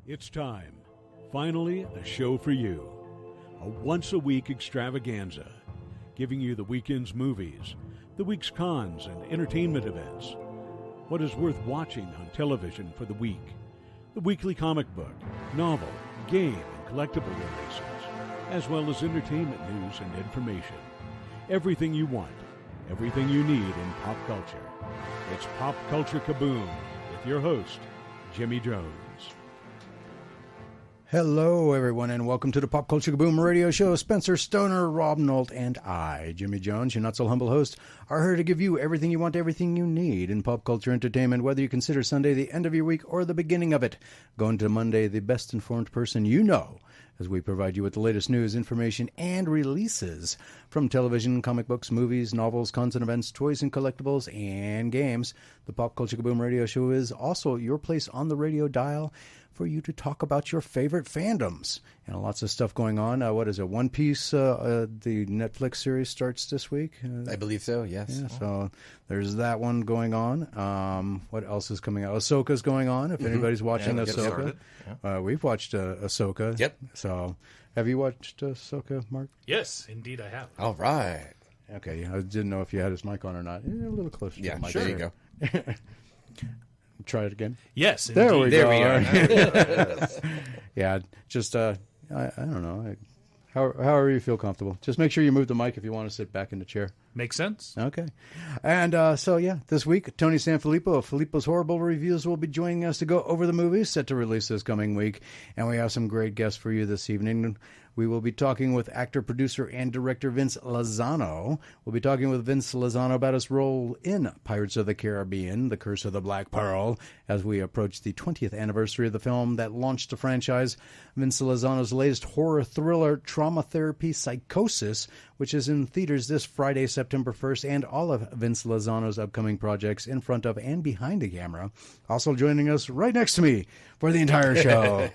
It's time. Finally, a show for you. A once-a-week extravaganza, giving you the weekend's movies, the week's cons and entertainment events, what is worth watching on television for the week, the weekly comic book, novel, game, and collectible releases, as well as entertainment news and information. Everything you want, everything you need in pop culture. It's Pop Culture Kaboom with your host, Jimmy Jones. Hello, everyone, and welcome to the Pop Culture Kaboom radio show. Spencer Stoner, Rob Nolt, and I, Jimmy Jones, your not-so-humble host, are here to give you everything you want, everything you need in pop culture entertainment, whether you consider Sunday the end of your week or the beginning of it. Go into Monday, the best-informed person you know, as we provide you with the latest news, information, and releases from television, comic books, movies, novels, cons and events, toys and collectibles, and games. The Pop Culture Kaboom radio show is also your place on the radio dial for you to talk about your favorite fandoms. And lots of stuff going on. What is it? One Piece, the Netflix series starts this week? I believe so, yes. Yeah, so there's that one going on. What else is coming out? Ahsoka's going on, if anybody's watching Ahsoka. Yeah. We've watched Ahsoka. Yep. So have you watched Ahsoka, Mark? Yes, indeed I have. All right. Okay, I didn't know if you had his mic on or not. A little closer to the mic. There you go. Try it again. Yes, indeed. There we go. Are. Yeah, just I don't know. However you feel comfortable. Just make sure you move the mic if you want to sit back in the chair. Makes sense. Okay. And so, this week, Tony Sanfilippo of Filippo's Horrible Reviews will be joining us to go over the movies set to release this coming week. And we have some great guests for you this evening. We will be talking with actor, producer, and director Vince Lazano. We'll be talking with Vince Lazano about his role in Pirates of the Caribbean, The Curse of the Black Pearl, as we approach the 20th anniversary of the film that launched the franchise. Vince Lazano's latest horror thriller, Trauma Therapy Psychosis, which is in theaters this Friday, September 1st, and all of Vince Lazano's upcoming projects in front of and behind the camera. Also joining us right next to me for the entire show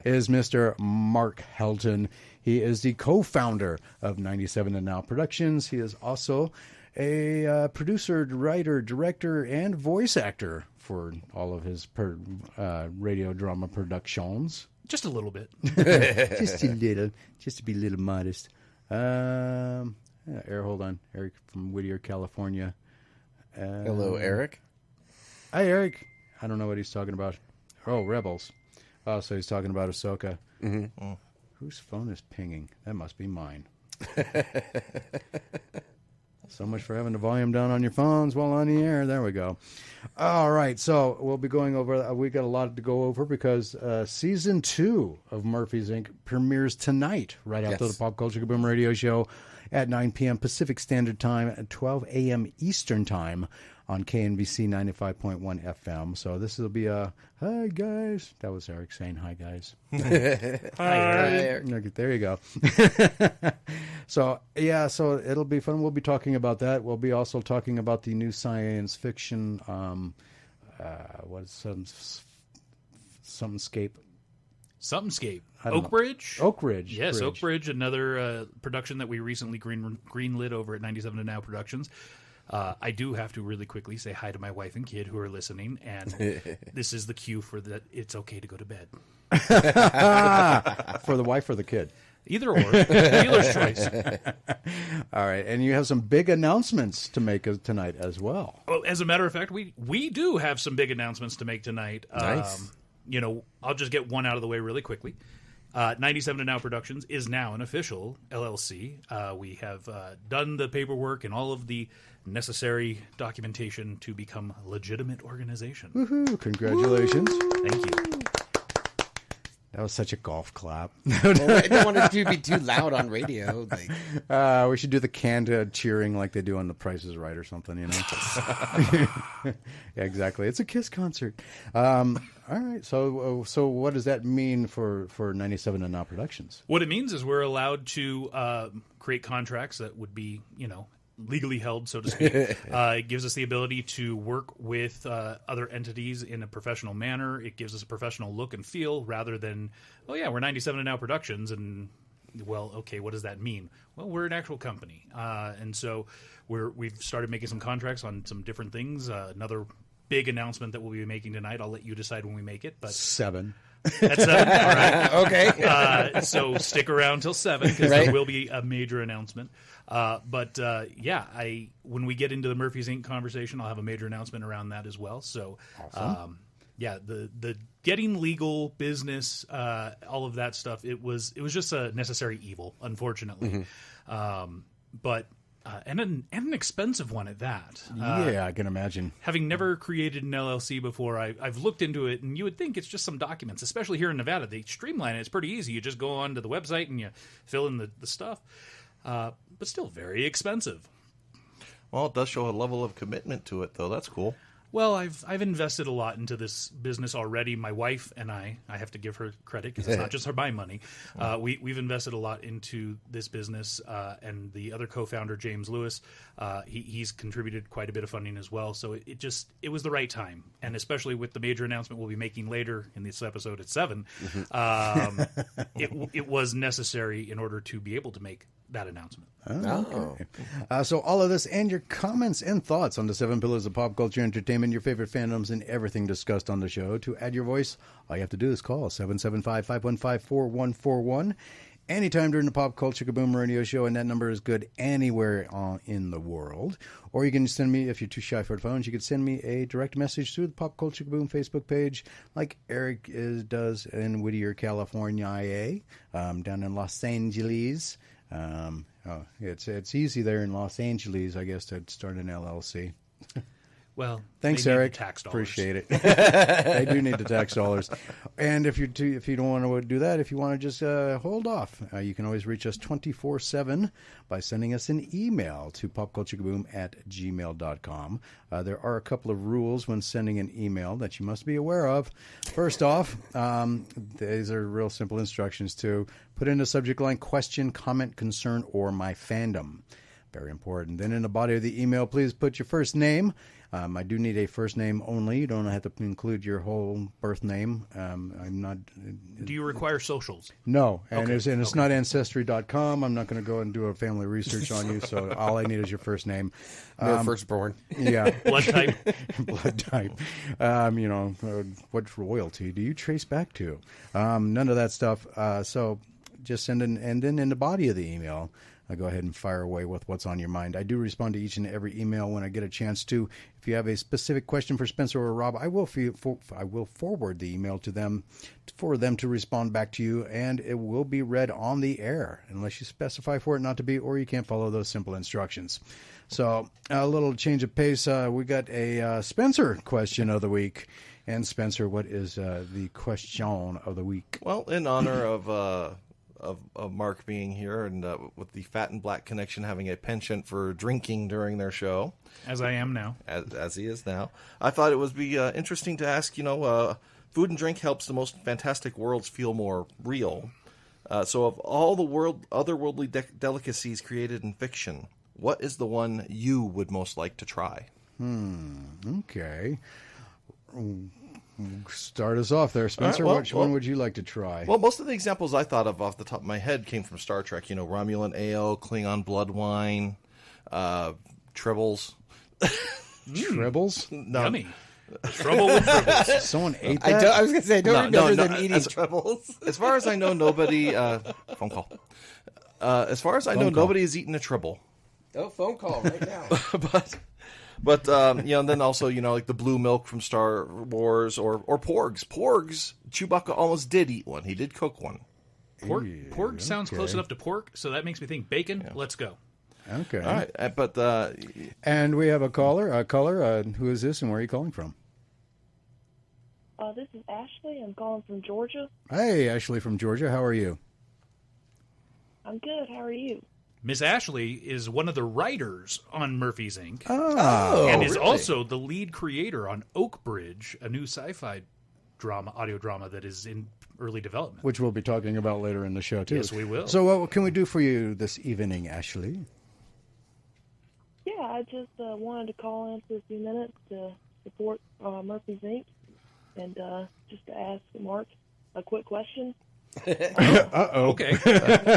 is Mr. Mark Helton. He is the co-founder of 97 and Now Productions. He is also a producer, writer, director, and voice actor for all of his radio drama productions. Just a little bit. Just to be a little modest. Hold on. Eric from Whittier, California. Hello, Eric. Hi, Eric. I don't know what he's talking about. Oh, Rebels. Oh, so he's talking about Ahsoka. Mm-hmm. Oh. Whose phone is pinging? That must be mine. So much for having the volume down on your phones while on the air. There we go. All right, so we'll be going over. We got a lot to go over because season 2 of Murphy's Inc. premieres tonight, right after the Pop Culture Kaboom radio show at 9 p.m. Pacific Standard Time at 12 a.m. Eastern Time on KNBC 95.1 FM. So this will be a hi guys. That was Eric saying hi guys. Hi Eric. Okay, there you go. So it'll be fun. We'll be talking about that. We'll be also talking about the new science fiction. Somethingscape. Oak Ridge? Oak Ridge. Yes, Oak Ridge, another production that we recently greenlit over at 97 and Now Productions. I do have to really quickly say hi to my wife and kid who are listening, and this is the cue for that it's okay to go to bed. For the wife or the kid? Either or. Dealer's choice. All right, and you have some big announcements to make tonight as well. Well, as a matter of fact, we do have some big announcements to make tonight. Nice. I'll just get one out of the way really quickly. 97 and Now Productions is now an official LLC. We have done the paperwork and all of the necessary documentation to become a legitimate organization. Woohoo! Congratulations. Woo! Thank you. That was such a golf clap. Well, I don't want it to be too loud on radio. We should do the canned cheering like they do on The Price is Right or something, you know? Yeah, exactly. It's a Kiss concert. All right. So what does that mean for 97 and Now Productions? What it means is we're allowed to create contracts that would be, legally held, so to speak. It gives us the ability to work with other entities in a professional manner. It gives us a professional look and feel rather than, we're 97 and Now Productions, and, well, okay, what does that mean? Well, we're an actual company. And so we've started making some contracts on some different things. Another big announcement that we'll be making tonight. I'll let you decide when we make it. But 7. At 7? All right. Okay. So stick around till 7 because Right. there will be a major announcement. But when we get into the Murphy's Inc. conversation, I'll have a major announcement around that as well. So, the getting legal business, all of that stuff, it was just a necessary evil, unfortunately. But and an expensive one at that. Yeah, I can imagine. Having never created an LLC before, I've looked into it, and you would think it's just some documents, especially here in Nevada. They streamline it. It's pretty easy. You just go onto the website and you fill in the stuff. But still very expensive. Well, it does show a level of commitment to it, though. That's cool. Well, I've invested a lot into this business already. My wife and I have to give her credit because it's not just my money. We've invested a lot into this business, and the other co-founder, James Lewis, he's contributed quite a bit of funding as well. So it was the right time, and especially with the major announcement we'll be making later in this episode at 7, it was necessary in order to be able to make that announcement. Oh, okay. So all of this and your comments and thoughts on the 7 pillars of pop culture entertainment, your favorite fandoms, and everything discussed on the show. To add your voice, all you have to do is call 775-515-4141 anytime during the Pop Culture Kaboom radio show, and that number is good anywhere in the world. Or you can send me, if you're too shy for the phones, you can send me a direct message through the Pop Culture Kaboom Facebook page, like Eric does in Whittier, California, down in Los Angeles. It's easy there in Los Angeles, I guess, to start an LLC. Well, thanks, they need Eric. the tax dollars. Appreciate it. They do need the tax dollars. And if you don't want to do that, if you want to just hold off, you can always reach us 24/7 by sending us an email to popculturekaboom@gmail.com. There are a couple of rules when sending an email that you must be aware of. First off, these are real simple instructions to put in the subject line question, comment, concern, or my fandom. Very important. Then in the body of the email, please put your first name. I do need a first name only. You don't have to include your whole birth name. I'm not. Do you require socials? No, and it's not Ancestry.com. I'm not going to go and do a family research on you. So all I need is your first name. No firstborn. Yeah. Blood type? Blood type. What royalty do you trace back to? None of that stuff. So just send an, and then in the body of the email, go ahead and fire away with what's on your mind. I do respond to each and every email when I get a chance to. If you have a specific question for Spencer or Rob, I will forward the email to them for them to respond back to you, and it will be read on the air unless you specify for it not to be, or you can't follow those simple instructions. So a little change of pace. We got a Spencer question of the week. And Spencer, what is the question of the week? Well, in honor of Mark being here, and with the Fat and Black Connection having a penchant for drinking during their show, as I am now, as he is now, I thought it would be interesting to ask. Food and drink helps the most fantastic worlds feel more real. So, of all the otherworldly delicacies created in fiction, what is the one you would most like to try? Okay. Start us off there, Spencer. Right, Which one would you like to try? Well, most of the examples I thought of off the top of my head came from Star Trek. Romulan ale, Klingon blood wine, tribbles. Tribbles? No. Yummy. Trouble with tribbles. Someone ate that? I was going to say, I don't remember them eating tribbles. As far as I know, nobody... phone call. As far as I know, nobody has eaten a tribble. Oh, phone call right now. But and then also, like the blue milk from Star Wars or porgs. Porgs, Chewbacca almost did eat one. He did cook one. Pork sounds close enough to pork, so that makes me think bacon. Yeah. Let's go. Okay. All right, but... and we have a caller. Who is this and where are you calling from? This is Ashley. I'm calling from Georgia. Hey, Ashley from Georgia. How are you? I'm good. How are you? Miss Ashley is one of the writers on Murphy's Inc. Oh, and is also the lead creator on Oak Bridge, a new sci-fi audio drama that is in early development. Which we'll be talking about later in the show, too. Yes, we will. So what can we do for you this evening, Ashley? Yeah, I just wanted to call in for a few minutes to support Murphy's Inc. and just to ask Mark a quick question. Uh-oh. Okay.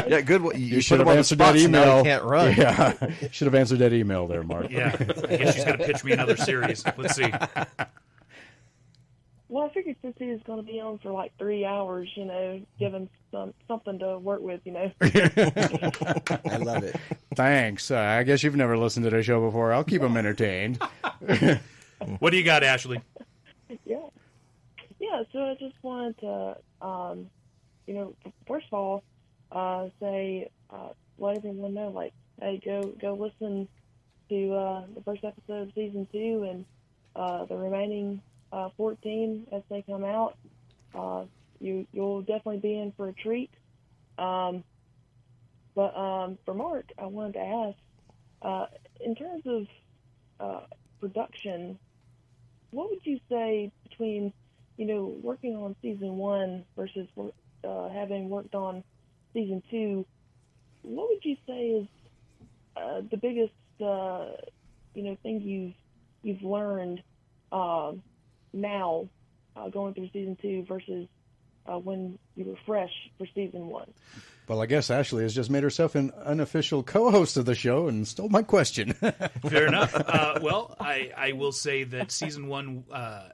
Yeah, good. You should have answered that email. You can't run. Yeah, should have answered that email there, Mark. Yeah, I guess she's going to pitch me another series. Let's see. Well, I figured since he was going to be on for like 3 hours, give him something to work with, I love it. Thanks. I guess you've never listened to the show before. I'll keep them entertained. What do you got, Ashley? Yeah. Yeah, so I just wanted to, first of all, let everyone know, like, hey, go listen to the first episode of season 2 and the remaining 14 as they come out. You'll definitely be in for a treat. But for Mark, I wanted to ask, in terms of production, what would you say between, working on season 1 versus having worked on season 2? What would you say is the biggest, thing you've learned now going through season 2 versus when you were fresh for season 1? Well, I guess Ashley has just made herself an unofficial co-host of the show and stole my question. Fair enough. Well, I will say that season 1,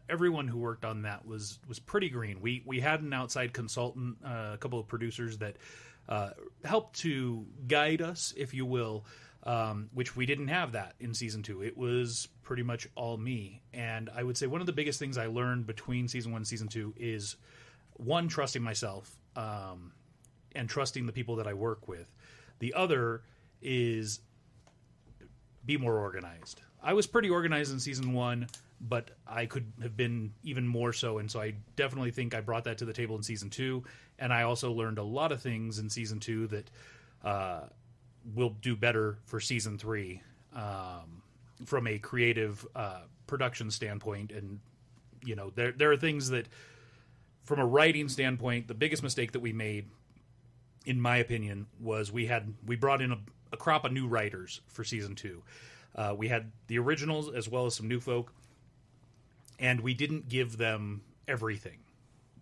everyone who worked on that was pretty green. We had an outside consultant, a couple of producers that helped to guide us, if you will, which we didn't have that in season 2. It was pretty much all me. And I would say one of the biggest things I learned between season 1 and season 2 is, one, trusting myself and trusting the people that I work with. The other is be more organized. I was pretty organized in season 1, but I could have been even more so. And so I definitely think I brought that to the table in season 2. And I also learned a lot of things in season 2 that will do better for season 3 from a creative production standpoint. And, there are things that, from a writing standpoint, the biggest mistake that we made, in my opinion, was we brought in a crop of new writers for season 2. We had the originals as well as some new folk, and we didn't give them everything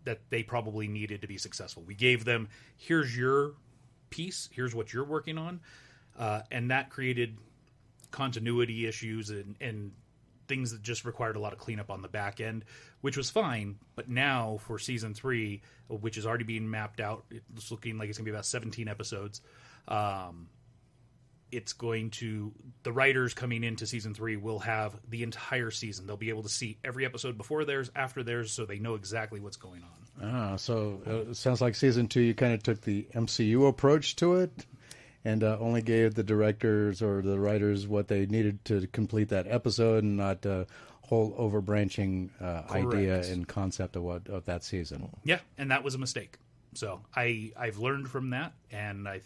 that they probably needed to be successful. We gave them, here's your piece, here's what you're working on, and that created continuity issues and things that just required a lot of cleanup on the back end, which was fine. But now for season 3, which is already being mapped out, it's looking like it's going to be about 17 episodes. The writers coming into season 3 will have the entire season. They'll be able to see every episode before theirs, after theirs, so they know exactly what's going on. So it sounds like season 2, you kind of took the MCU approach to it and only gave the directors or the writers what they needed to complete that episode, and not a whole overbranching idea and concept of that season. Yeah, and that was a mistake. So I've learned from that, and I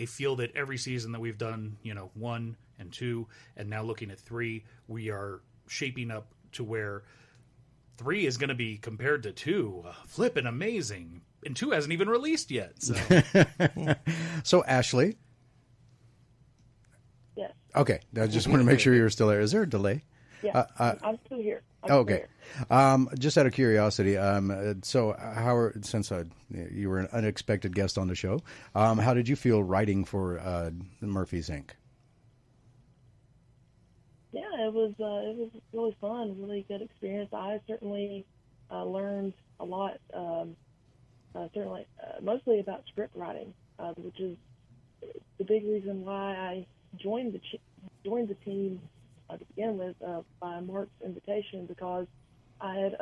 feel that every season that we've done, 1 and 2, and now looking at 3, we are shaping up to where 3 is going to be compared to 2, flipping amazing. And 2 hasn't even released yet. So, so Ashley? Yes. Okay, I just want to make sure you're still there. Is there a delay? Yeah, I'm still here. Okay. Just out of curiosity, so Howard, since you were an unexpected guest on the show, how did you feel writing for Murphy's Inc.? Yeah, it was really fun, really good experience. I certainly learned a lot, mostly about script writing, which is the big reason why I joined the team to begin with by Mark's invitation, because I had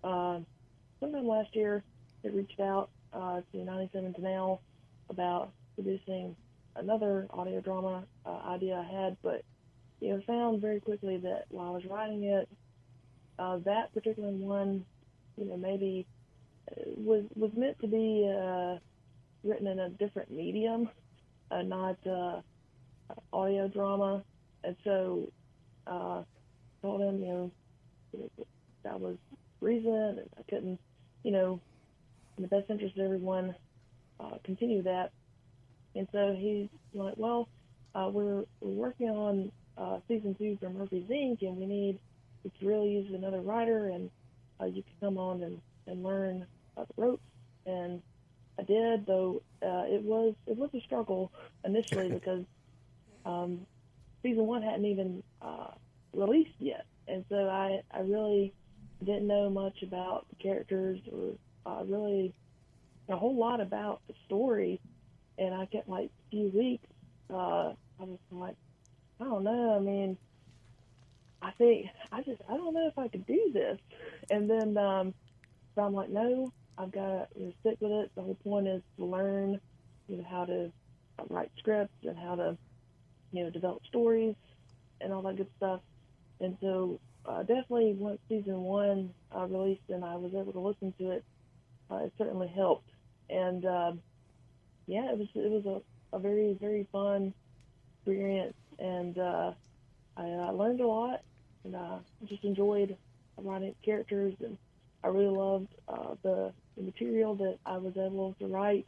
sometime last year had reached out to 97 to Now about producing another audio drama idea I had, but found very quickly that while I was writing it, that particular one, maybe was meant to be written in a different medium, not audio drama. And so told him, that was reason, and I couldn't, in the best interest of everyone, continue that. And so he's like, well, we're working on season 2 for Murphy's Inc., and we could really use another writer, and you can come on and learn the ropes. And I did, though it was a struggle initially because season 1 hadn't even released yet. and so I really didn't know much about the characters or really a whole lot about the story. And I kept like a few weeks. I was like, I don't know. I mean, I don't know if I could do this. And then, so I'm like, no, I've got to stick with it. The whole point is to learn, how to write scripts and how to, develop stories and all that good stuff. And so, definitely once season 1 released and I was able to listen to it, it certainly helped. And yeah, it was a very, very fun experience, and I learned a lot, and I just enjoyed writing characters, and I really loved the material that I was able to write.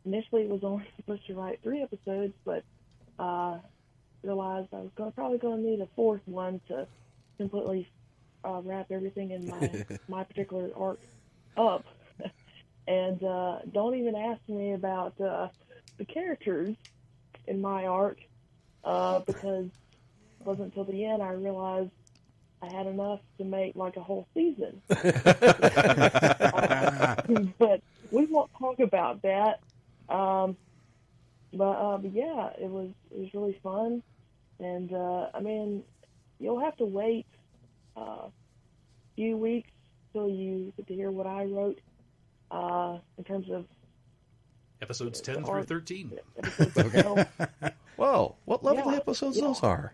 Initially, it was only supposed to write 3 episodes, but realized I was probably going to need a 4th one to completely wrap everything in my particular arc up. And don't even ask me about the characters in my arc, because it wasn't until the end I realized I had enough to make like a whole season. But we won't talk about that. But yeah, it was really fun, and I mean, you'll have to wait a few weeks till you get to hear what I wrote. In terms of episodes 10 through 13. Okay. Whoa, what lovely episodes those are.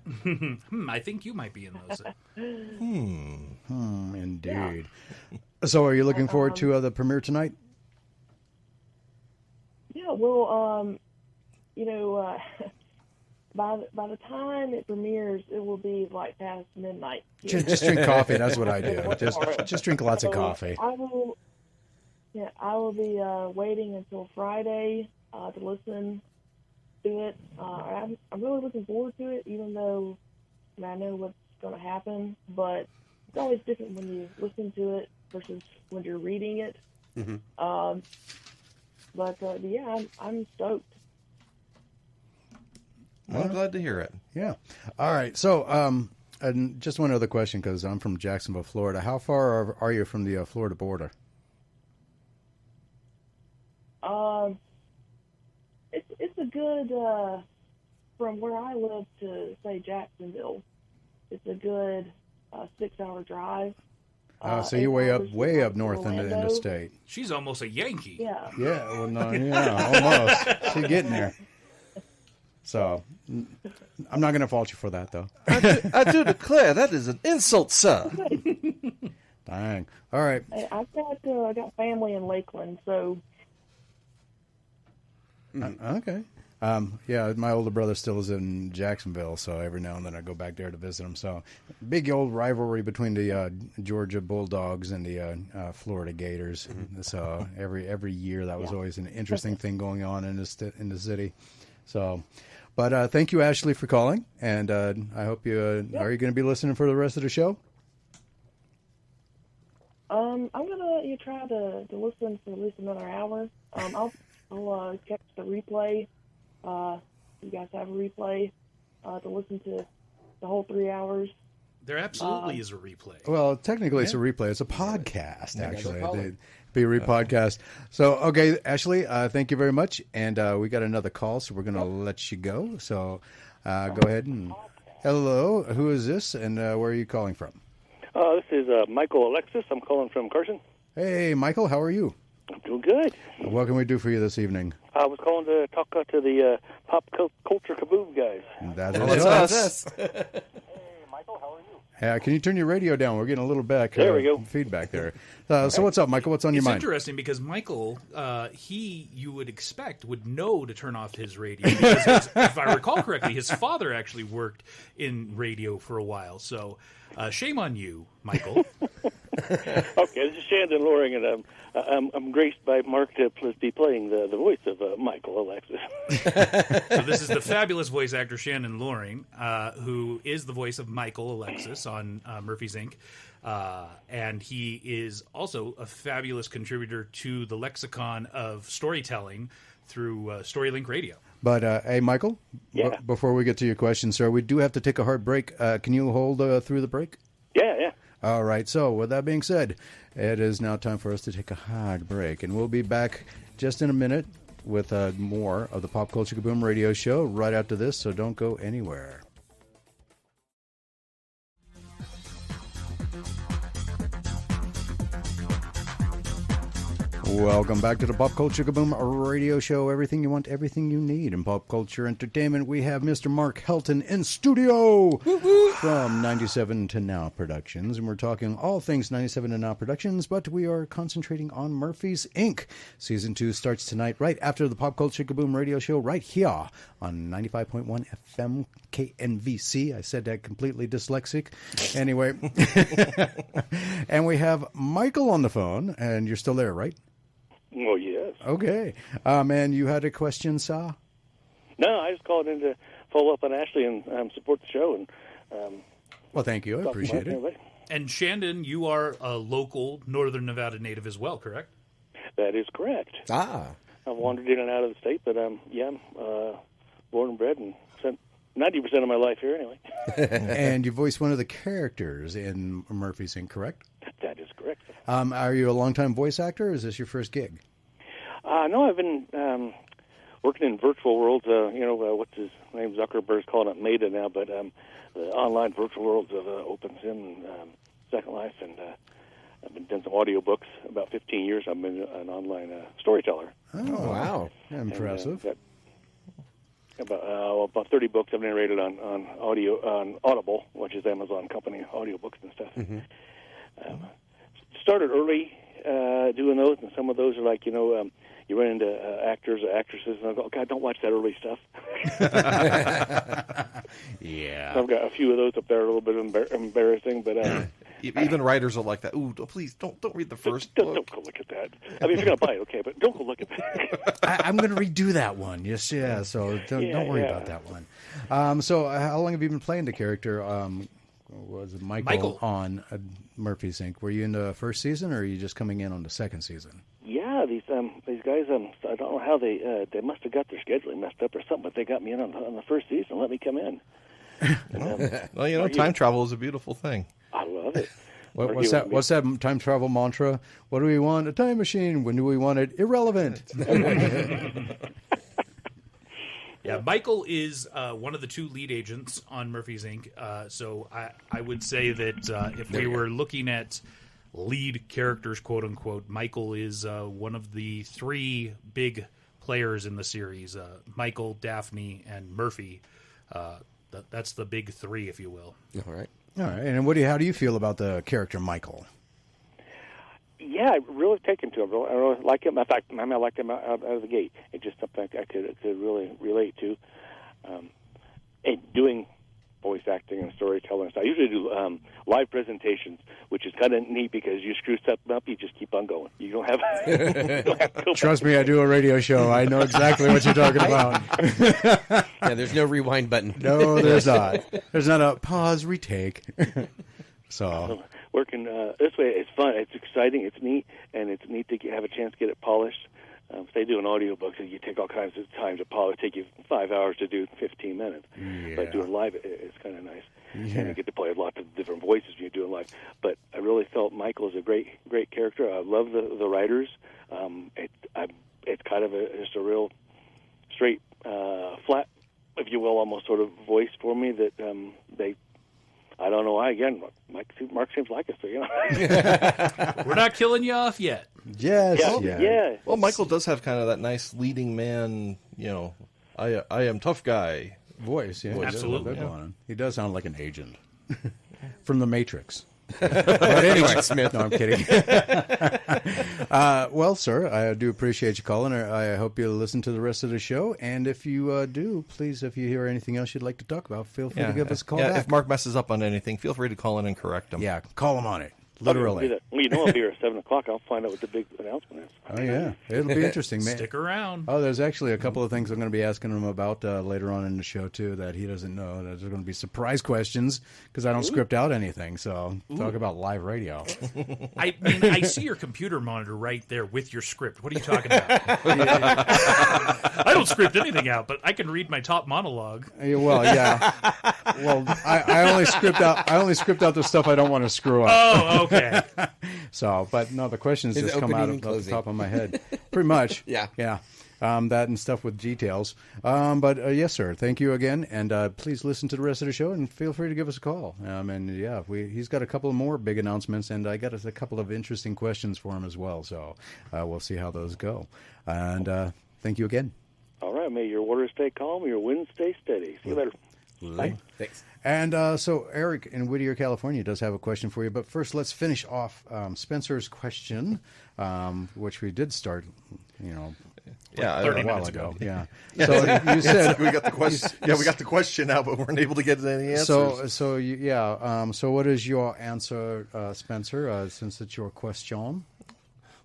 I think you might be in those. Indeed. Yeah. So are you looking forward to the premiere tonight? Yeah, well, by the time it premieres, it will be like past midnight. Just drink coffee. That's what I do. Just drink lots of coffee. I will be waiting until Friday to listen to it. I'm really looking forward to it, even though I know what's going to happen. But it's always different when you listen to it versus when you're reading it. Mm-hmm. But yeah, I'm stoked. Well, I'm glad to hear it. Yeah. All right. So, and just one other question, because I'm from Jacksonville, Florida. How far are you from the Florida border? It's a good, from where I live to, say, Jacksonville, it's a good 6-hour drive. So you're way up north in the state. She's almost a Yankee. Yeah. Yeah, well, no, yeah, almost. She's getting there. So, I'm not going to fault you for that, though. I do declare that is an insult, sir. Dang. All right. I got family in Lakeland, so. Okay. Yeah, my older brother still is in Jacksonville, so every now and then I go back there to visit him. So, big old rivalry between the Georgia Bulldogs and the Florida Gators. Mm-hmm. So every year that was always an interesting thing going on in the city. So, but thank you, Ashley, for calling, and I hope you are you going to be listening for the rest of the show? I'm gonna try to listen for at least another hour. I'll catch the replay. You guys have a replay to listen to the whole 3 hours. There absolutely is a replay. Well, technically it's a replay. It's a podcast, actually. It'd be a repodcast. So, okay, Ashley, thank you very much. And we got another call, so we're going to let you go. So go ahead and... Hello, who is this, and where are you calling from? This is Michael Alexis. I'm calling from Carson. Hey, Michael, how are you? I'm doing good. What can we do for you this evening? I was calling to talk to the pop culture kaboom guys. That is us. Hey, Michael, how are you? Can you turn your radio down? We're getting a little there we go. feedback there. So what's up, Michael? What's on your mind? It's interesting because Michael, you would expect, would know to turn off his radio. Because if I recall correctly, his father actually worked in radio for a while. So shame on you, Michael. Okay, this is Shandon Loring, and I'm graced by Mark to be playing the voice of Michael Alexis. So this is the fabulous voice actor Shandon Loring, who is the voice of Michael Alexis on Murphy's Inc., and he is also a fabulous contributor to the lexicon of storytelling through StoryLink Radio. But, hey, Michael, Yeah. before we get to your question, sir, we do have to take a hard break. Can you hold through the break? Yeah. All right. So, with that being said, it is now time for us to take a hard break. And we'll be back just in a minute with more of the Pop Culture Kaboom radio show right after this. So, don't go anywhere. Welcome back to the Pop Culture Kaboom radio show. Everything you want, everything you need in pop culture entertainment. We have Mr. Mark Helton in studio from 97 to Now Productions. And we're talking all things 97 to Now Productions, but we are concentrating on Murphy's Inc. Season 2 starts tonight, right after the Pop Culture Kaboom radio show, right here on 95.1 FM KNVC. I said that completely dyslexic. Anyway. And we have Michael on the phone, and you're still there, right? Oh, yes. Okay. And you had a question, Sa? No, I just called in to follow up on Ashley and support the show. And Well, thank you. I appreciate it. And Shandon, you are a local Northern Nevada native as well, correct? That is correct. Ah. I've wandered in and out of the state, but I'm born and bred and spent 90% of my life here anyway. And you voiced one of the characters in Murphy's Inc., correct? That is correct. Are you a longtime voice actor, or is this your first gig? No, I've been working in virtual worlds. What's his name? Zuckerberg's calling it Meta now, but the online virtual worlds of OpenSim and Second Life, and I've been doing some audiobooks. About 15 years, I've been an online storyteller. Oh, wow. Impressive. And, about 30 books I've narrated on Audible, which is Amazon company audiobooks and stuff. Mm-hmm. Started early doing those, and some of those are like, you run into actors or actresses, and I go, God, don't watch that early stuff. Yeah. I've got a few of those up there, a little bit embarrassing, but Even writers are like that. Ooh, please don't read the first don't book. go look at that. I mean, if you're going to buy it, okay, but don't go look at that. I'm going to redo that one. Yes, yeah. So don't worry about that one. So how long have you been playing the character? Was it Michael on Murphy's Inc.? Were you in the first season, or are you just coming in on the second season? Yeah, these guys, I don't know how they must have got their scheduling messed up or something, but they got me in on the first season and let me come in. And, Well, time travel is a beautiful thing. I love it. What's that time travel mantra? What do we want? A time machine. When do we want it? Irrelevant. Yeah, Michael is one of the two lead agents on Murphy's Inc. So I would say that if we were looking at lead characters, quote unquote, Michael is one of the three big players in the series. Michael, Daphne, and Murphy. That's the big three, if you will. All right. All right. And how do you feel about the character Michael? Yeah, I really taken to him. I really like him. In fact, I liked him out of the gate. It's just something I could really relate to. And doing voice acting and storytelling. So I usually do live presentations, which is kind of neat because you screw something up, you just keep on going. You don't have, to go Trust me, I do a radio show. I know exactly what you're talking about. Yeah, there's no rewind button. No, there's not. There's not a pause, retake. So working this way, it's fun, it's exciting, it's neat, and it's neat to have a chance to get it polished. They do an audiobook, so you take all kinds of time to polish. Take you 5 hours to do 15 minutes. Yeah. But doing live, it's kind of nice. Yeah. And you get to play lots of different voices when you're doing live. But I really felt Michael is a great character. I love the writers. It's kind of just a real straight, flat, if you will, almost sort of voice for me that I don't know why. Again, Mark seems like us, so We're not killing you off yet. yes, yeah. Well, Michael does have kind of that nice leading man, I am tough guy. Voice, yeah, Absolutely, He does have that yeah. going on. He does sound like an agent from The Matrix. But anyway, Smith. No, I'm kidding. Well, sir, I do appreciate you calling. I hope you listen to the rest of the show. And if you do, please, if you hear anything else you'd like to talk about, feel free to give us a call back. If Mark messes up on anything, feel free to call in and correct him. Yeah, call him on it. Literally. Well, you know I'll be here at 7 o'clock. I'll find out what the big announcement is. Oh, yeah. It'll be interesting, man. Stick around. Oh, there's actually a couple of things I'm going to be asking him about later on in the show, too, that he doesn't know. There's going to be surprise questions because I don't script out anything. So talk about live radio. I mean, I see your computer monitor right there with your script. What are you talking about? I don't script anything out, but I can read my top monologue. Well, yeah. Well, I only script out the stuff I don't want to screw up. Oh, okay. So, but no, the questions His just come out opening of and the top of my head. Pretty much. Yeah. Yeah. That and stuff with details. But yes, sir. Thank you again. And please listen to the rest of the show and feel free to give us a call. And yeah, he's got a couple of more big announcements, and I got a couple of interesting questions for him as well. So we'll see how those go. And thank you again. All right. May your waters stay calm, your winds stay steady. See you later. Bye. Thanks. And so Eric in Whittier, California, does have a question for you. But first, let's finish off Spencer's question, which we did start, Yeah, 30 a while minutes ago. ago. Yeah. So you said we got the question. We got the question now, but weren't able to get any answers. So what is your answer, Spencer? Since it's your question.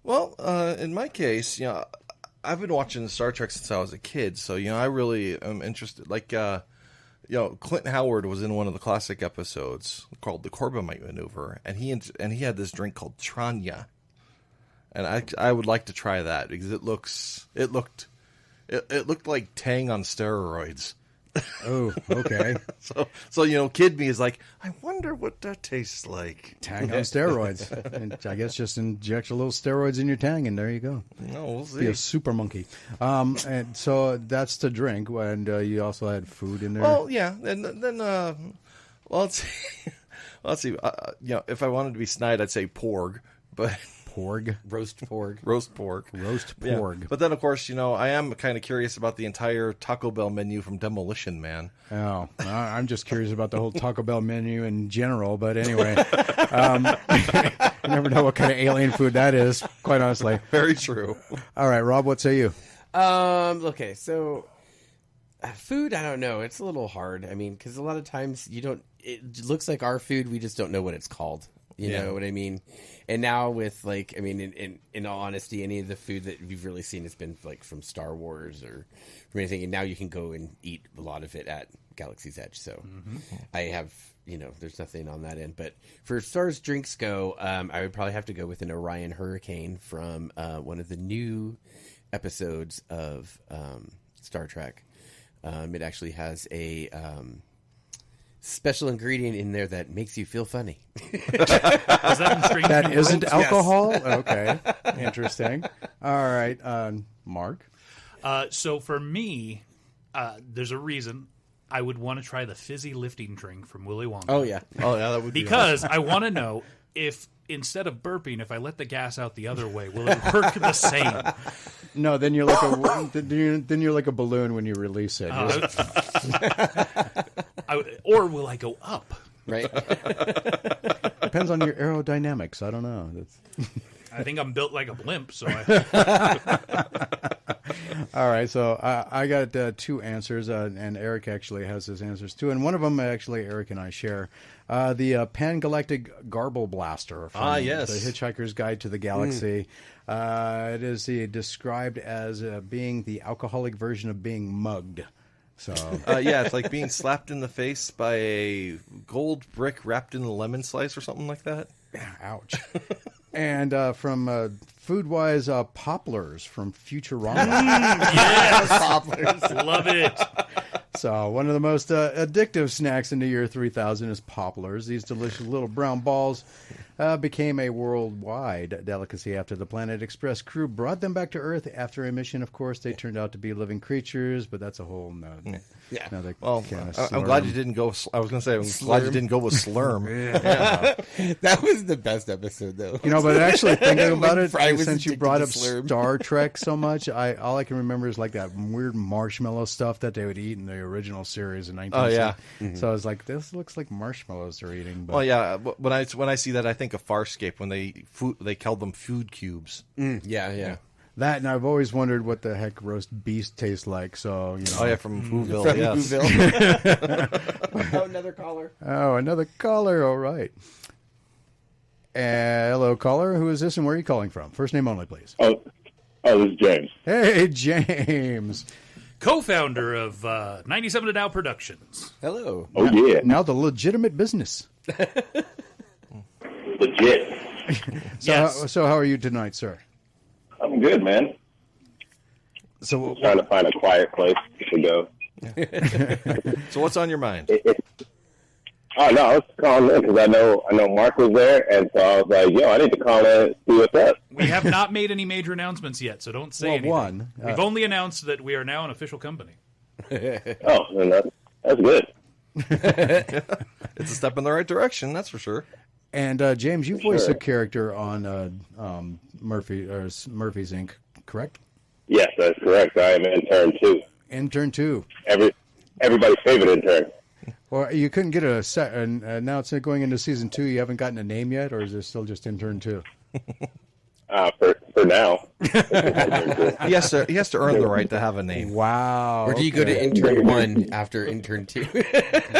Well, in my case, I've been watching Star Trek since I was a kid, so I really am interested. Like, Clint Howard was in one of the classic episodes called the Corbomite Maneuver, and he had this drink called Tranya, and I would like to try that because it looked like Tang on steroids. Oh, okay. So kid me is like, I wonder what that tastes like. Tang on steroids. And I guess just inject a little steroids in your Tang, and there you go. No, we'll see. Be a super monkey. And so that's the drink, and you also had food in there. Well, yeah, and then let's see. If I wanted to be snide, I'd say porg, but. Porg. Roast pork. Roast pork. Roast Yeah. porg. But then, of course, I am kind of curious about the entire Taco Bell menu from Demolition Man. Oh, I'm just curious about the whole Taco Bell menu in general. But anyway, you never know what kind of alien food that is, quite honestly. Very true. All right, Rob, what say you? Okay, so food, I don't know. It's a little hard. I mean, because a lot of times it looks like our food, we just don't know what it's called. You know what I mean? And now with in all honesty, any of the food that we've really seen has been like from Star Wars or from anything. And now you can go and eat a lot of it at Galaxy's Edge. So I have, there's nothing on that end. But for as far as drinks go, I would probably have to go with an Orion Hurricane from one of the new episodes of Star Trek. It actually has a special ingredient in there that makes you feel funny. That isn't alcohol? Yes. Okay. Interesting. All right. Mark? So for me, there's a reason I would want to try the fizzy lifting drink from Willy Wonka. Oh, yeah. That would be because I want to know if instead of burping, if I let the gas out the other way, will it work the same? No, then you're like a balloon when you release it. Or will I go up? Right. Depends on your aerodynamics. I don't know. I think I'm built like a blimp, so All right, so I got two answers, and Eric actually has his answers too, and one of them actually Eric and I share. The Pan-Galactic Garble Blaster from yes. The Hitchhiker's Guide to the Galaxy. It is described as being the alcoholic version of being mugged. So it's like being slapped in the face by a gold brick wrapped in a lemon slice or something like that. Ouch. And from food-wise, Poplars from Futurama. yes, Poplars, love it. So one of the most addictive snacks in the year 3000 is Poplars. These delicious little brown balls became a worldwide delicacy after the Planet Express crew brought them back to Earth after a mission. Of course, they turned out to be living creatures, but that's a whole another kind of I'm glad you didn't go. I was going to say, I'm glad you didn't go with Slurm. That was the best episode, though. But actually thinking about it, Fry was since you addicted brought to up Slurm. Star Trek so much, all I can remember is like that weird marshmallow stuff that they would eat in the original series in 1960. So I was like, this looks like marshmallows they're eating. But... Well, yeah. When I see that, I think of Farscape when they called them food cubes. Yeah. That, and I've always wondered what the heck roast beef tastes like. So From Whoville. From Yes. Whoville. Oh, another caller. Oh, another caller. All right. Hello, caller. Who is this and where are you calling from? First name only, please. Oh, this is James. Hey, James. Co-founder of 97 to Now Productions. Hello. Oh, yeah. Now the legitimate business. Legit. So how are you tonight, sir? I'm good, man. So Trying to find a quiet place to go. So what's on your mind? Oh, no, I was calling in because I know Mark was there, and so I was like, yo, I need to call in and see what's up. We have not made any major announcements yet, so don't say anything. We've only announced that we are now an official company. Oh, then that's good. It's a step in the right direction, that's for sure. And James, you voiced a character on Murphy's Inc., correct? Yes, that's correct. I am intern 2. Intern 2. Everybody's favorite intern. Well, you couldn't get a set, and now it's going into season 2. You haven't gotten a name yet, or is it still just intern 2? For now. He has to earn the right to have a name. Wow. Or do you go to intern 1 after intern 2?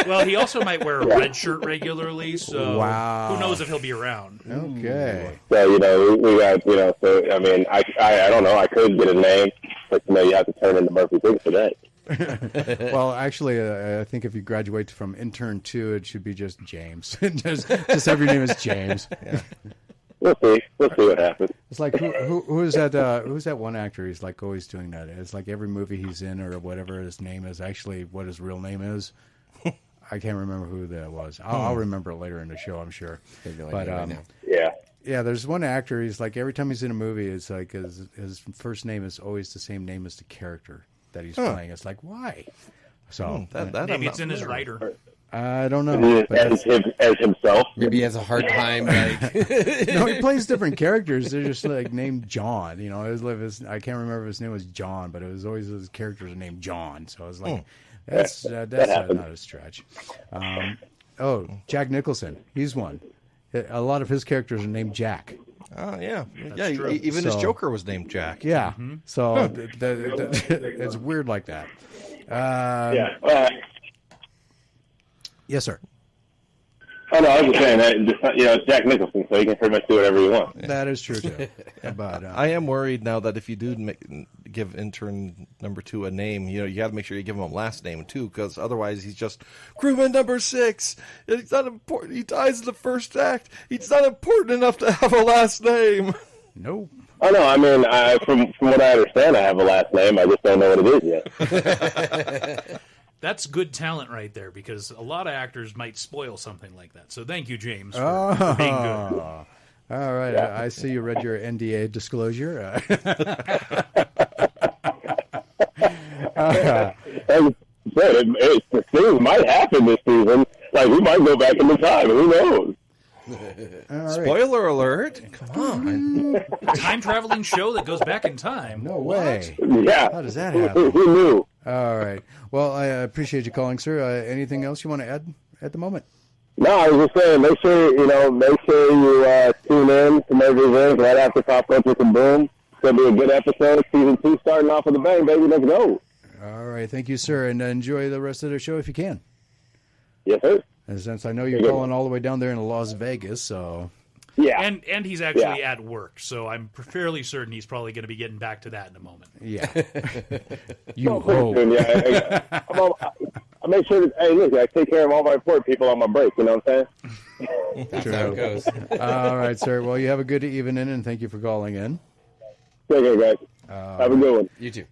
Well, he also might wear a red shirt regularly, so who knows if he'll be around. Okay. So, we got, so, I mean, I don't know. I could get a name, but, you have to turn into Murphy Big for that. Well, actually, I think if you graduate from intern 2, it should be just James. just every name is James. Yeah. We'll see what happens. It's like who is that? Who's that one actor? He's like always doing that. It's like every movie he's in or whatever his name is actually what his real name is. I can't remember who that was. I'll remember it later in the show, I'm sure. But yeah, there's one actor. He's like every time he's in a movie, it's like his first name is always the same name as the character that he's playing. It's like why? So maybe it's in his writer. I don't know. As himself. Maybe he has a hard time. No, he plays different characters. They're just like named John. I can't remember if his name was John, but it was always his characters are named John. So I was like, that's not a stretch. Jack Nicholson. He's one. A lot of his characters are named Jack. Oh, yeah. Even his Joker was named Jack. Yeah. So it's weird like that. Yes, sir. Oh, no, I was just saying that, it's Jack Nicholson, so he can pretty much do whatever he wants. That is true, too. But I am worried now that if you do give intern number 2 a name, you got to make sure you give him a last name, too, because otherwise he's just crewman number 6. It's not important. He dies in the first act. He's not important enough to have a last name. Nope. Oh, no, I mean, from what I understand, I have a last name. I just don't know what it is yet. That's good talent right there, because a lot of actors might spoil something like that. So thank you, James, for being good. All right. Yeah. I see you read your NDA disclosure. Things might happen this season. Like, we might go back in time. Who knows? Right. Spoiler alert. Come on. A time-traveling show that goes back in time. No way. Yeah. How does that happen? Who knew? All right. Well, I appreciate you calling, sir. Anything else you want to add at the moment? No, I was just saying, make sure you tune in to Murphy's Inc. right after Pop Culture and Boom. It's going to be a good episode. Season 2 starting off with a bang, baby. Let's go. All right. Thank you, sir. And enjoy the rest of the show if you can. Yes, sir. And since I know you're calling all the way down there in Las Vegas, so... Yeah. And he's actually at work, so I'm fairly certain he's probably going to be getting back to that in a moment. Yeah. You hope. I make sure that, hey, look, I take care of all my poor people on my break, you know what I'm saying? That's how it goes. All right, sir. Well, you have a good evening, and thank you for calling in. Take care, guys. Have a good one. You too.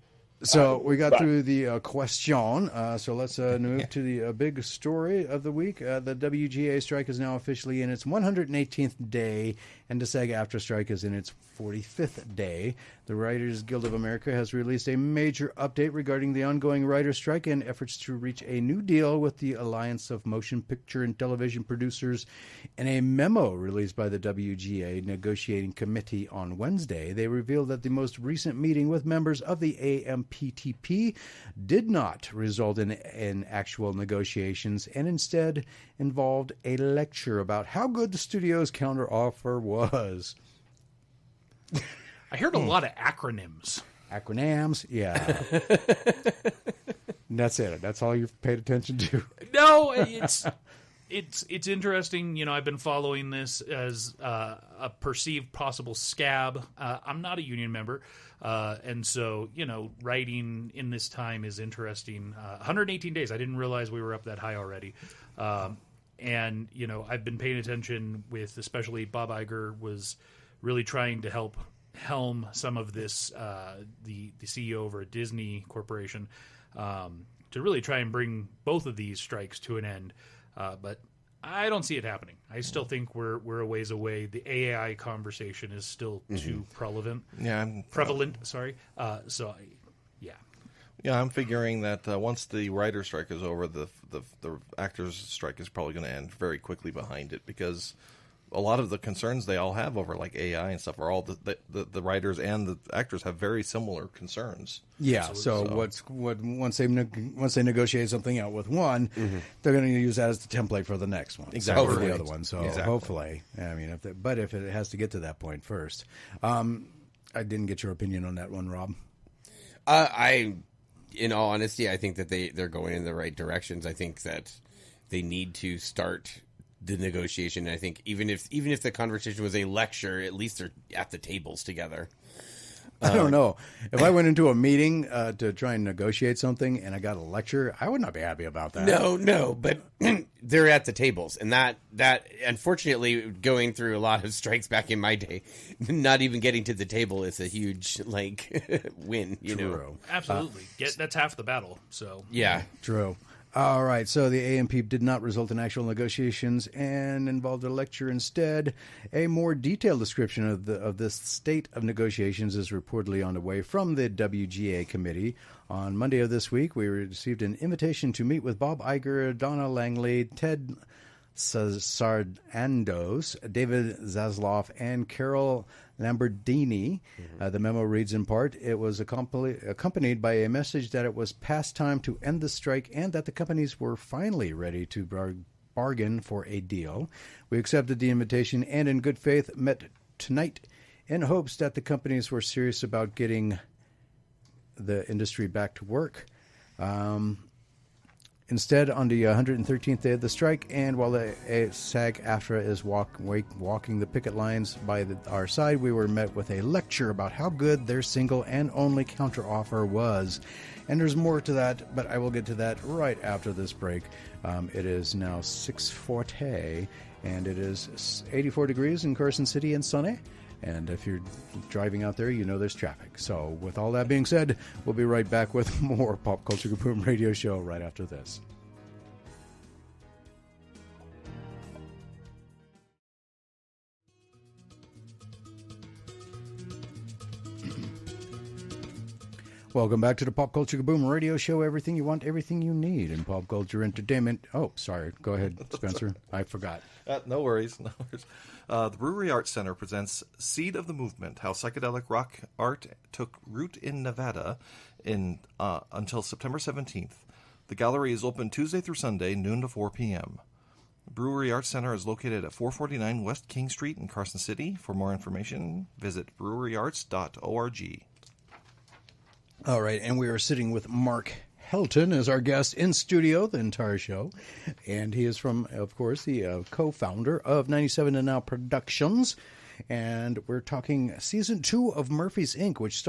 So we got through the question. So let's move to the big story of the week. The WGA strike is now officially in its 118th day, and the SAG-AFTRA strike is in its 45th day. The Writers Guild of America has released a major update regarding the ongoing writer's strike and efforts to reach a new deal with the Alliance of Motion Picture and Television Producers. In a memo released by the WGA negotiating committee on Wednesday, they revealed that the most recent meeting with members of the AMPTP did not result in actual negotiations and instead involved a lecture about how good the studio's counteroffer was. I heard a lot of acronyms. Acronyms, yeah. That's it. That's all you've paid attention to. No, it's It's interesting. You know, I've been following this as a perceived possible scab. I'm not a union member, and so writing in this time is interesting. 118 days. I didn't realize we were up that high already. And I've been paying attention with, especially Bob Iger was really trying to help helm some of this. The CEO over at Disney Corporation. To really try and bring both of these strikes to an end. But I don't see it happening. I still think we're a ways away. The AI conversation is still too prevalent. Yeah, Sorry. Yeah, I'm figuring that once the writer strike is over, the actors strike is probably going to end very quickly behind it, because a lot of the concerns they all have over like AI and stuff are all the writers and the actors have very similar concerns. Yeah. So once they negotiate something out with one, they're going to use that as the template for the next one. Exactly. For the other one. So hopefully, I mean, if it has to get to that point first. I didn't get your opinion on that one, Rob. In all honesty, I think that they're going in the right directions. I think that they need to start the negotiation. I think even if the conversation was a lecture, at least they're at the tables together. I don't know. If I went into a meeting to try and negotiate something and I got a lecture, I would not be happy about that. No, but they're at the tables, and that unfortunately, going through a lot of strikes back in my day, not even getting to the table is a huge win. True. Absolutely. That's half the battle. So yeah, true. All right, so the AMP did not result in actual negotiations and involved a lecture instead. A more detailed description of this state of negotiations is reportedly on the way from the WGA committee. On Monday of this week, we received an invitation to meet with Bob Iger, Donna Langley, Ted Sardandos, David Zasloff, and Carol Lamborghini. The memo reads in part, it was accompanied by a message that it was past time to end the strike and that the companies were finally ready to bargain for a deal. We accepted the invitation and in good faith met tonight in hopes that the companies were serious about getting the industry back to work. Instead, on the 113th day of the strike, and while the SAG-AFTRA is walking the picket lines by our side, we were met with a lecture about how good their single and only counteroffer was. And there's more to that, but I will get to that right after this break. It is now 6:40, and it is 84 degrees in Carson City and sunny. And if you're driving out there, you know there's traffic. So with all that being said, we'll be right back with more Pop Culture Kaboom Radio Show right after this. Welcome back to the Pop Culture Kaboom Radio Show. Everything you want, everything you need in pop culture entertainment. Oh, sorry. Go ahead, Spencer. I forgot. No worries. The Brewery Arts Center presents Seed of the Movement, how psychedelic rock art took root in Nevada until September 17th. The gallery is open Tuesday through Sunday, noon to 4 p.m. Brewery Arts Center is located at 449 West King Street in Carson City. For more information, visit breweryarts.org. All right, and we are sitting with Mark Helton as our guest in studio the entire show. And he is from, of course, the co-founder of 97 and Now Productions. And we're talking Season 2 of Murphy's, Inc., which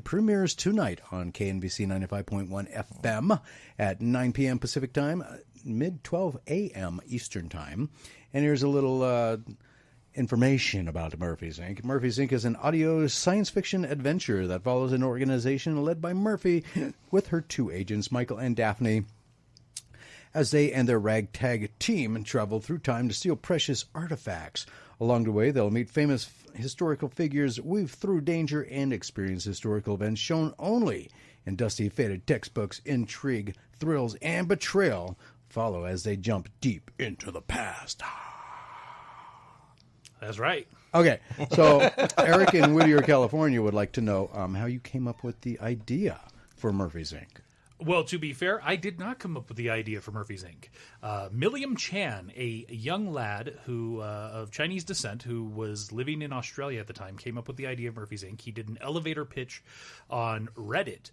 premieres tonight on KNBC 95.1 FM at 9 p.m. Pacific Time, mid-12 a.m. Eastern Time. And here's a little information about Murphy's, Inc. Murphy's, Inc. is an audio science fiction adventure that follows an organization led by Murphy with her two agents, Michael and Daphne, as they and their ragtag team travel through time to steal precious artifacts. Along the way, they'll meet famous historical figures, weave through danger, and experience historical events shown only in dusty, faded textbooks. Intrigue, thrills, and betrayal follow as they jump deep into the past. That's right. Okay, so Eric in Whittier, California would like to know how you came up with the idea for Murphy's, Inc. Well, to be fair, I did not come up with the idea for Murphy's, Inc. Milliam Chan, a young lad who of Chinese descent who was living in Australia at the time, came up with the idea of Murphy's, Inc. He did an elevator pitch on Reddit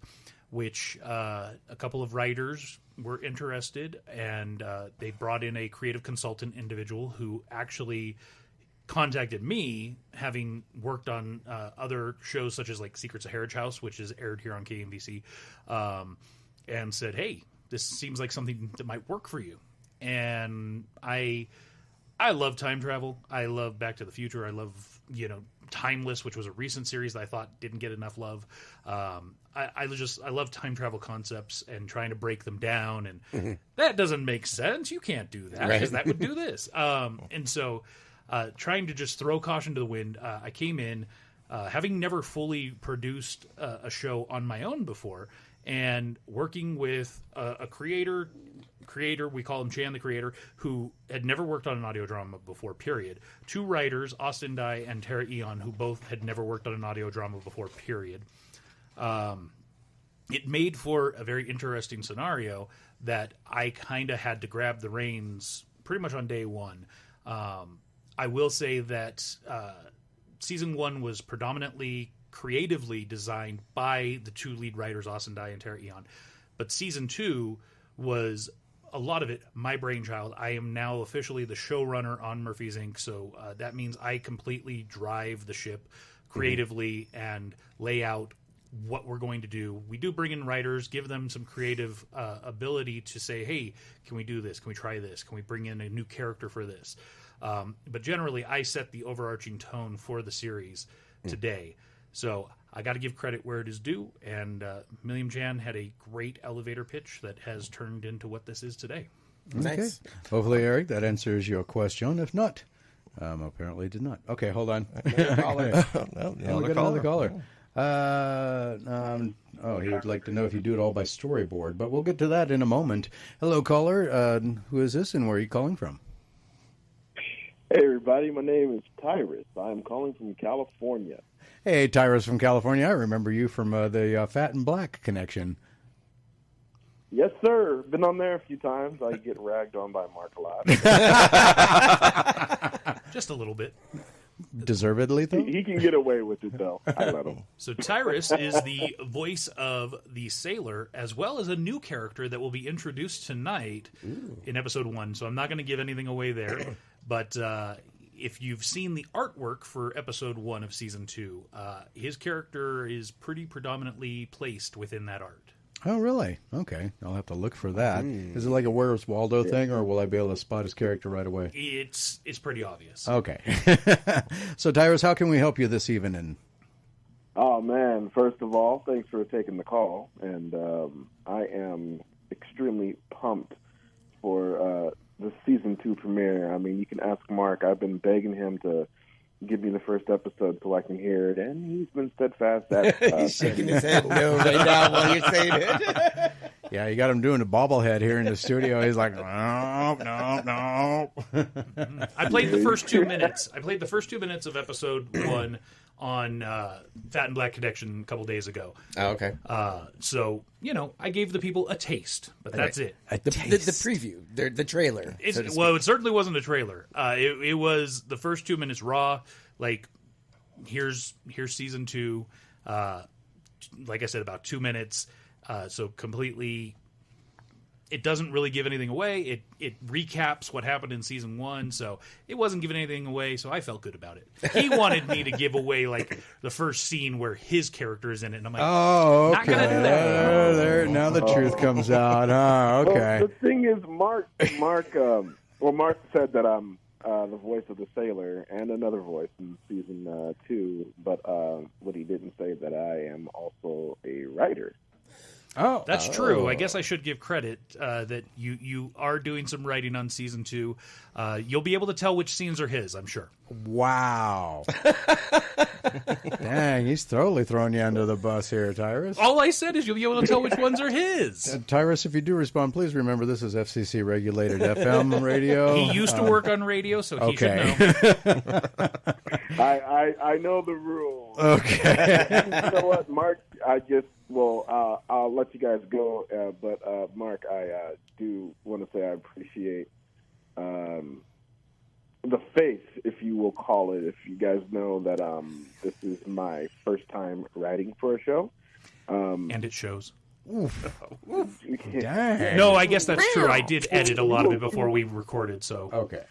which a couple of writers were interested, and they brought in a creative consultant individual who actually contacted me, having worked on other shows such as like Secrets of Heritage House, which is aired here on KMBC, and said, "Hey, this seems like something that might work for you." And I love time travel. I love Back to the Future. I love, Timeless, which was a recent series that I thought didn't get enough love. I love time travel concepts and trying to break them down. And that doesn't make sense. You can't do that because that would do this. And so trying to just throw caution to the wind, I came in having never fully produced a show on my own before, and working with a creator, we call him Chan the creator, who had never worked on an audio drama before, period. 2 writers, Austin Dye and Tara Eon, who both had never worked on an audio drama before, period. It made for a very interesting scenario that I kind of had to grab the reins pretty much on day one. I will say that season 1 was predominantly creatively designed by the 2 lead writers, Austin Dye and Tara Eon. But season 2 was a lot of it my brainchild. I am now officially the showrunner on Murphy's Inc., so that means I completely drive the ship creatively and lay out what we're going to do. We do bring in writers, give them some creative ability to say, hey, can we do this? Can we try this? Can we bring in a new character for this? But generally, I set the overarching tone for the series today. So I got to give credit where it is due, and Milliam Chan had a great elevator pitch that has turned into what this is today. Nice. Okay. Hopefully, Eric, that answers your question. If not, apparently it did not. Okay, hold on. No, We got another caller. He would like to know if you do it all by storyboard, but we'll get to that in a moment. Hello, caller. Who is this, and where are you calling from? Hey, everybody. My name is Tyrus. I'm calling from California. Hey, Tyrus from California. I remember you from the Fat and Black connection. Yes, sir. Been on there a few times. I get ragged on by Mark a lot. Just a little bit. Deservedly, though? He can get away with it, though. I let him. So Tyrus is the voice of the Sailor, as well as a new character that will be introduced tonight in episode 1. So I'm not going to give anything away there. But if you've seen the artwork for episode 1 of season 2, his character is pretty predominantly placed within that art. Oh, really? Okay. I'll have to look for that. Is it like a Where's Waldo thing, or will I be able to spot his character right away? It's pretty obvious. Okay. So, Tyrus, how can we help you this evening? Oh, man. First of all, thanks for taking the call. And I am extremely pumped for the season 2 premiere. I mean, you can ask Mark. I've been begging him to give me the first episode so I can hear it, and he's been steadfast. He's shaking his head no right now while you're saying it. Yeah, you got him doing a bobblehead here in the studio. He's like, no. I played the first 2 minutes. I played the first 2 minutes of episode 1 on Fat and Black Connection a couple days ago. Oh, okay. So, I gave the people a taste, but that's it. The preview, the trailer. It certainly wasn't a trailer. It was the first 2 minutes raw. Like, here's season 2. Like I said, about 2 minutes. So completely, it doesn't really give anything away. It recaps what happened in season 1, so it wasn't giving anything away, so I felt good about it. He wanted me to give away, like, the first scene where his character is in it, and I'm like, oh, okay. Not gonna do that. There, now the truth comes out. Oh, okay. Well, the thing is, Mark said that I'm the voice of the Sailor and another voice in season 2, but what he didn't say that I am also a writer. Oh, that's true. I guess I should give credit that you are doing some writing on season 2. You'll be able to tell which scenes are his, I'm sure. Wow. Dang, he's totally throwing you under the bus here, Tyrus. All I said is you'll be able to tell which ones are his. Tyrus, if you do respond, please remember this is FCC regulated FM radio. He used to work on radio, so he should know. I know the rules. Okay. You know what, Mark? I'll let you guys go. But Mark, I do want to say I appreciate the faith, if you will call it. If you guys know that this is my first time writing for a show, and it shows. Dang. No, I guess that's true. I did edit a lot of it before we recorded, so. Okay.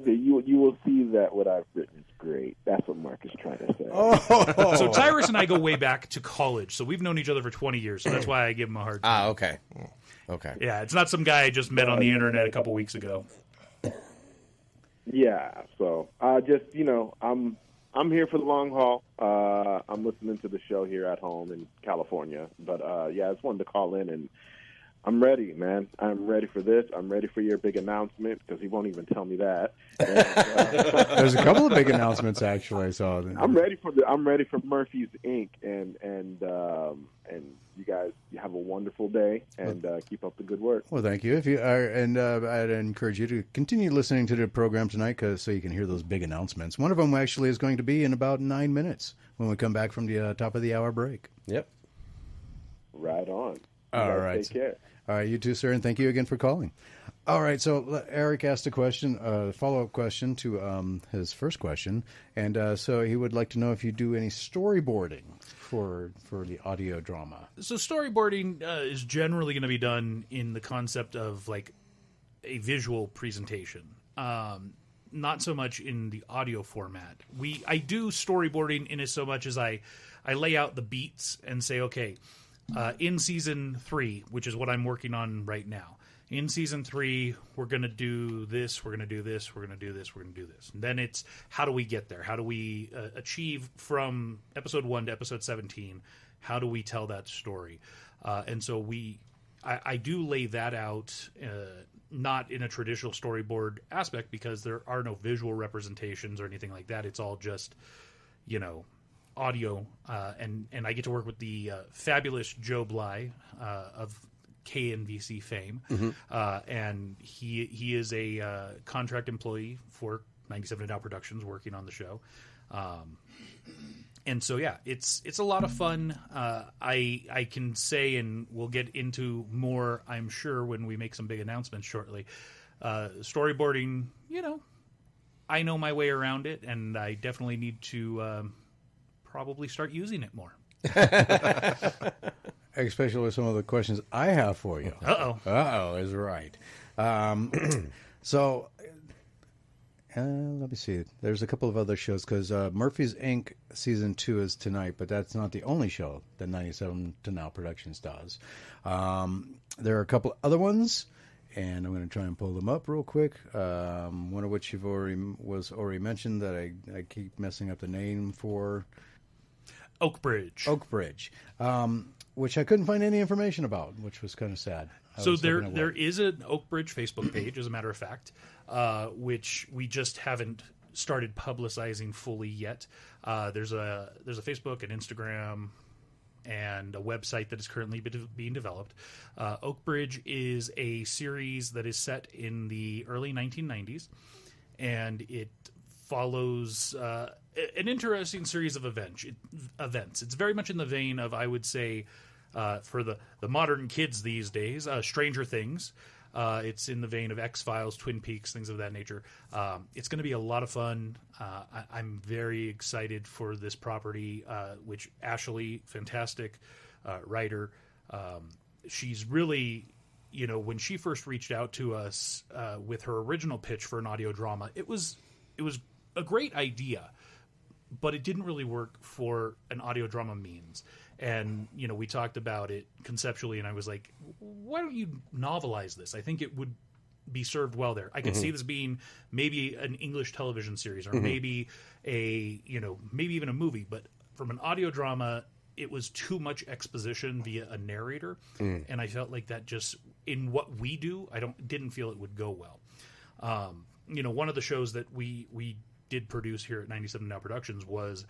You will see that what I've written is great. That's what Mark is trying to say. Oh. So Tyrus and I go way back to college, so we've known each other for 20 years, so that's why I give him a hard time. Ah, okay. Okay. Yeah, it's not some guy I just met on the internet a couple weeks ago. Yeah, so just I'm here for the long haul. I'm listening to the show here at home in California, but I just wanted to call in, and I'm ready, man. I'm ready for this. I'm ready for your big announcement because he won't even tell me that. And, There's a couple of big announcements actually. So I'm ready for Murphy's Inc. and you guys, you have a wonderful day and keep up the good work. Well, thank you. If you are, and I'd encourage you to continue listening to the program tonight, so you can hear those big announcements. One of them actually is going to be in about 9 minutes when we come back from the top of the hour break. Yep. Right on. All right. Take care. All right, you too, sir, and thank you again for calling. All right, so Eric asked a question, follow-up question to his first question, and so he would like to know if you do any storyboarding for the audio drama. So storyboarding is generally going to be done in the concept of like a visual presentation, not so much in the audio format. I do storyboarding in as so much as I lay out the beats and say, okay, in season 3, which is what I'm working on right now. In season 3, we're going to do this, we're going to do this, we're going to do this, we're going to do this. And then it's how do we get there? How do we achieve from episode 1 to episode 17? How do we tell that story? And so I do lay that out, not in a traditional storyboard aspect because there are no visual representations or anything like that. It's all just, audio, and I get to work with the fabulous Joe Bly of KNVC fame, and he is a contract employee for 97 Now Productions working on the show, and so yeah, it's a lot of fun. I can say, and we'll get into more, I'm sure, when we make some big announcements shortly. Storyboarding, I know my way around it, and I definitely need to probably start using it more. Especially with some of the questions I have for you. Uh-oh is right. So, let me see. There's a couple of other shows, because Murphy's Inc. Season 2 is tonight, but that's not the only show that 97 to Now Productions does. There are a couple other ones, and I'm going to try and pull them up real quick. One of which was already mentioned that I keep messing up the name for. Oakbridge, which I couldn't find any information about, which was kind of sad. So there is an Oakbridge Facebook page, as a matter of fact, which we just haven't started publicizing fully yet. There's a Facebook, an Instagram, and a website that is currently being developed. Oakbridge is a series that is set in the early 1990s, and it follows an interesting series of events. It's very much in the vein of, I would say, for the modern kids these days, Stranger Things. It's in the vein of X-Files, Twin Peaks, things of that nature. It's going to be a lot of fun. I'm very excited for this property, which Ashley, fantastic writer, she's really, when she first reached out to us with her original pitch for an audio drama, it was a great idea, but it didn't really work for an audio drama means. And, we talked about it conceptually, and I was like, why don't you novelize this? I think it would be served well there. I could see this being maybe an English television series, or maybe maybe even a movie. But from an audio drama, it was too much exposition via a narrator. And I felt like that just, in what we do, didn't feel it would go well. One of the shows that we did produce here at 97 Now Productions was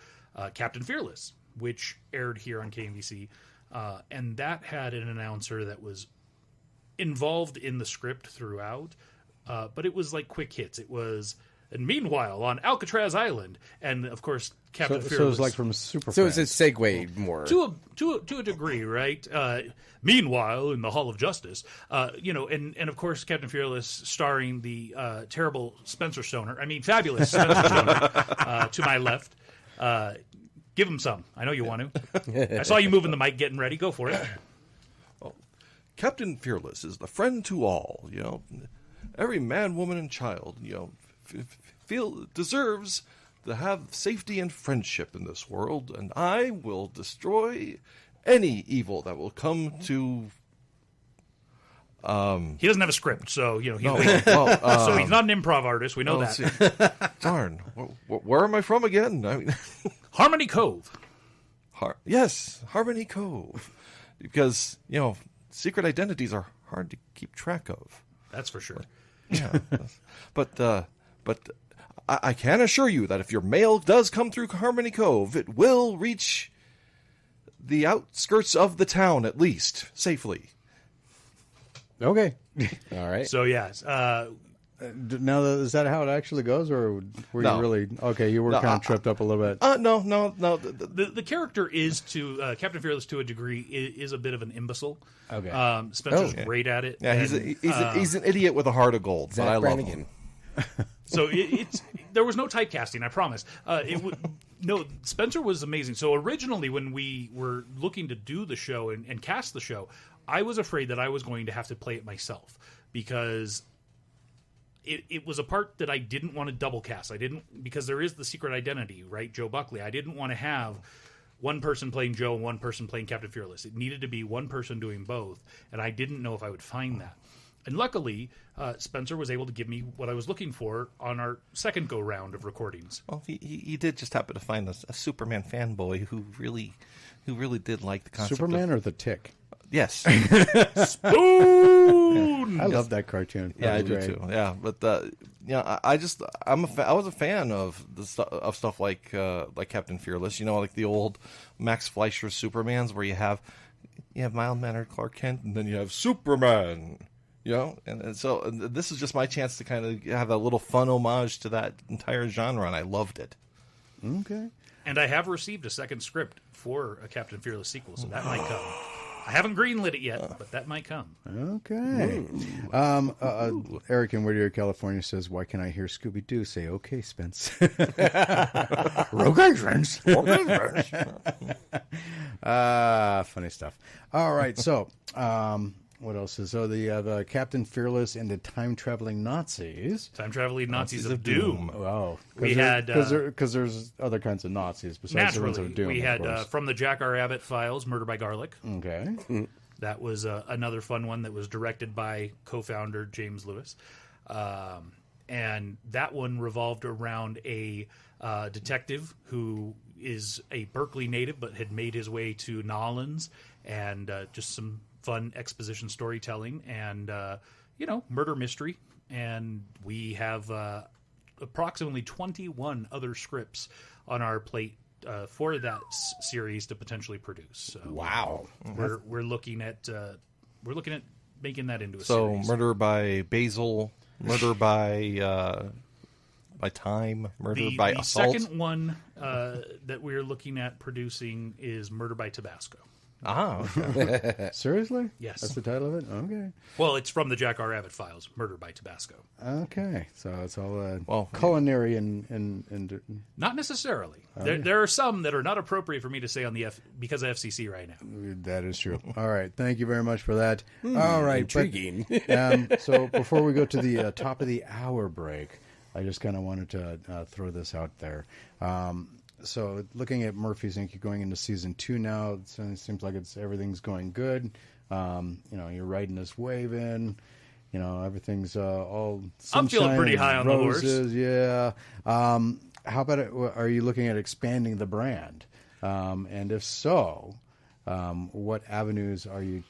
Captain Fearless, which aired here on KNVC, and that had an announcer that was involved in the script throughout, but it was like quick hits. It was, and meanwhile on Alcatraz Island, and of course Captain Fearless. So it was like from Super. So it's a segue more to a degree, right? Meanwhile in the Hall of Justice, and of course Captain Fearless, starring the terrible Spencer Stoner. I mean, fabulous Spencer Stoner to my left. Give him some. I know you want to. I saw you moving the mic, getting ready. Go for it. Captain Fearless is the friend to all. Every man, woman, and child, deserves to have safety and friendship in this world, and I will destroy any evil that will come to. He doesn't have a script, so he's No, so he's not an improv artist. We know that. See, darn, where am I from again? I mean, Harmony Cove. Yes, Harmony Cove, because secret identities are hard to keep track of. That's for sure. Yeah, but I can assure you that if your mail does come through Harmony Cove, it will reach the outskirts of the town at least safely. Okay. All right. Now, So is that how it actually goes, or were No. you really okay? You were kind of tripped up a little bit. No. the character is to Captain Fearless to a degree is a bit of an imbecile. Okay. Spencer's great at it. Yeah, he's an idiot with a heart of gold, but I love him. So it's there was no typecasting, I promise. No, Spencer was amazing. So originally, when we were looking to do the show and cast the show, I was afraid that I was going to have to play it myself because it was a part that I didn't want to double cast. Because there is the secret identity, right? Joe Buckley. I didn't want to have one person playing Joe and one person playing Captain Fearless. It needed to be one person doing both, and I didn't know if I would find that. And luckily, Spencer was able to give me what I was looking for on our second go-round of recordings. Well, he did just happen to find a Superman fanboy who really did like the concept. Superman or the Tick? Yes. Spoon! I love that cartoon. Yeah, I That do was great. too. Yeah, but I was a fan of stuff like Captain Fearless. Like the old Max Fleischer Supermans, where you have mild-mannered Clark Kent, and then you have Superman. And so this is just my chance to kind of have a little fun homage to that entire genre, and I loved it. Okay. And I have received a second script for a Captain Fearless sequel, so that might come. I haven't greenlit it yet, but that might come. Okay. Eric in Whittier, California says, "Why can I hear Scooby-Doo say, okay, Spence?" Okay, Spence. Funny stuff. All right, so what else is the Captain Fearless and the time-traveling Nazis? Time-traveling Nazis of Doom. Wow. We had... Because there's other kinds of Nazis besides the ones of Doom. We had, of course. from the Jack R. Abbott files, Murder by Garlic. Okay. That was another fun one that was directed by co-founder James Lewis. And that one revolved around a detective who is a Berkeley native but had made his way to Nolans, and just some fun exposition storytelling and, murder mystery. And we have approximately 21 other scripts on our plate for that series to potentially produce. So wow. We're looking at making that into a So series. Murder by Basil, Murder by Time, Murder by the Assault. The second one that we're looking at producing is Murder by Tabasco. Okay. Seriously? Yes. That's the title of it? Okay. Well, it's from the Jack R. Abbott files, Murder by Tabasco. Okay. So it's all culinary and Not necessarily. There are some that are not appropriate for me to say on because of FCC right now. that is true. All right. Thank you very much for that. All right. Intriguing. So before we go to the top of the hour break, I just kind of wanted to throw this out there. So looking at Murphy's Inc., you're going into season 2 now. It seems like everything's going good. You're riding this wave in. Everything's all sunshine. I'm feeling pretty high on the horse. Roses, yeah. How about it? Are you looking at expanding the brand? And if so, what avenues are you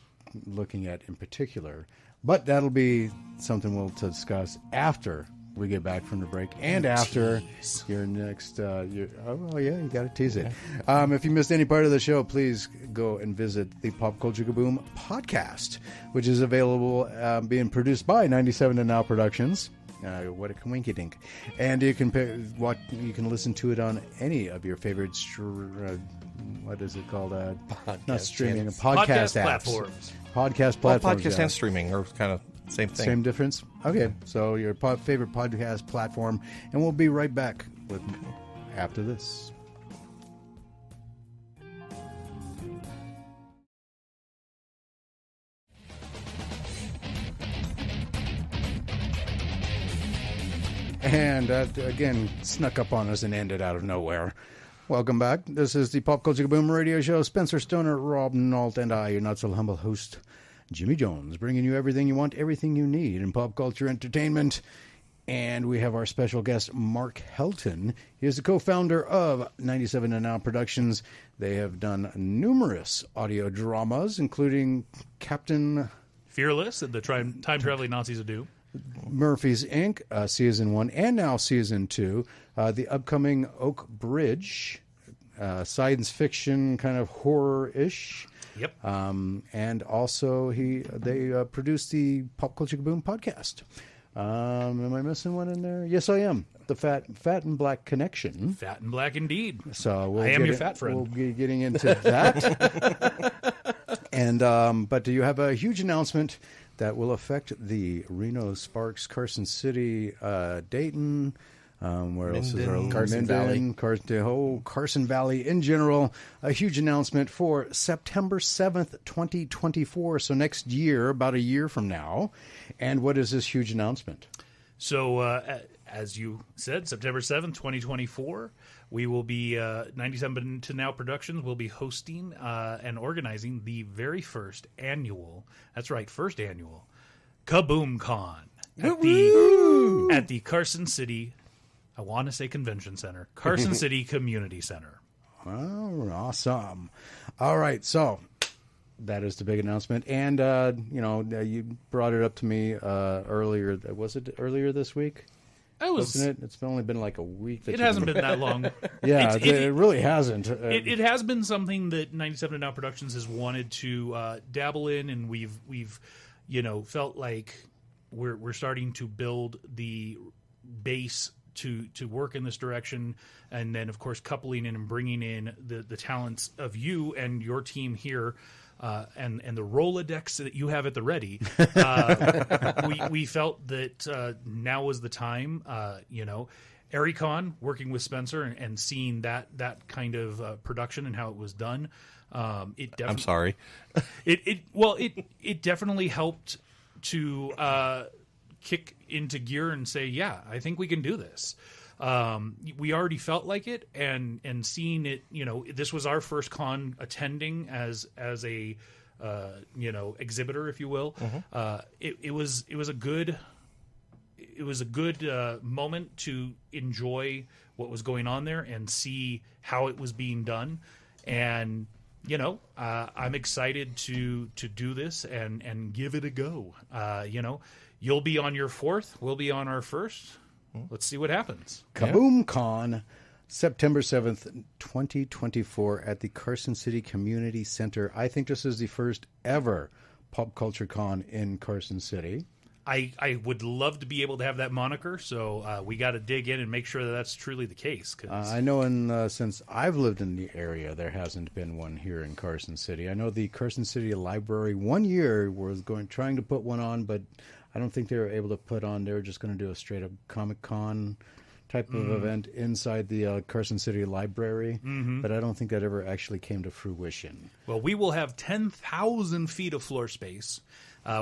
looking at in particular? But that'll be something we'll discuss after we get back from the break and after your next you got to tease it. If you missed any part of the show, please go and visit the Pop Culture Kaboom podcast, which is available, being produced by 97 and Now Productions. What a winky dink. And you can you can listen to it on any of your favorite what is it called, not streaming, podcast apps. Platforms. Podcast platforms. Podcast yeah. and streaming are kind of same thing. Same difference? Okay, so your favorite podcast platform, and we'll be right back after this. And that, again, snuck up on us and ended out of nowhere. Welcome back. This is the Pop Culture Kaboom Radio Show. Spencer Stoner, Rob Nault, and I, your not-so-humble host, Jimmy Jones, bringing you everything you want, everything you need in pop culture entertainment. And we have our special guest, Mark Helton. He is the co-founder of 97 and Now Productions. They have done numerous audio dramas, including Captain Fearless, the time-traveling Nazis do. Murphy's Inc., Season 1, and now Season 2. The upcoming Oak Bridge, science fiction, kind of horror-ish. Yep. And also they produced the Pop Culture Kaboom podcast. Am I missing one in there? Yes, I am. The Fat and Black Connection. Fat and Black indeed. So I am your fat friend. We'll be getting into that. And but do you have a huge announcement that will affect the Reno, Sparks, Carson City, Dayton, where else is there? Carson Valley. Carson Valley in general. A huge announcement for September 7th, 2024. So next year, about a year from now. And what is this huge announcement? So, as you said, September 7th, 2024, we will be, 97 to Now Productions will be hosting and organizing the very first annual, first annual, Kaboom Con at the Carson City, I want to say Convention Center, Carson City Community Center. Oh, awesome. All right, so that is the big announcement. And, you brought it up to me earlier. Was it earlier this week? Wasn't it? It's only been like a week. It hasn't been that long. Yeah, it really hasn't. It has been something that 97 to Now Productions has wanted to dabble in, and we've felt like we're starting to build the base to work in this direction, and then of course coupling in and bringing in the talents of you and your team here. And the Rolodex that you have at the ready, we felt that now was the time. Ericon working with Spencer and seeing that kind of production and how it was done. I'm sorry. It definitely helped to kick into gear and say, yeah, I think we can do this. We already felt like it, and seeing it, this was our first con attending as a exhibitor, if you will. Mm-hmm. It was a good moment to enjoy what was going on there and see how it was being done. And I'm excited to do this and give it a go. You'll be on your fourth, we'll be on our first. Let's see what happens. Kaboom Con, September 7th, 2024 at the Carson City Community Center. I think this is the first ever Pop Culture Con in Carson City. I would love to be able to have that moniker, so we got to dig in and make sure that that's truly the case. I know since I've lived in the area, there hasn't been one here in Carson City. I know the Carson City Library one year was trying to put one on, but I don't think they were able to put on. They were just going to do a straight-up Comic-Con type of event inside the Carson City Library, but I don't think that ever actually came to fruition. Well, we will have 10,000 feet of floor space.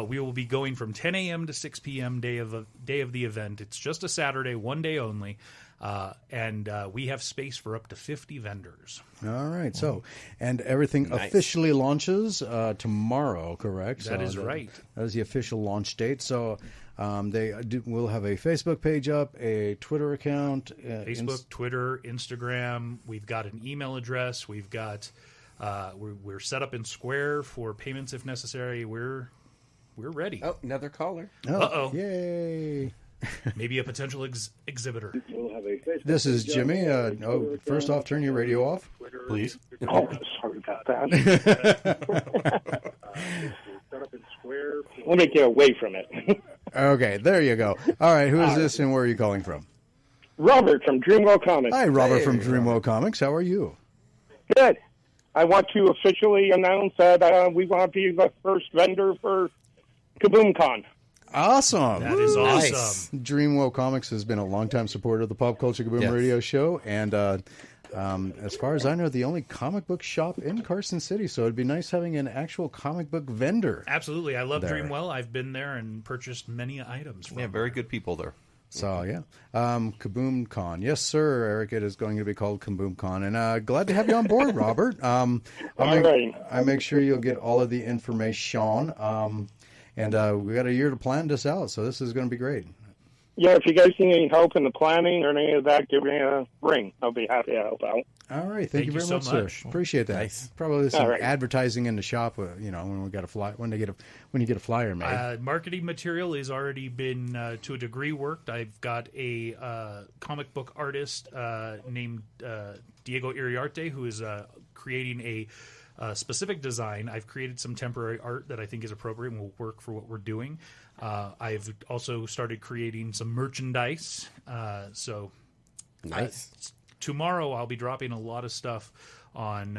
We will be going from 10 a.m. to 6 p.m. day of the event. It's just a Saturday, one day only, and we have space for up to 50 vendors. All right. So, and everything officially launches tomorrow, correct? That is right. That is the official launch date. So, we'll have a Facebook page up, a Twitter account, Facebook, Twitter, Instagram. We've got an email address. We've got we're set up in Square for payments if necessary. We're ready. Oh, another caller. Uh-oh. Yay. Maybe a potential exhibitor. This is Jimmy. First off, turn your radio off, please. Oh, sorry about that. Let me get away from it. Okay, there you go. All right, who is this and where are you calling from? Robert from Dreamworld Comics. Hi, Robert from Dreamworld Comics. How are you? Good. I want to officially announce that we want to be the first vendor for Kaboom Con. Awesome. That is awesome. Nice. Dreamworld Comics has been a longtime supporter of the Pop Culture Kaboom radio show, and as far as I know, the only comic book shop in Carson City, so it'd be nice having an actual comic book vendor. Absolutely. I love there. Dreamwell. I've been there and purchased many items from very good people there. So, yeah. Kaboom Con. Yes, sir, Eric. It is going to be called Kaboom Con. And glad to have you on board, Robert. I'll make sure you'll get all of the information. And we got a year to plan this out, so this is going to be great. Yeah, if you guys need any help in the planning or any of that, give me a ring. I'll be happy to help out. All right, thank you very much, sir. Appreciate that. Nice. Probably some advertising in the shop. When we got a fly, when you get a flyer made. Marketing material has already been to a degree worked. I've got a comic book artist named Diego Iriarte who is creating a specific design. I've created some temporary art that I think is appropriate and will work for what we're doing. I've also started creating some merchandise. So nice. Tomorrow I'll be dropping a lot of stuff on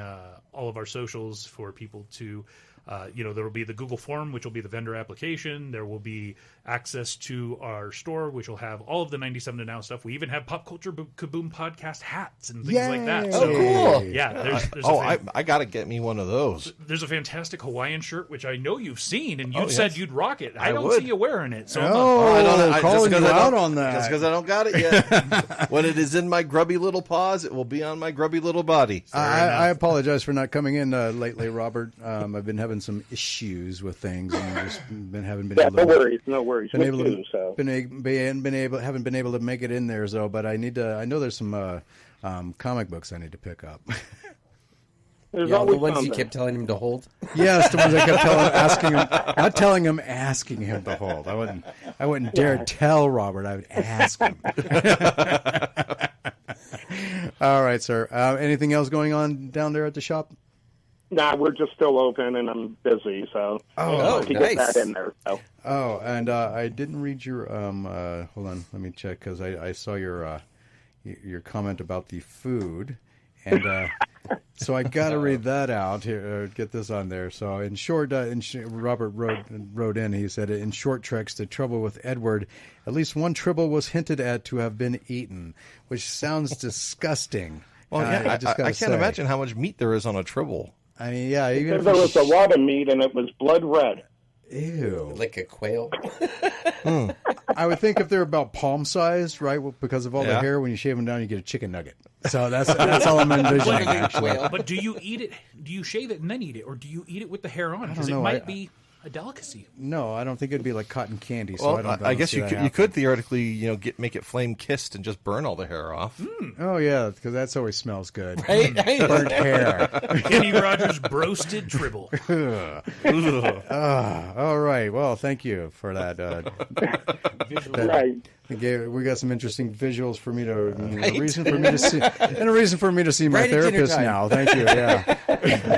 all of our socials for people to, there will be the Google form, which will be the vendor application. There will be access to our store, which will have all of the 97 to Now stuff. We even have Pop Culture Kaboom podcast hats and things like that. So, cool. Yeah. I got to get me one of those. There's a fantastic Hawaiian shirt, which I know you've seen, and you said you'd rock it. I don't would. see you wearing it. So calling you out on that. Just because I don't got it yet. When it is in my grubby little paws, it will be on my grubby little body. I apologize for not coming in lately, Robert. I've been having some issues with things, and just haven't been able to. No worries. Haven't been able to make it in there, though. But I know there's some comic books I need to pick up. The ones you kept telling him to hold. Yes, the ones I kept asking him to hold. I wouldn't dare tell Robert. I would ask him. All right, sir. Anything else going on down there at the shop? Nah, we're just still open, and I'm busy, so nice. Get that in there. So. Oh, and I didn't read your hold on, let me check because I saw your comment about the food, and so I got to read that out here. Get this on there. So in short, Robert wrote in. He said, in short treks, the trouble with Edward, at least one tribble was hinted at to have been eaten, which sounds disgusting. Well, yeah, I can't imagine how much meat there is on a tribble. I mean, yeah. Even there was a lot of meat, and it was blood red. Ew. Like a quail. I would think if they're about palm sized, right? Well, because of all the hair, when you shave them down, you get a chicken nugget. So that's all I'm envisioning. Actually. But do you eat it? Do you shave it and then eat it, or do you eat it with the hair on? Because it might be a delicacy. No, I don't think it'd be like cotton candy. So well, I guess you could theoretically, make it flame kissed and just burn all the hair off. Oh yeah, because that's always smells good. Hey. Burnt hair. Kenny Rogers broasted tribble. All right. Well, thank you for that. We got some interesting visuals for me to a reason for me to see my therapist now. Thank you. Yeah.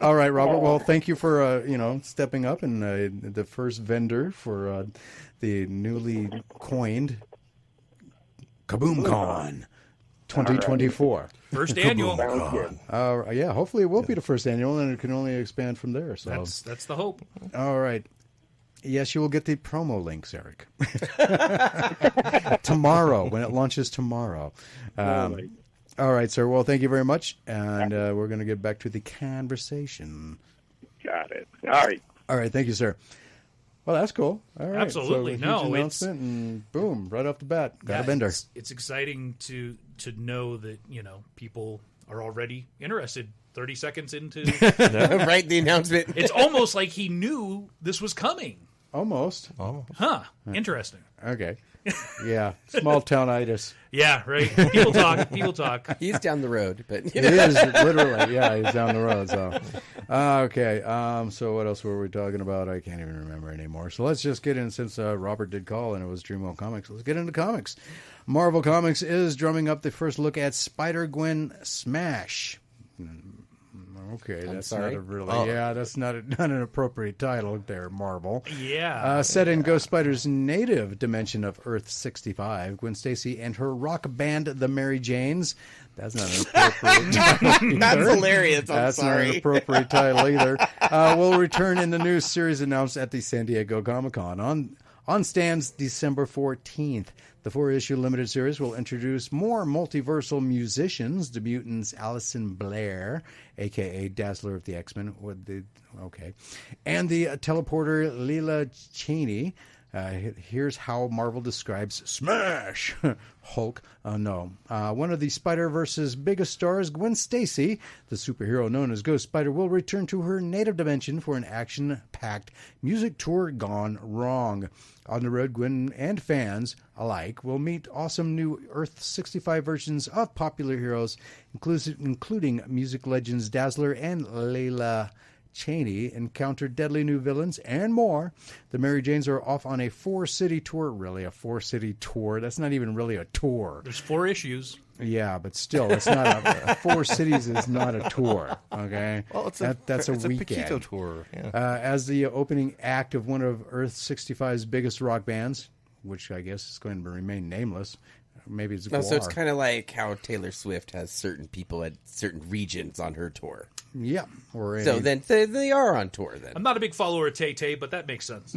All right, Robert. Well, thank you for stepping up and the first vendor for the newly coined Kaboom Con 2024. First annual. Yeah, hopefully it will be the first annual, and it can only expand from there. So that's the hope. All right. Yes, you will get the promo links, Eric. Tomorrow, when it launches tomorrow. All right, sir. Well, thank you very much, and we're going to get back to the conversation. Got it. All right. All right. Thank you, sir. Well, that's cool. All right. Absolutely. So announcement, and boom, right off the bat, got a vendor. It's exciting to know that people are already interested. 30 seconds into right the announcement. It's almost like he knew this was coming. Almost. Huh. Interesting. Okay. Yeah. Small town-itis. Yeah, right. People talk. He's down the road, but He is literally. Yeah, he's down the road. So, okay. So what else were we talking about? I can't even remember anymore. So let's just get in, since Robert did call and it was Dreamwell Comics. Let's get into comics. Marvel Comics is drumming up the first look at Spider-Gwen Smash. Okay, that's not that's not an appropriate title there, Marvel. Yeah. Set in Ghost Spider's native dimension of Earth 65, Gwen Stacy and her rock band, the Mary Janes. That's not an appropriate title. That's hilarious. That's not an appropriate title either. Will return in the new series announced at the San Diego Comic-Con on stands December 14th. The 4-issue limited series will introduce more multiversal musicians, the mutants Allison Blair, a.k.a. Dazzler of the X-Men, and the teleporter Leela Cheney. Here's how Marvel describes Smash Hulk. One of the Spider-Verse's biggest stars, Gwen Stacy, the superhero known as Ghost Spider, will return to her native dimension for an action-packed music tour gone wrong. On the road, Gwen and fans alike will meet awesome new Earth-65 versions of popular heroes, including music legends Dazzler and Layla Cheney, encounter deadly new villains, and more. The Mary Janes are off on a 4-city tour. Really, a 4-city tour? That's not even really a tour. There's 4 issues. Yeah, but still, it's not 4 cities is not a tour. Okay, well, that's a weekend. Paquito tour. Yeah. As the opening act of one of Earth 65's biggest rock bands, which I guess is going to remain nameless. Maybe it's Guar. So it's kind of like how Taylor Swift has certain people at certain regions on her tour. Yeah. So then they are on tour then. I'm not a big follower of Tay-Tay, but that makes sense.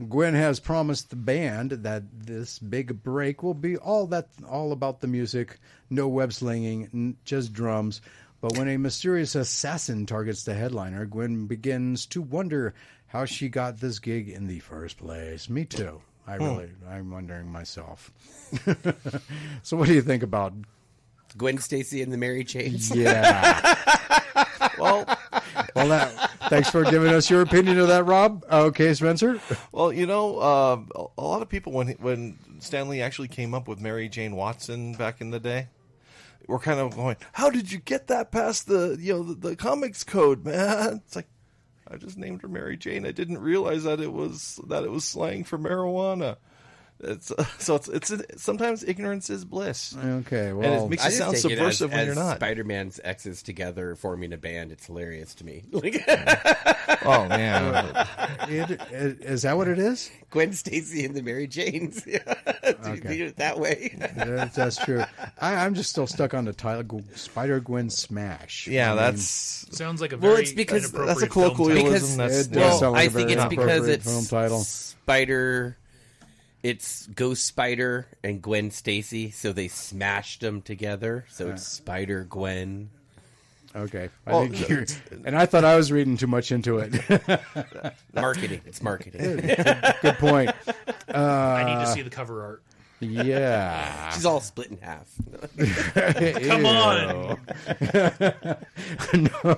Gwen has promised the band that this big break will be all about the music, no web slinging, just drums. But when a mysterious assassin targets the headliner, Gwen begins to wonder how she got this gig in the first place. Me too. I'm wondering myself. So what do you think about Gwen Stacy and the Mary Janes? Yeah. well, thanks for giving us your opinion of that, Rob. Okay, Spencer? Well, a lot of people, when Stan Lee actually came up with Mary Jane Watson back in the day, were kind of going, how did you get that past the comics code, man? It's like, I just named her Mary Jane. I didn't realize that it was slang for marijuana. It's sometimes ignorance is bliss. Okay, well, and it makes you sound subversive when you're not. Spider-Man's exes together forming a band. It's hilarious to me. Oh man, is that what it is? Gwen Stacy and the Mary Janes. Do you need it that way? That's true. I'm just still stuck on the title Spider-Gwen Smash. Yeah, sounds like a very it's because that's a film colloquialism. I think it's because it's film title. Spider. It's Ghost Spider and Gwen Stacy, so they smashed them together. So it's Spider Gwen. Okay, and I thought I was reading too much into it. Marketing, it's marketing. Good point. I need to see the cover art. Yeah, she's all split in half. Come on. No.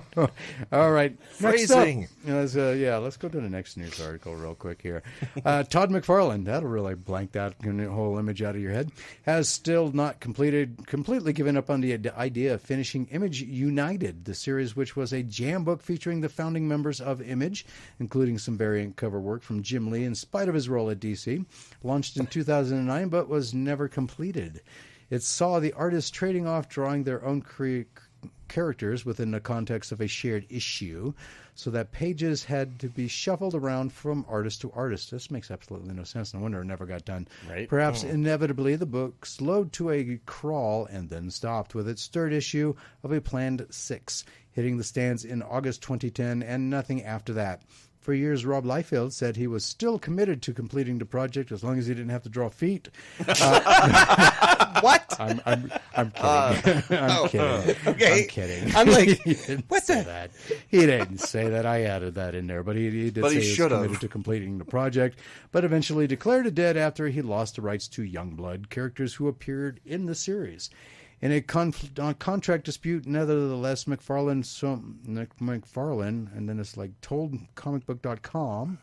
All right. Phrasing. Let's go to the next news article real quick here. Todd McFarlane, that'll really blank that whole image out of your head, has still not completely given up on the idea of finishing Image United, the series which was a jam book featuring the founding members of Image, including some variant cover work from Jim Lee in spite of his role at DC. Launched in 2009, but was never completed. It saw the artists trading off drawing their own characters within the context of a shared issue, so that pages had to be shuffled around from artist to artist. This makes absolutely no sense. No wonder it never got done. Right. Perhaps inevitably the book slowed to a crawl and then stopped with its third issue of a planned 6, hitting the stands in August 2010 and nothing after that. For years, Rob Liefeld said he was still committed to completing the project as long as he didn't have to draw feet. What? I'm kidding. I'm kidding. Okay. I'm kidding. I'm like, he didn't what say the? that. He didn't say that. I added that in there, but he did say he was committed to completing the project, but eventually declared it dead after he lost the rights to Youngblood, characters who appeared in the series. In a contract dispute, nevertheless, McFarlane, and then it's like told comicbook.com,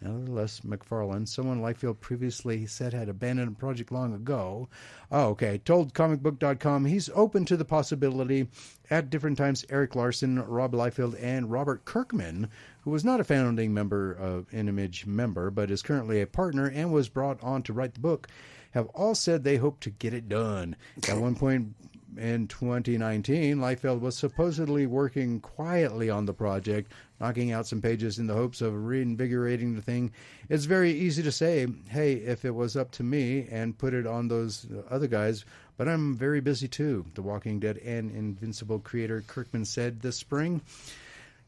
nevertheless, McFarlane, someone Liefeld previously said had abandoned the project long ago. Told comicbook.com he's open to the possibility. At different times, Eric Larson, Rob Liefeld, and Robert Kirkman, who was not a founding member of an Image member, but is currently a partner and was brought on to write the book, have all said they hope to get it done. At one point in 2019, Liefeld was supposedly working quietly on the project, knocking out some pages in the hopes of reinvigorating the thing. It's very easy to say, hey, if it was up to me, and put it on those other guys, but I'm very busy too, The Walking Dead and Invincible creator Kirkman said this spring.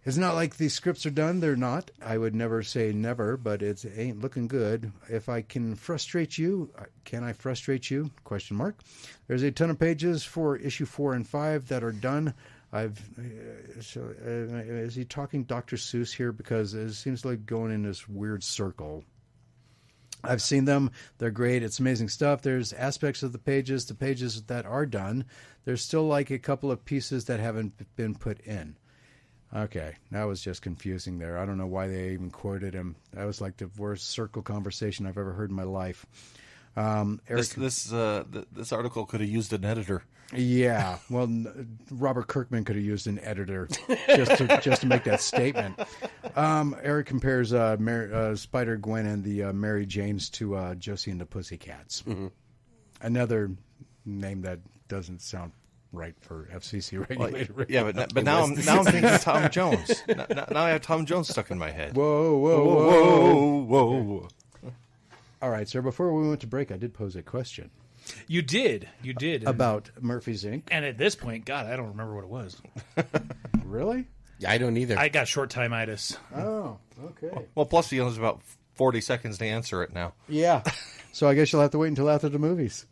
It's not like the scripts are done. They're not. I would never say never, but it ain't looking good. If I can frustrate you, can I frustrate you? ? There's a ton of pages for issue 4 and 5 that are done. Is he talking Dr. Seuss here? Because it seems like going in this weird circle. I've seen them. They're great. It's amazing stuff. There's aspects of the pages that are done. There's still like a couple of pieces that haven't been put in. Okay, that was just confusing there. I don't know why they even quoted him. That was like the worst circle conversation I've ever heard in my life. Eric, this article could have used an editor. Yeah, well, Robert Kirkman could have used an editor just to make that statement. Eric compares Spider-Gwen and the Mary Janes to Josie and the Pussycats. Mm-hmm. Another name that doesn't sound right for FCC regulated radio. Yeah, but now I'm thinking of Tom Jones. Now I have Tom Jones stuck in my head. Whoa. All right, sir, before we went to break, I did pose a question. You did. About Murphy's Inc. And at this point, God, I don't remember what it was. Really? Yeah, I don't either. I got short time-itis. Oh, okay. Well, plus he only has about 40 seconds to answer it now. Yeah. So I guess you'll have to wait until after the movies.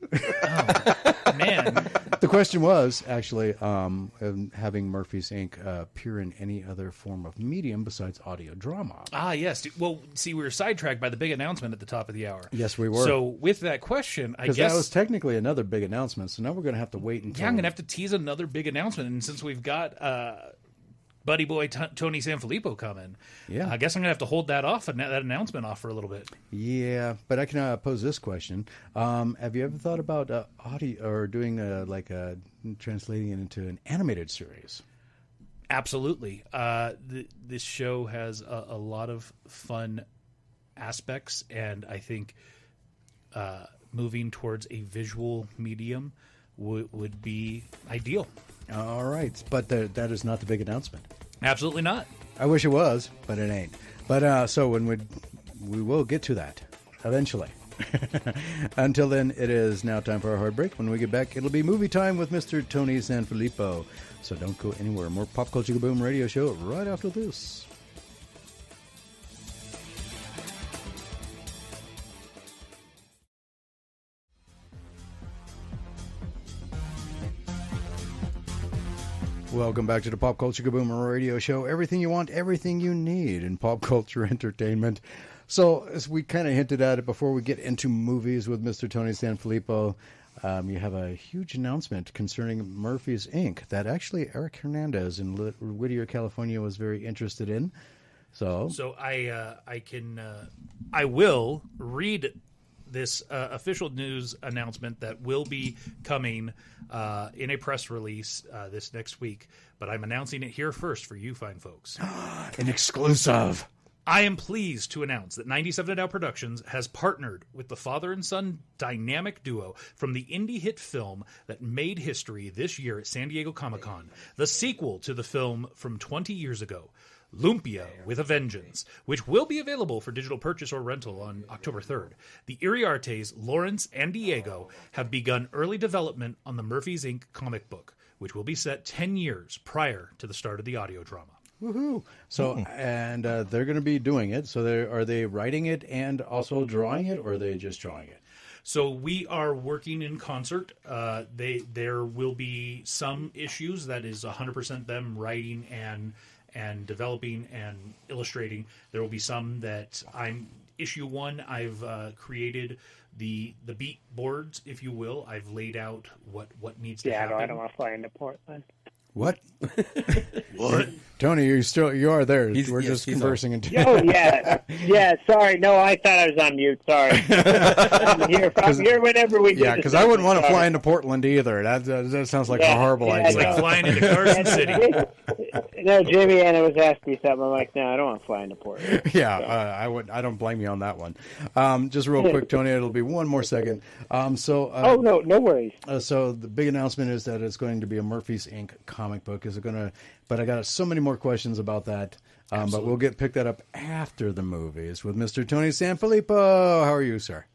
Oh, man. The question was actually having Murphy's Inc. Appear in any other form of medium besides audio drama. Ah, yes. Well, see, we were sidetracked by the big announcement at the top of the hour. Yes, we were. So with that question, I guess... Because that was technically another big announcement, so now we're going to have to wait until... Yeah, I'm going to have to tease another big announcement, and since we've got... Buddy boy Tony Sanfilippo coming. Yeah, I guess I'm gonna have to hold that announcement off for a little bit. Yeah, but I can pose this question: have you ever thought about audio or doing translating it into an animated series? Absolutely. This show has a lot of fun aspects, and I think moving towards a visual medium would be ideal. All right, but that is not the big announcement. Absolutely not. I wish it was, but it ain't. But so when we will get to that eventually. Until then, it is now time for our hard break. When we get back, it'll be movie time with Mr. Tony Sanfilippo. So don't go anywhere. More Pop Culture Kaboom radio show right after this. Welcome back to the Pop Culture Kaboom radio show. Everything you want, everything you need in pop culture entertainment. So, as we kind of hinted at it before we get into movies with Mr. Tony Sanfilippo, you have a huge announcement concerning Murphy's Inc. that actually Eric Hernandez in Whittier, California was very interested in. So I will read this official news announcement that will be coming in a press release this next week, but I'm announcing it here first for you fine folks. An exclusive. I am pleased to announce that 97 Now Productions has partnered with the father and son dynamic duo from the indie hit film that made history this year at San Diego Comic-Con, the sequel to the film from 20 years ago, Lumpia with a Vengeance, which will be available for digital purchase or rental on October 3rd. The Iriartes, Lawrence, and Diego have begun early development on the Murphy's Inc. comic book, which will be set 10 years prior to the start of the audio drama. Woohoo! So, and they're going to be doing it. So, are they writing it and also drawing it, or are they just drawing it? So we are working in concert. There will be some issues that is 100% them writing and developing and illustrating. There will be some that issue 1, I've created the beat boards, if you will. I've laid out what needs to happen. Yeah, I don't want to fly into Portland. What? What? Tony, you are there. We're just conversing. Oh, yeah. Sorry. No, I thought I was on mute. Sorry. I'm here whenever we. Yeah, because I wouldn't want to fly into Portland either. That sounds like a horrible idea. It's like flying into Carson City. No, Jimmy Anna was asking me something. I'm like, no, I don't want to fly into Portland. Yeah, so. I don't blame you on that one. Just real quick, Tony. It'll be one more second. No worries. So the big announcement is that it's going to be a Murphy's Inc. comic book. Is it going to? But I got so many more questions about that. But we'll pick that up after the movies with Mr. Tony Sanfilippo. How are you, sir?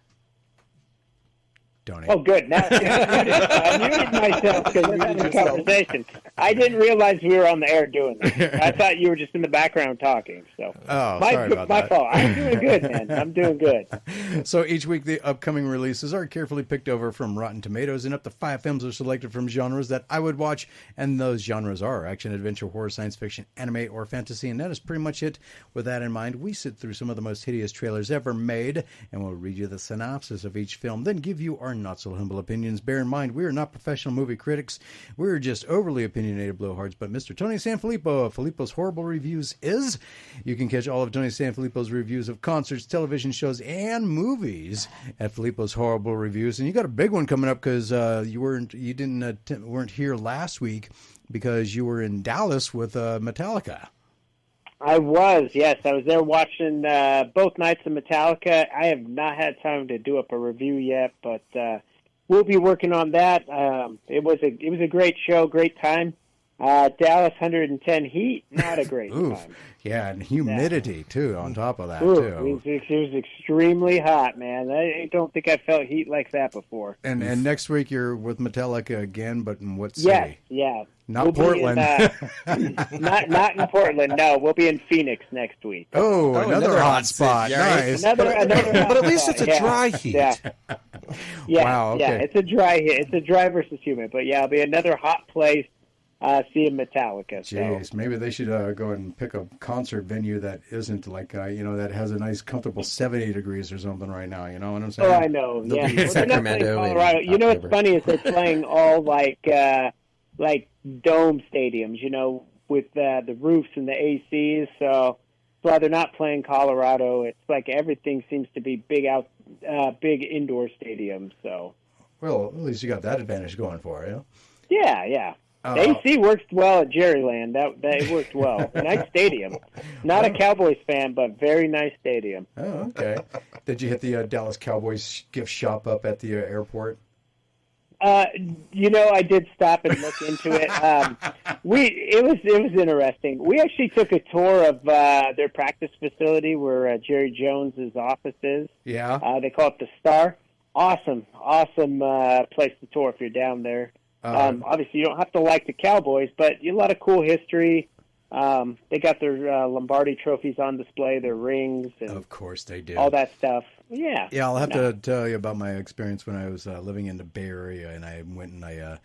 Tony. Oh, good. Now I muted myself because we're having a conversation. I didn't realize we were on the air doing this. I thought you were just in the background talking. So, sorry about my that. fault. I'm doing good, man. I'm doing good. So each week, the upcoming releases are carefully picked over from Rotten Tomatoes, and up to 5 films are selected from genres that I would watch, and those genres are action, adventure, horror, science fiction, anime, or fantasy, and that is pretty much it. With that in mind, we sit through some of the most hideous trailers ever made, and we'll read you the synopsis of each film, then give you our not-so-humble opinions. Bear in mind, we are not professional movie critics. We're just overly opinionated blowhards, but Mr. Tony Sanfilippo of Filippo's Horrible Reviews is. You can catch all of Tony Sanfilippo's reviews of concerts, television shows, and movies at Filippo's Horrible Reviews. And you got a big one coming up because you weren't here last week because you were in Dallas with Metallica. I was, yes. I was there watching both nights of Metallica. I have not had time to do up a review yet, but we'll be working on that. It was a great show, great time. Dallas 110 heat, not a great time. Yeah, and humidity too on top of that too. It was extremely hot, man. I don't think I felt heat like that before. And next week you're with Metallica again, but in what city? Yeah. Not Portland. Not in Portland. No, we'll be in Phoenix next week. Oh, another hot spot. Nice. Another But at least it's a dry heat. Yeah. Wow, okay. Yeah, it's a dry heat. It's a dry versus humid. But yeah, it'll be another hot place. Seeing Metallica. Jeez, maybe they should go and pick a concert venue that isn't like, that has a nice, comfortable 70 degrees or something right now. You know what I'm saying? Oh, I know. Yeah. Well, Sacramento, Colorado. You know what's funny is they're playing all like dome stadiums, with the roofs and the ACs. So while they're not playing Colorado, it's like everything seems to be big indoor stadiums. So. Well, at least you got that advantage going for you. Yeah. The AC worked well at Jerryland. That worked well. Nice stadium. Not a Cowboys fan, but very nice stadium. Oh, okay. Did you hit the Dallas Cowboys gift shop up at the airport? I did stop and look into it. It was interesting. We actually took a tour of their practice facility where Jerry Jones's office is. Yeah. They call it the Star. Awesome place to tour if you're down there. Obviously, you don't have to like the Cowboys, but a lot of cool history. They got their Lombardi trophies on display, their rings, and of course they do. All that stuff. Yeah. Yeah, I'll have to tell you about my experience when I was living in the Bay Area, and I went and I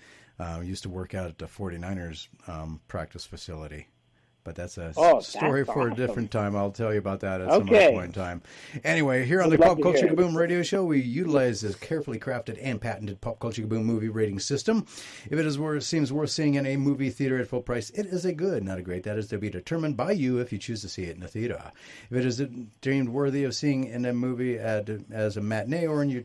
used to work out at the 49ers practice facility. But that's a story for a different time. I'll tell you about that at some other point in time. Anyway, here on the Pop Culture Kaboom radio show, we utilize this carefully crafted and patented Pop Culture Kaboom movie rating system. If it seems worth seeing in a movie theater at full price, it is a good, not a great. That is to be determined by you if you choose to see it in a theater. If it is deemed worthy of seeing in a movie as a matinee or in your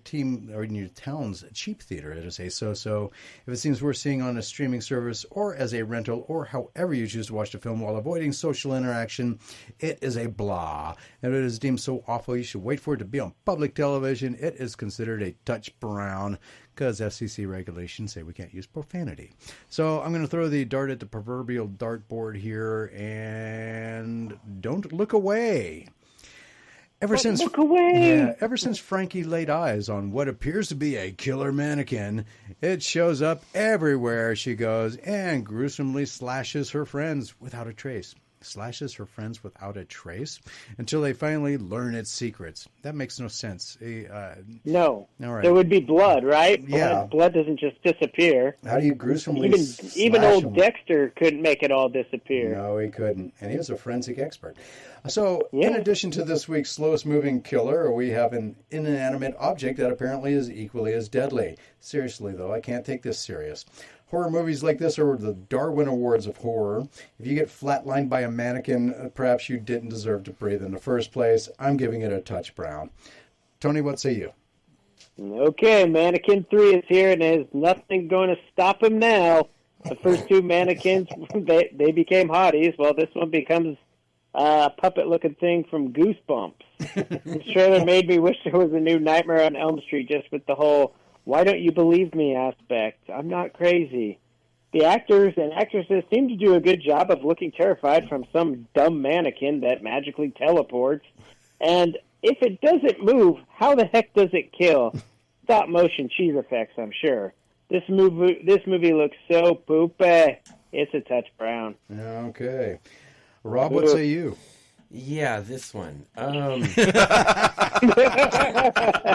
town's cheap theater, it is a so-so. If it seems worth seeing on a streaming service or as a rental or however you choose to watch the film while avoiding social interaction, it is a blah. If it is deemed so awful you should wait for it to be on public television, it is considered a touch brown because FCC regulations say we can't use profanity. So I'm going to throw the dart at the proverbial dartboard here and don't look away. Ever since Frankie laid eyes on what appears to be a killer mannequin, it shows up everywhere she goes and gruesomely slashes her friends without a trace. Slashes her friends without a trace until they finally learn its secrets. That makes no sense. No. All right. There would be blood, right? Yeah. Blood doesn't just disappear. How do you gruesomely even old Dexter couldn't make it all disappear. No, he couldn't. And he was a forensic expert. So, in addition to this week's slowest moving killer, we have an inanimate object that apparently is equally as deadly. Seriously, though, I can't take this serious. Horror movies like this are the Darwin Awards of horror. If you get flatlined by a mannequin, perhaps you didn't deserve to breathe in the first place. I'm giving it a touch brown. Tony, what say you? Okay, Mannequin 3 is here, and there's nothing going to stop him now. The first two mannequins, they became hotties. Well, this one becomes a puppet-looking thing from Goosebumps. This trailer made me wish there was a new Nightmare on Elm Street just with the whole "why don't you believe me" aspect. I'm not crazy. The actors and actresses seem to do a good job of looking terrified from some dumb mannequin that magically teleports. And if it doesn't move, how the heck does it kill? stop motion cheese effects, I'm sure. This movie looks so poopy. It's a touch brown. Okay. Rob, what say you? Yeah, this one.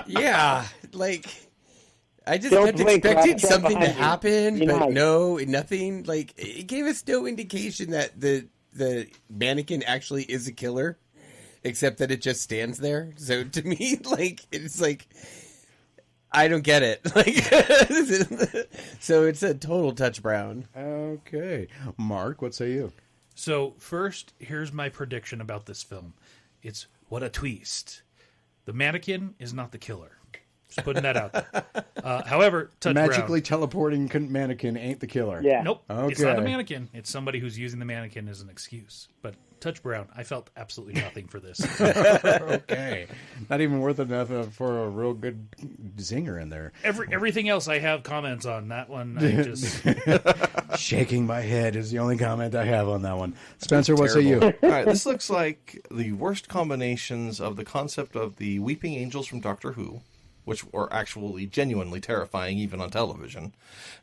Yeah, like I just Don't kept blink, expecting Rob. something to Behind you. happen, Be but nice. no, nothing. Like it gave us no indication that the mannequin actually is a killer, except that it just stands there. So to me, like it's like I don't get it. Like so it's a total touch brown. Okay. Mark, what say you? So first, here's my prediction about this film. It's what a twist. The mannequin is not the killer. Just putting that out there. However, touch Magically brown. teleporting mannequin ain't the killer. Yeah. Nope. Okay. It's not a mannequin. It's somebody who's using the mannequin as an excuse. But touch brown, I felt absolutely nothing for this. Okay. Not even worth enough for a real good zinger in there. Everything else I have comments on. That one, I just... Shaking my head is the only comment I have on that one. Spencer, what say you? All right, this looks like the worst combinations of the concept of the weeping angels from Doctor Who, which were actually genuinely terrifying even on television,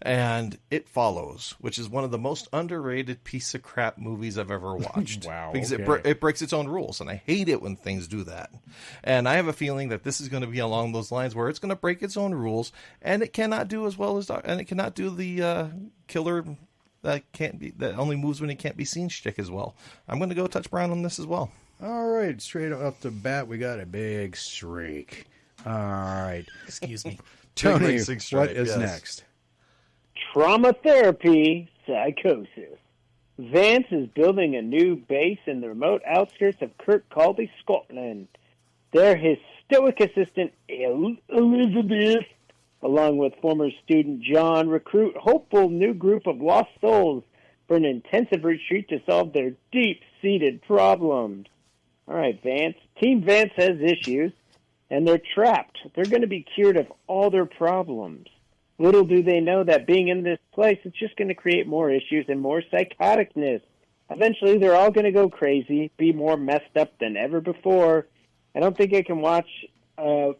and It Follows, which is one of the most underrated piece of crap movies I've ever watched. Wow, Because okay. it breaks its own rules, and I hate it when things do that. And I have a feeling that this is going to be along those lines where it's going to break its own rules, and it cannot do as well as and it cannot do the killer that only moves when it can't be seen shtick as well. I'm going to go touch brown on this as well. All right. Straight off the bat, we got a big streak. All right. Excuse me. Tony, racing stripe, what is yes. next? Trauma therapy psychosis. Vance is building a new base in the remote outskirts of Kirkcaldy, Scotland. There, his stoic assistant, Elizabeth, along with former student John, recruit hopeful new group of lost souls for an intensive retreat to solve their deep-seated problems. All right, Vance. Team Vance has issues, and they're trapped. They're going to be cured of all their problems. Little do they know that being in this place is just going to create more issues and more psychoticness. Eventually, they're all going to go crazy, be more messed up than ever before. I don't think I can watch a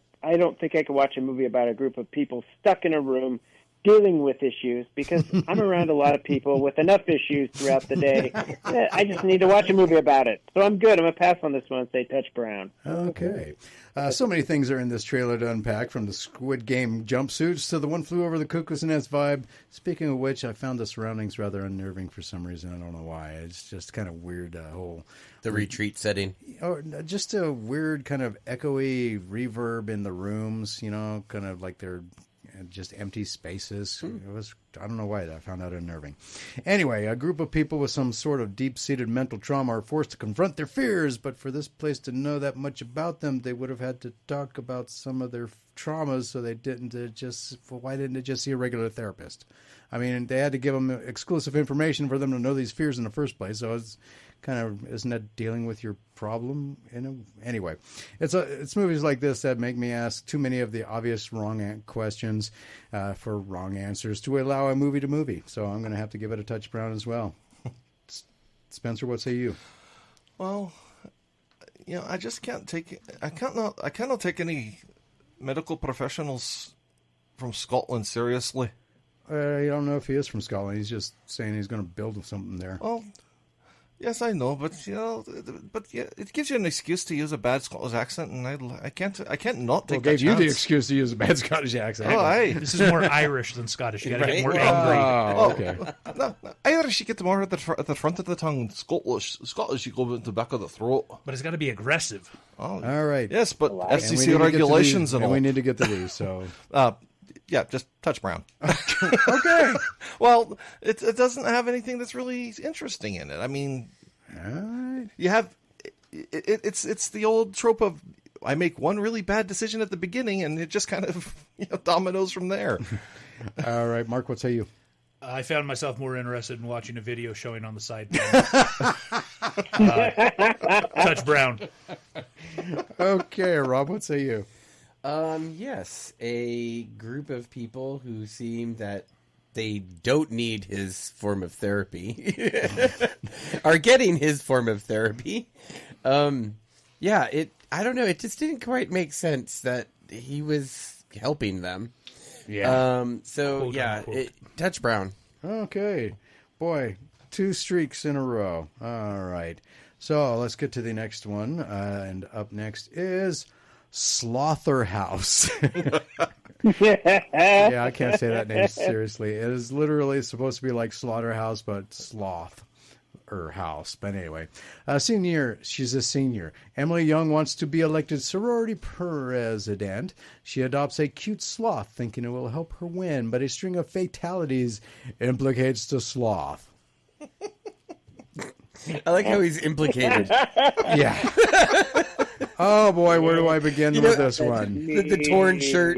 movie about a group of people stuck in a room dealing with issues, because I'm around a lot of people with enough issues throughout the day. I just need to watch a movie about it. So I'm good. I'm going to pass on this one and say touch brown. Okay. So many things are in this trailer to unpack, from the Squid Game jumpsuits to the One Flew Over the Cuckoo's Nest vibe. Speaking of which, I found the surroundings rather unnerving for some reason. I don't know why. It's just kind of weird, The retreat setting. or just a weird kind of echoey reverb in the rooms, kind of like they're just empty spaces. It was, I don't know why I found that unnerving. Anyway, a group of people with some sort of deep-seated mental trauma are forced to confront their fears, but for this place to know that much about them, they would have had to talk about some of their traumas, so why didn't they just see a regular therapist? I mean, they had to give them exclusive information for them to know these fears in the first place, so it's kind of, isn't that dealing with your problem? Anyway, it's movies like this that make me ask too many of the obvious wrong questions for wrong answers to allow a movie to movie. So I'm going to have to give it a touch brown as well. Spencer, what say you? Well, I just can't take. I cannot take any medical professionals from Scotland seriously. I don't know if he is from Scotland. He's just saying he's going to build something there. Well, yes, I know, but it gives you an excuse to use a bad Scottish accent, and I can't not take. Well, gave that you the chance. excuse to use a bad Scottish accent. Oh, aye. This is more Irish than Scottish. You got to get more Right. angry. Oh, okay. No, Irish, you get more at the front of the tongue. Scottish, you go into the back of the throat. But it's got to be aggressive. Oh, All right. yes, but And we need FCC to get to regulations these, and all. we need to get to these. So Yeah, just touch brown. okay. Well, it doesn't have anything that's really interesting in it. I mean, All right. you have it's the old trope of I make one really bad decision at the beginning, and it just kind of dominoes from there. All right, Mark, what say you? I found myself more interested in watching a video showing on the side. Touch brown. Okay, Rob, what say you? Yes, a group of people who seem that they don't need his form of therapy are getting his form of therapy. I don't know. It just didn't quite make sense that he was helping them. Yeah. So Quote, yeah, unquote. Dutch Brown. Okay. Boy, 2 streaks in a row. All right. So let's get to the next one. And up next is Slaughterhouse. Yeah, I can't say that name seriously. It is literally supposed to be like Slaughterhouse, but sloth. Or house, but anyway, she's a senior. Emily Young wants to be elected sorority president. She adopts a cute sloth, thinking it will help her win, but a string of fatalities implicates the sloth. I like how he's implicated. Yeah. Oh boy, where do I begin with this one? The torn shirt.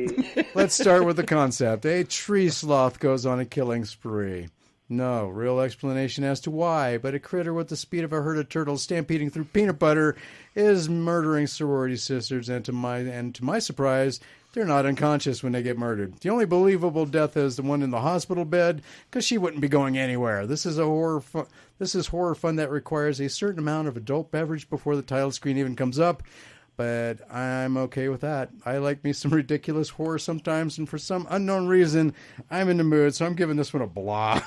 Let's start with the concept. A tree sloth goes on a killing spree. No real explanation as to why, but a critter with the speed of a herd of turtles stampeding through peanut butter is murdering sorority sisters, and to my surprise, they're not unconscious when they get murdered. The only believable death is the one in the hospital bed, because she wouldn't be going anywhere. This is horror fun that requires a certain amount of adult beverage before the title screen even comes up. But I'm okay with that. I like me some ridiculous horror sometimes, and for some unknown reason, I'm in the mood, so I'm giving this one a blah.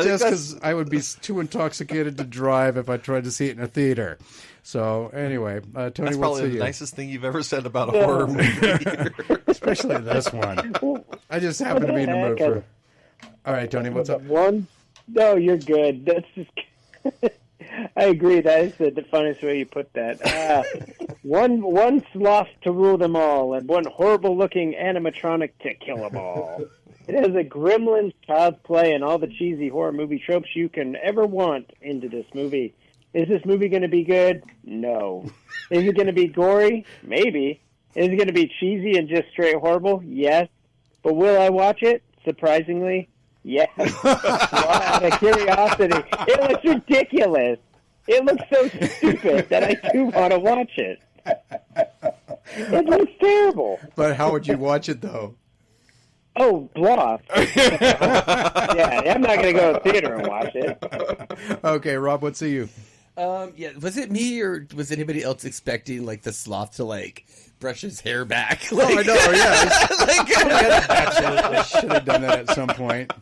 Just because I would be too intoxicated to drive if I tried to see it in a theater. So anyway, Tony, That's what's probably the you? nicest thing you've ever said about a horror movie. Especially this one. I just happen to be in the mood for. All right, Tony, what's up? No, you're good. That's just. I agree. That is the funniest way you put that. One sloth to rule them all, and one horrible-looking animatronic to kill them all. It has a gremlins, child's play, and all the cheesy horror movie tropes you can ever want into this movie. Is this movie going to be good? No. Is it going to be gory? Maybe. Is it going to be cheesy and just straight horrible? Yes. But will I watch it? Surprisingly, yes. Out of curiosity. It looks ridiculous. It looks so stupid that I do want to watch it. It looks terrible. But how would you watch it, though? Oh, blah. Yeah, I'm not going to go to the theater and watch it. Okay, Rob, what say you? Yeah, was it me or was anybody else expecting like the sloth to like brush his hair back? Like, I know, yeah. I should have done that at some point.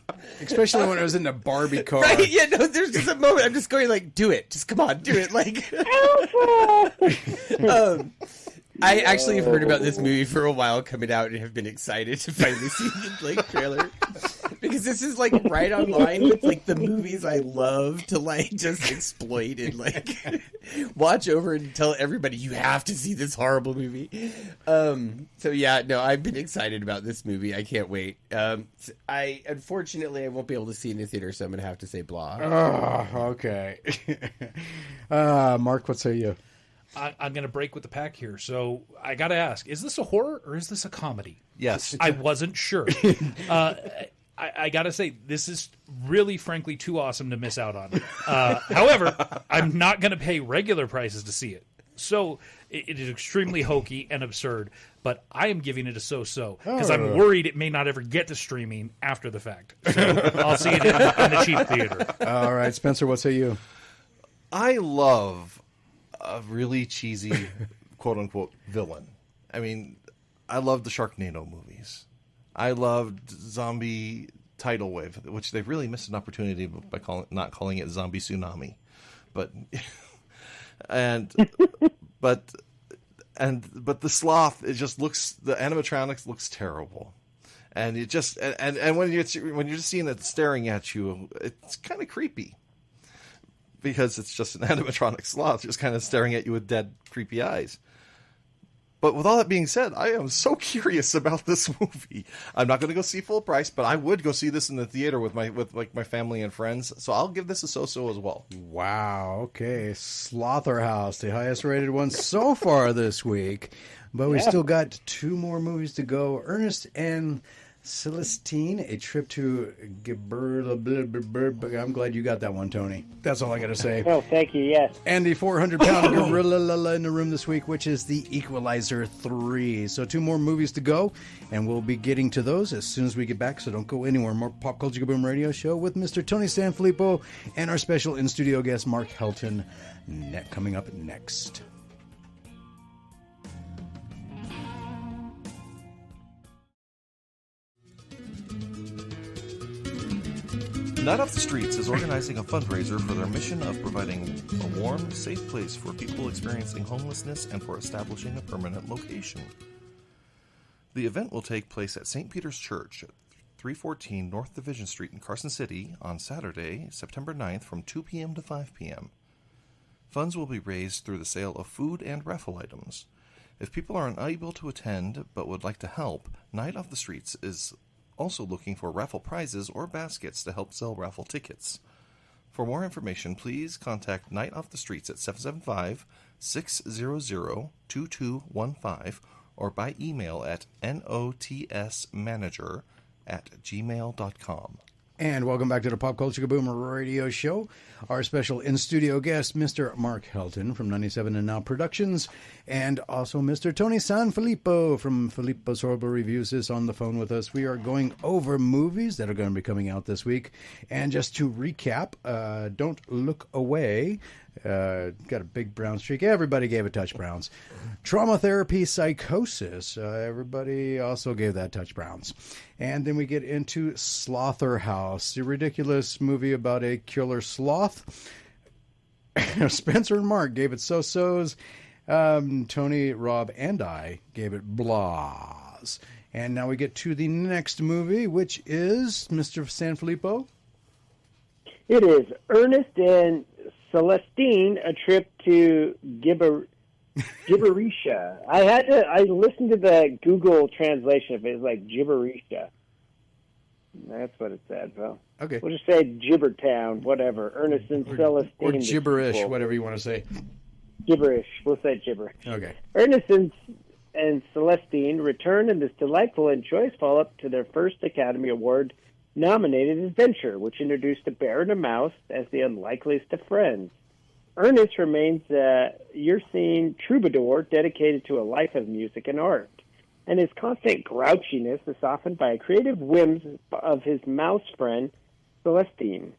Especially when it was in the Barbie car. Right? Yeah, no, there's just a moment I'm just going like, do it. Just come on, do it. Like I actually have heard about this movie for a while coming out and have been excited to finally see the like trailer. Because this is like right on line with like the movies I love to like just exploit and like watch over and tell everybody you have to see this horrible movie. So yeah, no, I've been excited about this movie. I can't wait. Unfortunately I won't be able to see it in the theater, so I'm gonna have to say blah. Oh, okay. Mark, what say you? I'm going to break with the pack here. So I got to ask, is this a horror or is this a comedy? Yes. I wasn't sure. I got to say, this is really, frankly, too awesome to miss out on. However, I'm not going to pay regular prices to see it. So it is extremely hokey and absurd, but I am giving it a so-so because I'm worried it may not ever get to streaming after the fact. So I'll see it in the cheap theater. All right, Spencer, what say you? I love a really cheesy, quote-unquote, villain. I mean, I love the Sharknado movies. I loved Zombie Tidal Wave, which they've really missed an opportunity by not calling it Zombie Tsunami. But but the sloth, it just looks, the animatronics looks terrible. And it just and when you're just seeing it staring at you, it's kind of creepy. Because it's just an animatronic sloth just kind of staring at you with dead, creepy eyes. But with all that being said, I am so curious about this movie. I'm not going to go see full price, but I would go see this in the theater with my family and friends. So I'll give this a so-so as well. Wow. Okay, Slaughterhouse, the highest rated one so far this week. But we still got 2 more movies to go. Ernest and Celestine, A Trip to Gibraltar. I'm glad you got that one, Tony. That's all I got to say. Oh, thank you, yes. And the 400-pound gorilla in the room this week, which is The Equalizer 3. So 2 more movies to go, and we'll be getting to those as soon as we get back, so don't go anywhere. More Pop Culture Kaboom Radio Show with Mr. Tony Sanfilippo and our special in-studio guest, Mark Helton, coming up next. Night Off the Streets is organizing a fundraiser for their mission of providing a warm, safe place for people experiencing homelessness and for establishing a permanent location. The event will take place at St. Peter's Church at 314 North Division Street in Carson City on Saturday, September 9th from 2 p.m. to 5 p.m. Funds will be raised through the sale of food and raffle items. If people are unable to attend but would like to help, Night Off the Streets is also looking for raffle prizes or baskets to help sell raffle tickets. For more information, please contact Night Off the Streets at 775-600-2215 or by email at notsmanager@gmail.com. And welcome back to the Pop Culture Kaboom radio show. Our special in-studio guest, Mr. Mark Helton from 97 and Now Productions, and also Mr. Tony Sanfilippo from Filippo's Horrible Reviews is on the phone with us. We are going over movies that are going to be coming out this week. And just to recap, Don't Look Away, got a big brown streak. Everybody gave it touch browns. Trauma Therapy Psychosis, everybody also gave that touch browns. And then we get into Slaughterhouse, the ridiculous movie about a killer sloth. Spencer and Mark gave it so-sos. Tony, Rob, and I gave it blahs. And now we get to the next movie, which is Mr. Sanfilippo. It is Ernest and Celestine, A Trip to Gibberisha. I listened to the Google translation of it. It's like Gibberisha. That's what it said, Well, Okay. We'll just say Gibbertown, whatever. Ernest and Celestine. Or gibberish, whatever you want to say. Gibberish. We'll say gibberish. Okay. Ernest and Celestine return in this delightful and joyous follow-up to their first Academy Award-nominated adventure, which introduced a bear and a mouse as the unlikeliest of friends. Ernest remains a year-seen troubadour dedicated to a life of music and art, and his constant grouchiness is softened by creative whims of his mouse friend, Celestine.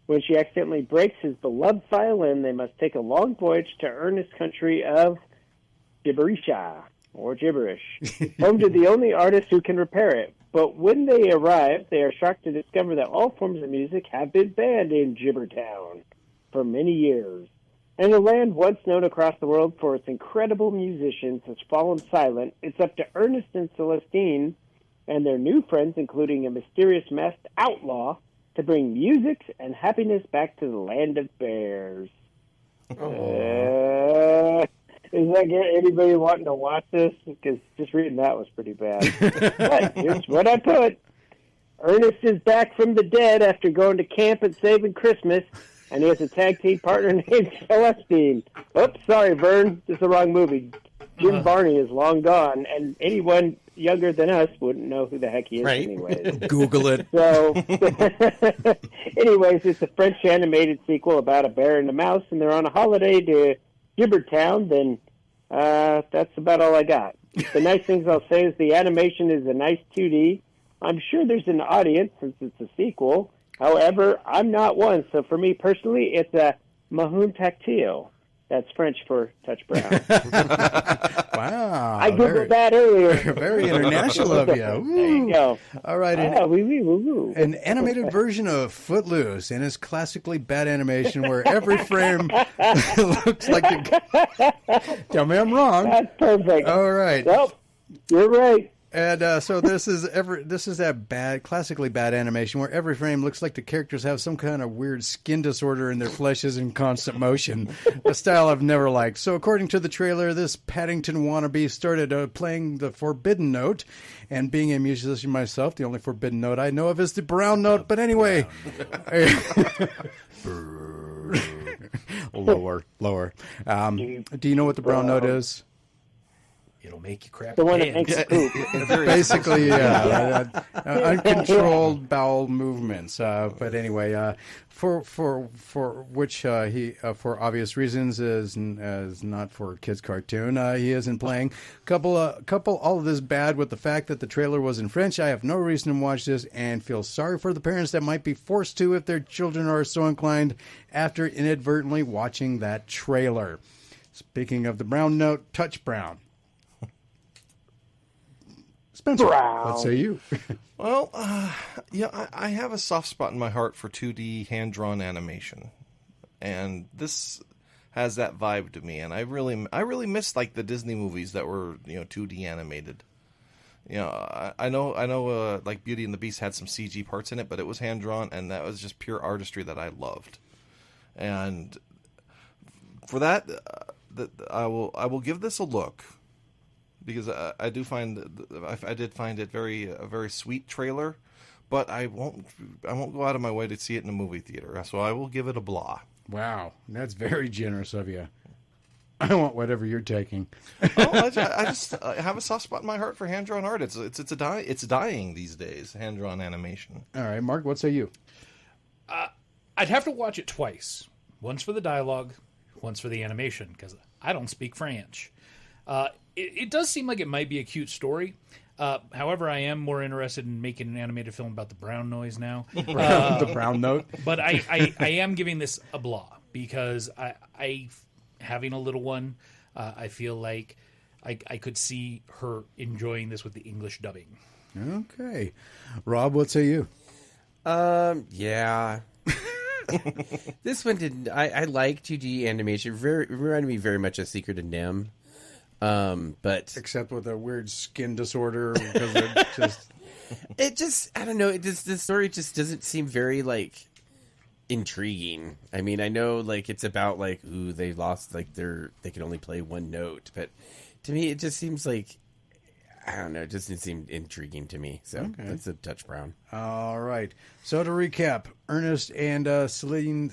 When she accidentally breaks his beloved violin, they must take a long voyage to Ernest's country of Gibberisha, or gibberish, home to the only artist who can repair it. But when they arrive, they are shocked to discover that all forms of music have been banned in Gibbertown for many years. And a land once known across the world for its incredible musicians has fallen silent. It's up to Ernest and Celestine and their new friends, including a mysterious masked outlaw, to bring music and happiness back to the land of bears. Is that anybody wanting to watch this? Because just reading that was pretty bad. But here's what I put. Ernest is back from the dead after going to camp and saving Christmas, and he has a tag team partner named Celestine. Oops, sorry, Vern. This is the wrong movie. Jim Varney is long gone, and anyone younger than us wouldn't know who the heck he is anyways. Google it. So, anyways, it's a French animated sequel about a bear and a mouse, and they're on a holiday to Gibbertown. Then that's about all I got. The nice things I'll say is the animation is a nice 2D. I'm sure there's an audience since it's a sequel. However, I'm not one, so for me personally, it's a Mahun Tactile. That's French for touch brown. Wow. I Googled that earlier. Very international of you. There you go. All right. An animated version of Footloose in its classically bad animation where every frame looks like tell me I'm wrong. That's perfect. All right. Nope. You're right. And so this is that bad, classically bad animation where every frame looks like the characters have some kind of weird skin disorder and their flesh is in constant motion. A style I've never liked. So according to the trailer, this Paddington wannabe started playing the forbidden note. And being a musician myself, the only forbidden note I know of is the brown note. But anyway, lower. Do you know what the brown note is? It'll make you crap. The one your that pants. makes you poop. Basically, yeah, uncontrolled bowel movements. But anyway, for which he for obvious reasons is not for a kids' cartoon. He isn't playing. Couple all of this bad with the fact that the trailer was in French. I have no reason to watch this and feel sorry for the parents that might be forced to if their children are so inclined after inadvertently watching that trailer. Speaking of the brown note, touch brown. Spencer, what say you? Well, I have a soft spot in my heart for 2D hand-drawn animation, and this has that vibe to me. And I really miss like the Disney movies that were 2D animated. I know, like Beauty and the Beast had some CG parts in it, but it was hand-drawn, and that was just pure artistry that I loved. And for that, I will give this a look. Because I did find it a very sweet trailer, but I won't go out of my way to see it in a movie theater. So I will give it a blah. Wow, that's very generous of you. I want whatever you're taking. I just have a soft spot in my heart for hand drawn art. It's dying these days. Hand drawn animation. All right, Mark, what say you? I'd have to watch it twice. Once for the dialogue, once for the animation, because I don't speak French. It does seem like it might be a cute story. However, I am more interested in making an animated film about the brown noise now. The brown note. But I am giving this a blah because I having a little one, I feel like I could see her enjoying this with the English dubbing. Okay. Rob, what say you? Yeah. This one didn't. I like 2D animation. Reminded me very much of Secret of Nim. But except with a weird skin disorder because it just I don't know. The story just doesn't seem very like intriguing. I mean, I know like it's about like they lost like they can only play one note, but to me it just seems like I don't know. It just didn't seem intriguing to me. So that's a touch brown. All right. So to recap, Ernest and Celestine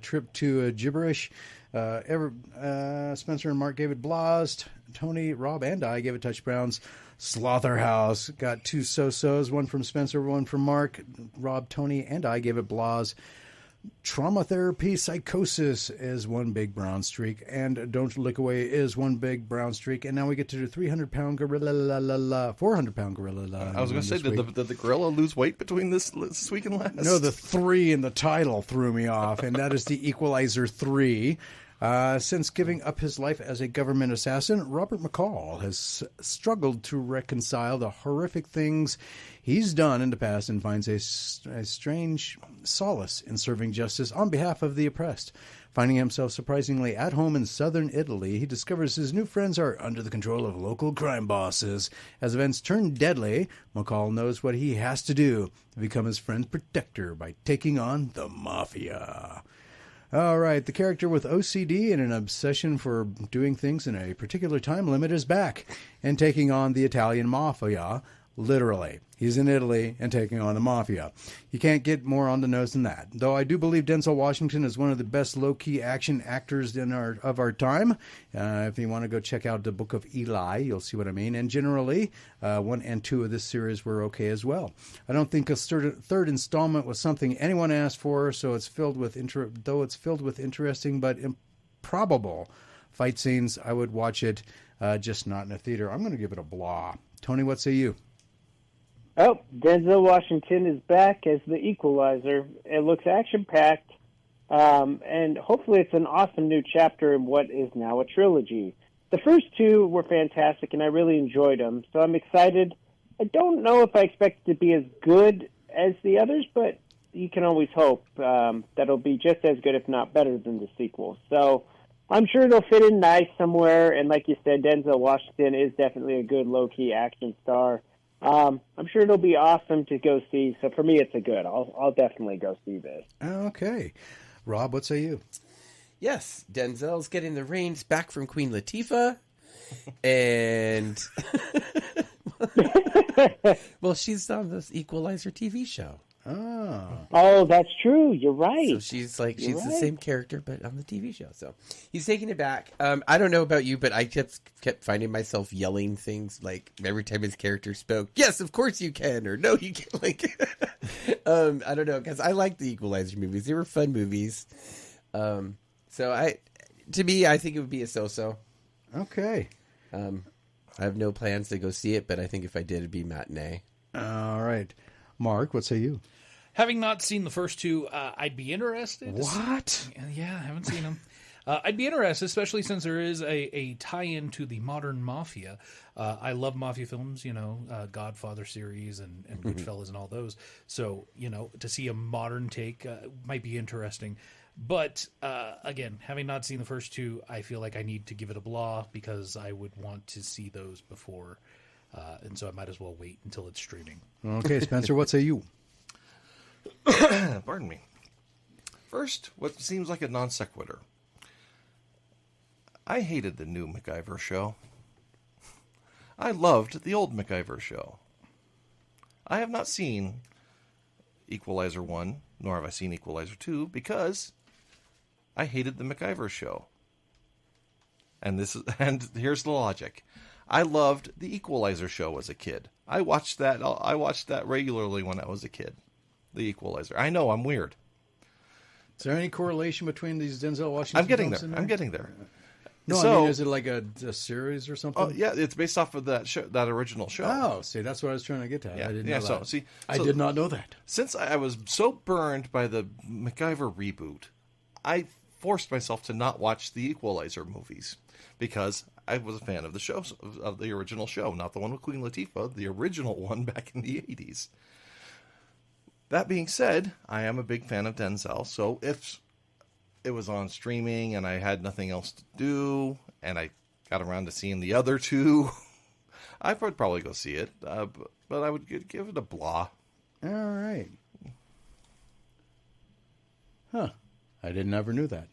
trip to Gibberish. Spencer and Mark gave it blahs. Tony, Rob, and I gave it touch browns. Slaughterhouse got 2 so-sos, one from Spencer, one from Mark. Rob, Tony, and I gave it blahs. Trauma Therapy Psychosis is one big brown streak, and Don't Lick Away is one big brown streak. And now we get to the 300-pound gorilla, 400-pound gorilla. I was going to say, did the gorilla lose weight between this week and last? No, the 3 in the title threw me off, and that is the Equalizer 3. Since giving up his life as a government assassin, Robert McCall has struggled to reconcile the horrific things he's done in the past and finds a strange solace in serving justice on behalf of the oppressed. Finding himself surprisingly at home in southern Italy, he discovers his new friends are under the control of local crime bosses. As events turn deadly, McCall knows what he has to do to become his friend's protector by taking on the Mafia. All right, the character with OCD and an obsession for doing things in a particular time limit is back and taking on the Italian Mafia, literally. He's in Italy and taking on the Mafia. You can't get more on the nose than that. Though I do believe Denzel Washington is one of the best low-key action actors of our time. If you want to go check out the Book of Eli, you'll see what I mean. And generally, 1 and 2 of this series were okay as well. I don't think a third installment was something anyone asked for, so it's filled with interesting but improbable fight scenes. I would watch it, just not in a theater. I'm going to give it a blah. Tony, what say you? Oh, Denzel Washington is back as the Equalizer. It looks action-packed, and hopefully it's an awesome new chapter in what is now a trilogy. The first 2 were fantastic, and I really enjoyed them, so I'm excited. I don't know if I expect it to be as good as the others, but you can always hope that it'll be just as good, if not better, than the sequel. So I'm sure it'll fit in nice somewhere, and like you said, Denzel Washington is definitely a good low-key action star. I'm sure it'll be awesome to go see. So for me, it's a good. I'll definitely go see this. Okay. Rob, what say you? Yes, Denzel's getting the reins back from Queen Latifah. And well, she's on this Equalizer TV show. Oh, that's true. You're right. So she's the same character, but on the TV show. So he's taking it back. I don't know about you, but I kept finding myself yelling things like every time his character spoke. Yes, of course you can, or no, you can't. Like, I don't know, because I like the Equalizer movies. They were fun movies. So I think it would be a so-so. Okay. I have no plans to go see it, but I think if I did, it'd be matinee. All right. Mark, what say you? Having not seen the first 2, I'd be interested. What? Yeah, I haven't seen them. I'd be interested, especially since there is a tie-in to the modern mafia. I love mafia films, Godfather series and Goodfellas and all those. So, to see a modern take might be interesting. But, again, having not seen the first two, I feel like I need to give it a blah because I would want to see those before. And so I might as well wait until it's streaming. Okay, Spencer, what say you? Pardon me. First, what seems like a non sequitur. I hated the new MacGyver show. I loved the old MacGyver show. I have not seen Equalizer 1, nor have I seen Equalizer 2, because I hated the MacGyver show. And here's the logic. I loved the Equalizer show as a kid. I watched that regularly when I was a kid. The Equalizer. I know, I'm weird. Is there any correlation between these Denzel Washington? I'm getting there. No, so, I mean, is it like a series or something? Oh, yeah, it's based off of that original show. Oh, see, that's what I was trying to get to. Yeah, I didn't know that. So I did not know that. Since I was so burned by the MacGyver reboot, I forced myself to not watch the Equalizer movies because I was a fan of the show, of the original show, not the one with Queen Latifah, the original one back in the 80s. That being said, I am a big fan of Denzel, so if it was on streaming and I had nothing else to do and I got around to seeing the other two, I would probably go see it, but I would give it a blah. All right. Huh. I didn't ever knew that.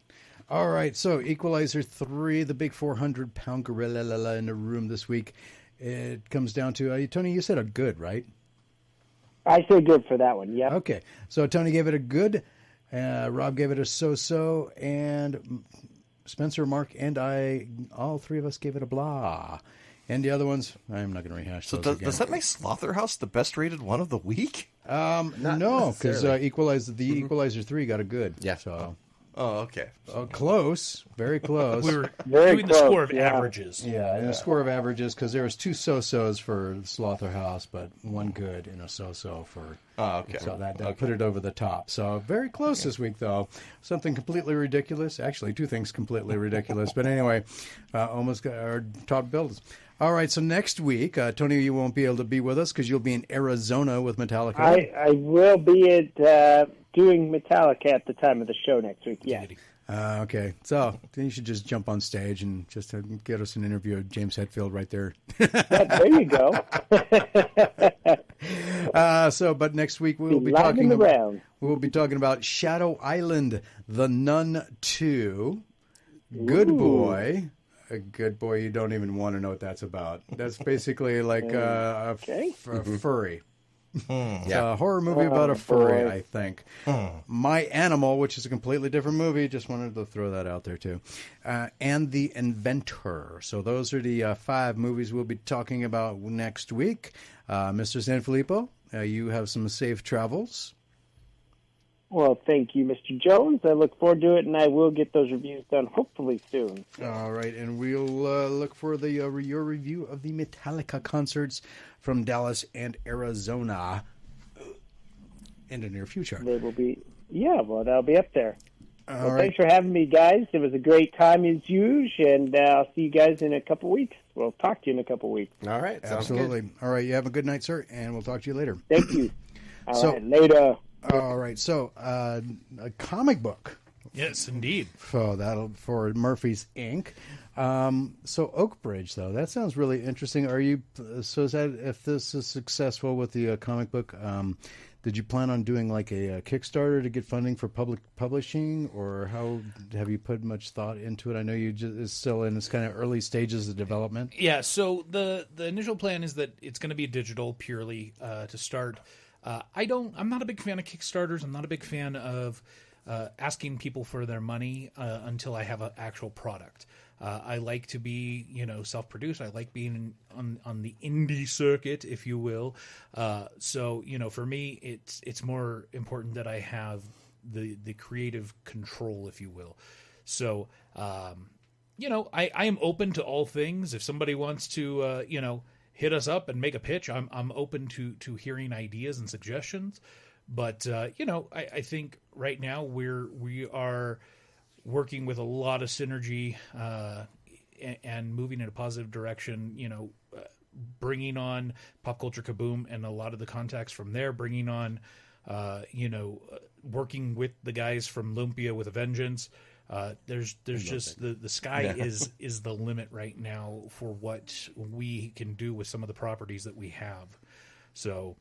All right, so Equalizer 3, the big 400-pound gorilla in the room this week. It comes down to, Tony, you said a good, right? I say good for that one, yeah. Okay, so Tony gave it a good, Rob gave it a so-so, and Spencer, Mark, and I, all three of us gave it a blah. And the other ones, I'm not going to rehash those again. Does that make Slaughterhouse the best-rated one of the week? No, because Equalizer 3 got a good. Yeah. So. Oh, okay. Close, very close. We were Very doing close, the score of yeah. averages. Yeah, and the score of averages, because there was 2 so-sos for Slaughterhouse, but 1 good and a so-so for... Oh, okay. So that put it over the top. So very close this week, though. Something completely ridiculous. Actually, 2 things completely ridiculous. But anyway, almost got our top builds. All right, so next week, Tony, you won't be able to be with us because you'll be in Arizona with Metallica. I will be at doing Metallica at the time of the show next week, yeah. Okay, so then you should just jump on stage and just get us an interview of James Hetfield right there. There you go. But next week we will be talking about Shadow Island, The Nun 2, Good Boy. A Good Boy, you don't even want to know what that's about. That's basically like a furry. It's a horror movie about a furry, I think. My Animal, which is a completely different movie, just wanted to throw that out there too. And The Inventor. So those are the 5 movies we'll be talking about next week. Mr. Sanfilippo, you have some safe travels. Well, thank you, Mr. Jones. I look forward to it, and I will get those reviews done hopefully soon. All right, and we'll look for the your review of the Metallica concerts from Dallas and Arizona in the near future. They will be, that'll be up there. All right. Thanks for having me, guys. It was a great time as usual, and I'll see you guys in a couple weeks. We'll talk to you in a couple weeks. All right. Absolutely. Good. All right, you have a good night, sir, and we'll talk to you later. Thank you. All right, later. All right, so a comic book. Yes, indeed. For Murphy's Inc. So Oak Bridge, though, that sounds really interesting. Is that if this is successful with the comic book? Did you plan on doing like a Kickstarter to get funding for public publishing, or how have you put much thought into it? I know it's still in its kind of early stages of development. Yeah. So the initial plan is that it's going to be digital purely to start. I'm not a big fan of Kickstarters. I'm not a big fan of asking people for their money until I have an actual product. I like to be, self-produced. I like being on the indie circuit, if you will. So, for me, it's more important that I have the creative control, if you will. So, I am open to all things. If somebody wants to, hit us up and make a pitch, I'm open to hearing ideas and suggestions. But I think right now we are working with a lot of synergy and moving in a positive direction. Bringing on Pop Culture Kaboom and a lot of the contacts from there, bringing on, working with the guys from Lumpia with a Vengeance. There's just the sky is the limit right now for what we can do with some of the properties that we have. So,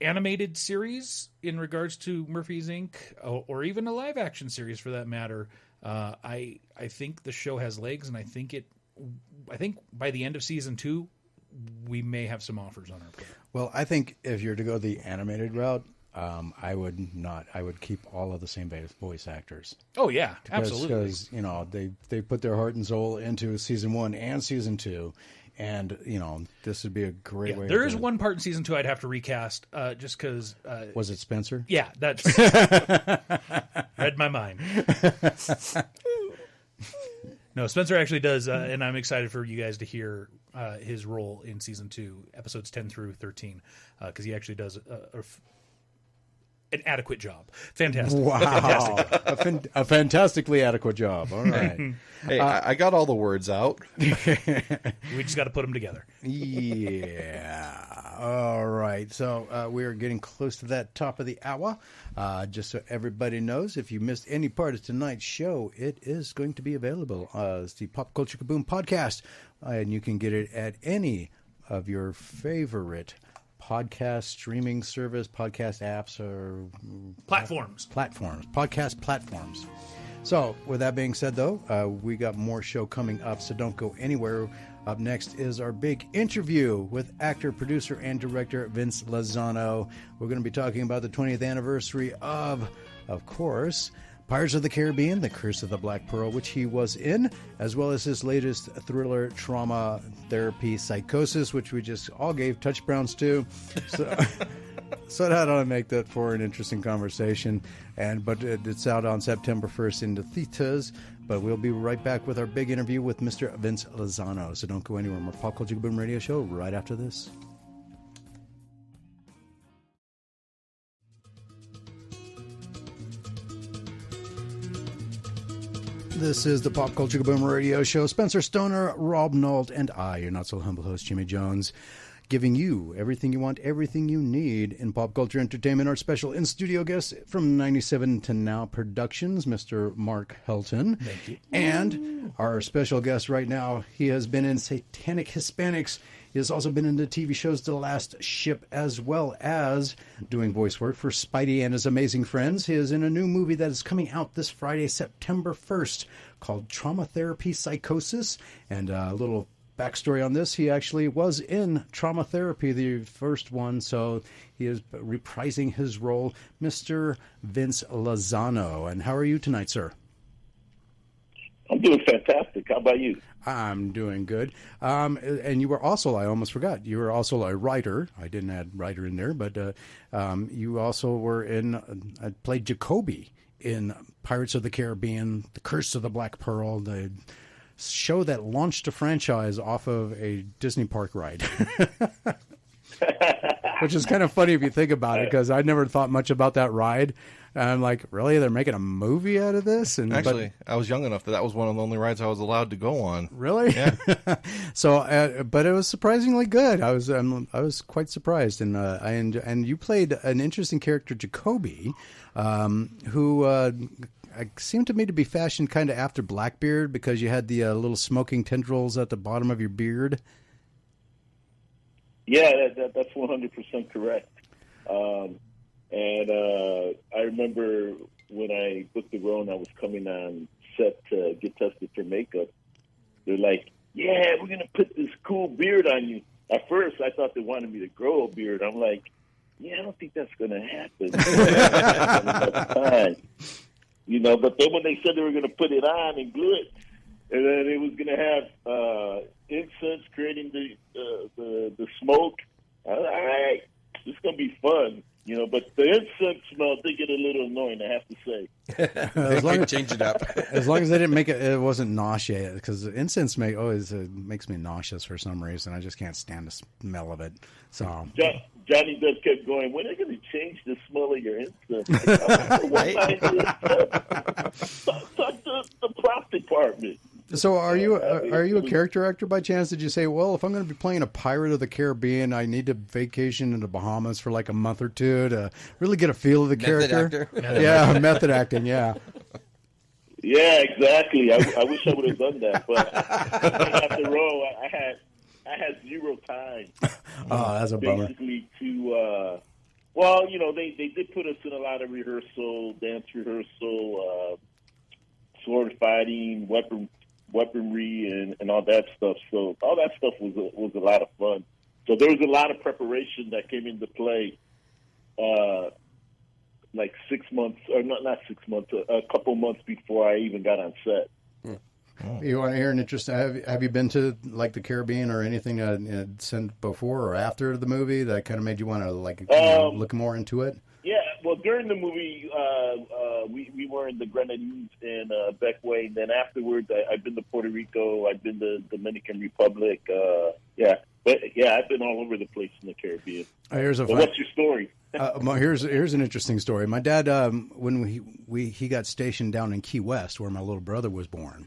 animated series in regards to Murphy's Inc. or even a live action series for that matter. I think the show has legs, and I think by the end of season 2, we may have some offers on our plate. Well, I think if you're to go the animated route, I would not. I would keep all of the same voice actors. Oh yeah, absolutely. Because they put their heart and soul into season 1 and season 2, and this would be a great way. There is one part in season 2 I'd have to recast, just because. Was it Spencer? Yeah, that's read my mind. No, Spencer actually does, and I'm excited for you guys to hear his role in season 2, episodes 10 through 13, because he actually does an adequate job. Fantastic. Wow. Fantastic. A fantastically adequate job. All right. Hey, I got all the words out. We just got to put them together. Yeah. All right. So we're getting close to that top of the hour. Just so everybody knows, if you missed any part of tonight's show, it is going to be available as the Pop Culture Kaboom podcast. And you can get it at any of your favorite podcast streaming service, podcast apps, or podcast platforms. So with that being said, though, we got more show coming up, so don't go anywhere. Up next is our big interview with actor, producer, and director Vince Lazano. We're going to be talking about the 20th anniversary of course, Pirates of the Caribbean, The Curse of the Black Pearl, which he was in, as well as his latest thriller, Trauma Therapy Psychosis, which we just all gave touch browns to. So that ought to make that for an interesting conversation. But it's out on September 1st in the theaters. But we'll be right back with our big interview with Mr. Vince Lazano. So don't go anywhere. More Pop Culture Kaboom Radio Show right after this. This is the Pop Culture Kaboom Radio Show. Spencer Stoner, Rob Nault, and I, your not so humble host, Jimmy Jones, giving you everything you want, everything you need in pop culture entertainment. Our special in-studio guest from 97 to Now Productions, Mr. Mark Helton. Thank you. And our special guest right now, he has been in Satanic Hispanics. He has also been in the TV shows The Last Ship, as well as doing voice work for Spidey and His Amazing Friends. He is in a new movie that is coming out this Friday, September 1st, called Trauma Therapy Psychosis. And a little backstory on this, he actually was in Trauma Therapy, the first one, so he is reprising his role, Mr. Vince Lazano. And how are you tonight, sir? I'm doing fantastic. How about you? I'm doing good. And you were also, I almost forgot, you were also a writer. I didn't add writer in there, but you also were played Jacoby in Pirates of the Caribbean, The Curse of the Black Pearl, the show that launched a franchise off of a Disney park ride. Which is kind of funny if you think about it, because I never thought much about that ride. And I'm like, really? They're making a movie out of this? And actually, I was young enough that was one of the only rides I was allowed to go on. Really? Yeah. So, but it was surprisingly good. I was quite surprised, and you played an interesting character, Jacoby, who seemed to me to be fashioned kind of after Blackbeard, because you had the little smoking tendrils at the bottom of your beard. Yeah, that's 100% correct. And I remember when I booked the role and I was coming on set to get tested for makeup, they're like, yeah, we're going to put this cool beard on you. At first, I thought they wanted me to grow a beard. I'm like, yeah, I don't think that's going to happen. But then when they said they were going to put it on and glue it, and then it was going to have incense creating the smoke, I was like, all right, this is going to be fun. But the incense smell did get a little annoying, I have to say. As long as change it up. As long as they didn't make it wasn't nauseating, because incense always makes me nauseous for some reason. I just can't stand the smell of it. So Johnny Depp kept going, when are they going to change the smell of your incense? Talk So are you a character actor by chance? Did you say, well, if I'm going to be playing a pirate of the Caribbean, I need to vacation in the Bahamas for like a month or two to really get a feel of the character? Yeah, method acting, yeah. Yeah, exactly. I wish I would have done that, but after all, I had zero time. Oh, that's a bummer. Basically, to well, they did put us in a lot of rehearsal, dance rehearsal, sword fighting, weaponry, and all that stuff. So all that stuff was a lot of fun. So there was a lot of preparation that came into play. Like 6 months, or not 6 months, a couple months before I even got on set. You want to hear an interesting? Have you been to like the Caribbean or anything since before or after the movie that kind of made you want to like look more into it? Yeah, well, during the movie, we were in the Grenadines and Beckway. And then afterwards, I've been to Puerto Rico. I've been to Dominican Republic. I've been all over the place in the Caribbean. What's your story? Here's an interesting story. My dad, when he got stationed down in Key West, where my little brother was born,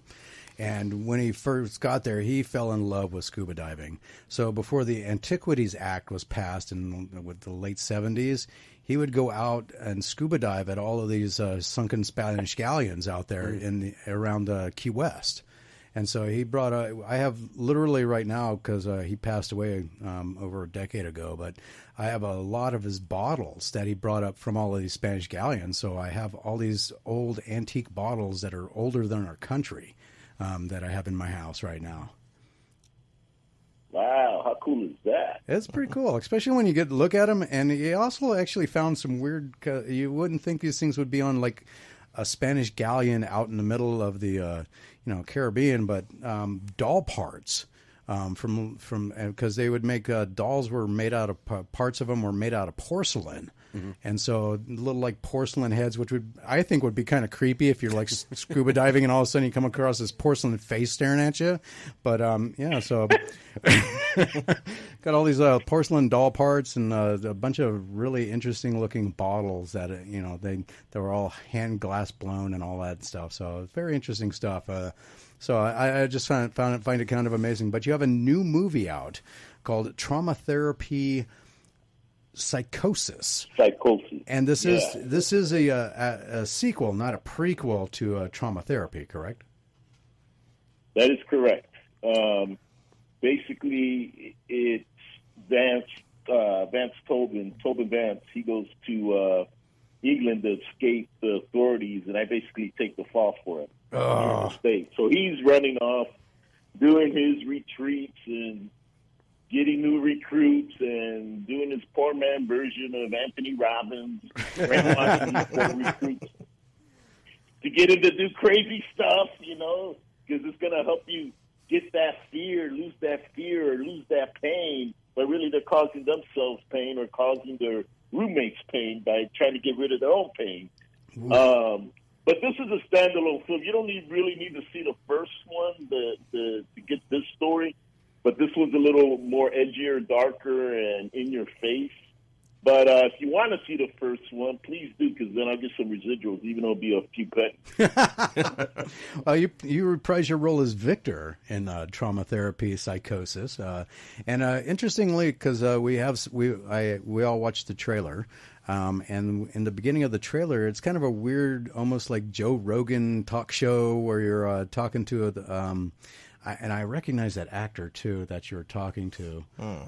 and when he first got there, he fell in love with scuba diving. So before the Antiquities Act was passed in the late 70s, he would go out and scuba dive at all of these sunken Spanish galleons out there around Key West. And so he brought I have literally right now, because he passed away over a decade ago, but I have a lot of his bottles that he brought up from all of these Spanish galleons. So I have all these old antique bottles that are older than our country that I have in my house right now. Wow, how cool is that? It's pretty cool, especially when you get to look at them. And he also actually found some weird, you wouldn't think these things would be on like a Spanish galleon out in the middle of the Caribbean, but doll parts from because they would make dolls were made out of parts of them were made out of porcelain. And so little like porcelain heads, which I think would be kind of creepy if you're like scuba diving and all of a sudden you come across this porcelain face staring at you. But so got all these porcelain doll parts and a bunch of really interesting looking bottles that they were all hand glass blown and all that stuff. So it's very interesting stuff. So I just find it kind of amazing. But you have a new movie out called Trauma Therapy Psychosis. And this is a sequel, not a prequel to Trauma Therapy, correct? That is correct. Basically, it's Vance Tobin Vance. He goes to England to escape the authorities, and I basically take the fall for him. Oh. So he's running off, doing his retreats and getting new recruits and doing his poor man version of Anthony Robbins, brainwashing these poor recruits to get him to do crazy stuff, because it's going to help you get that fear, lose that pain, but really they're causing themselves pain or causing their roommates pain by trying to get rid of their own pain. But this is a standalone film. You don't really need to see the first one to get this story. But this was a little more edgier, darker, and in your face. But if you want to see the first one, please do, because then I'll get some residuals, even though it'll be a few pennies. Well, you reprise your role as Victor in Trauma Therapy Psychosis, and interestingly, because we all watched the trailer, and in the beginning of the trailer, it's kind of a weird, almost like Joe Rogan talk show where you're talking to and I recognize that actor too that you're talking to,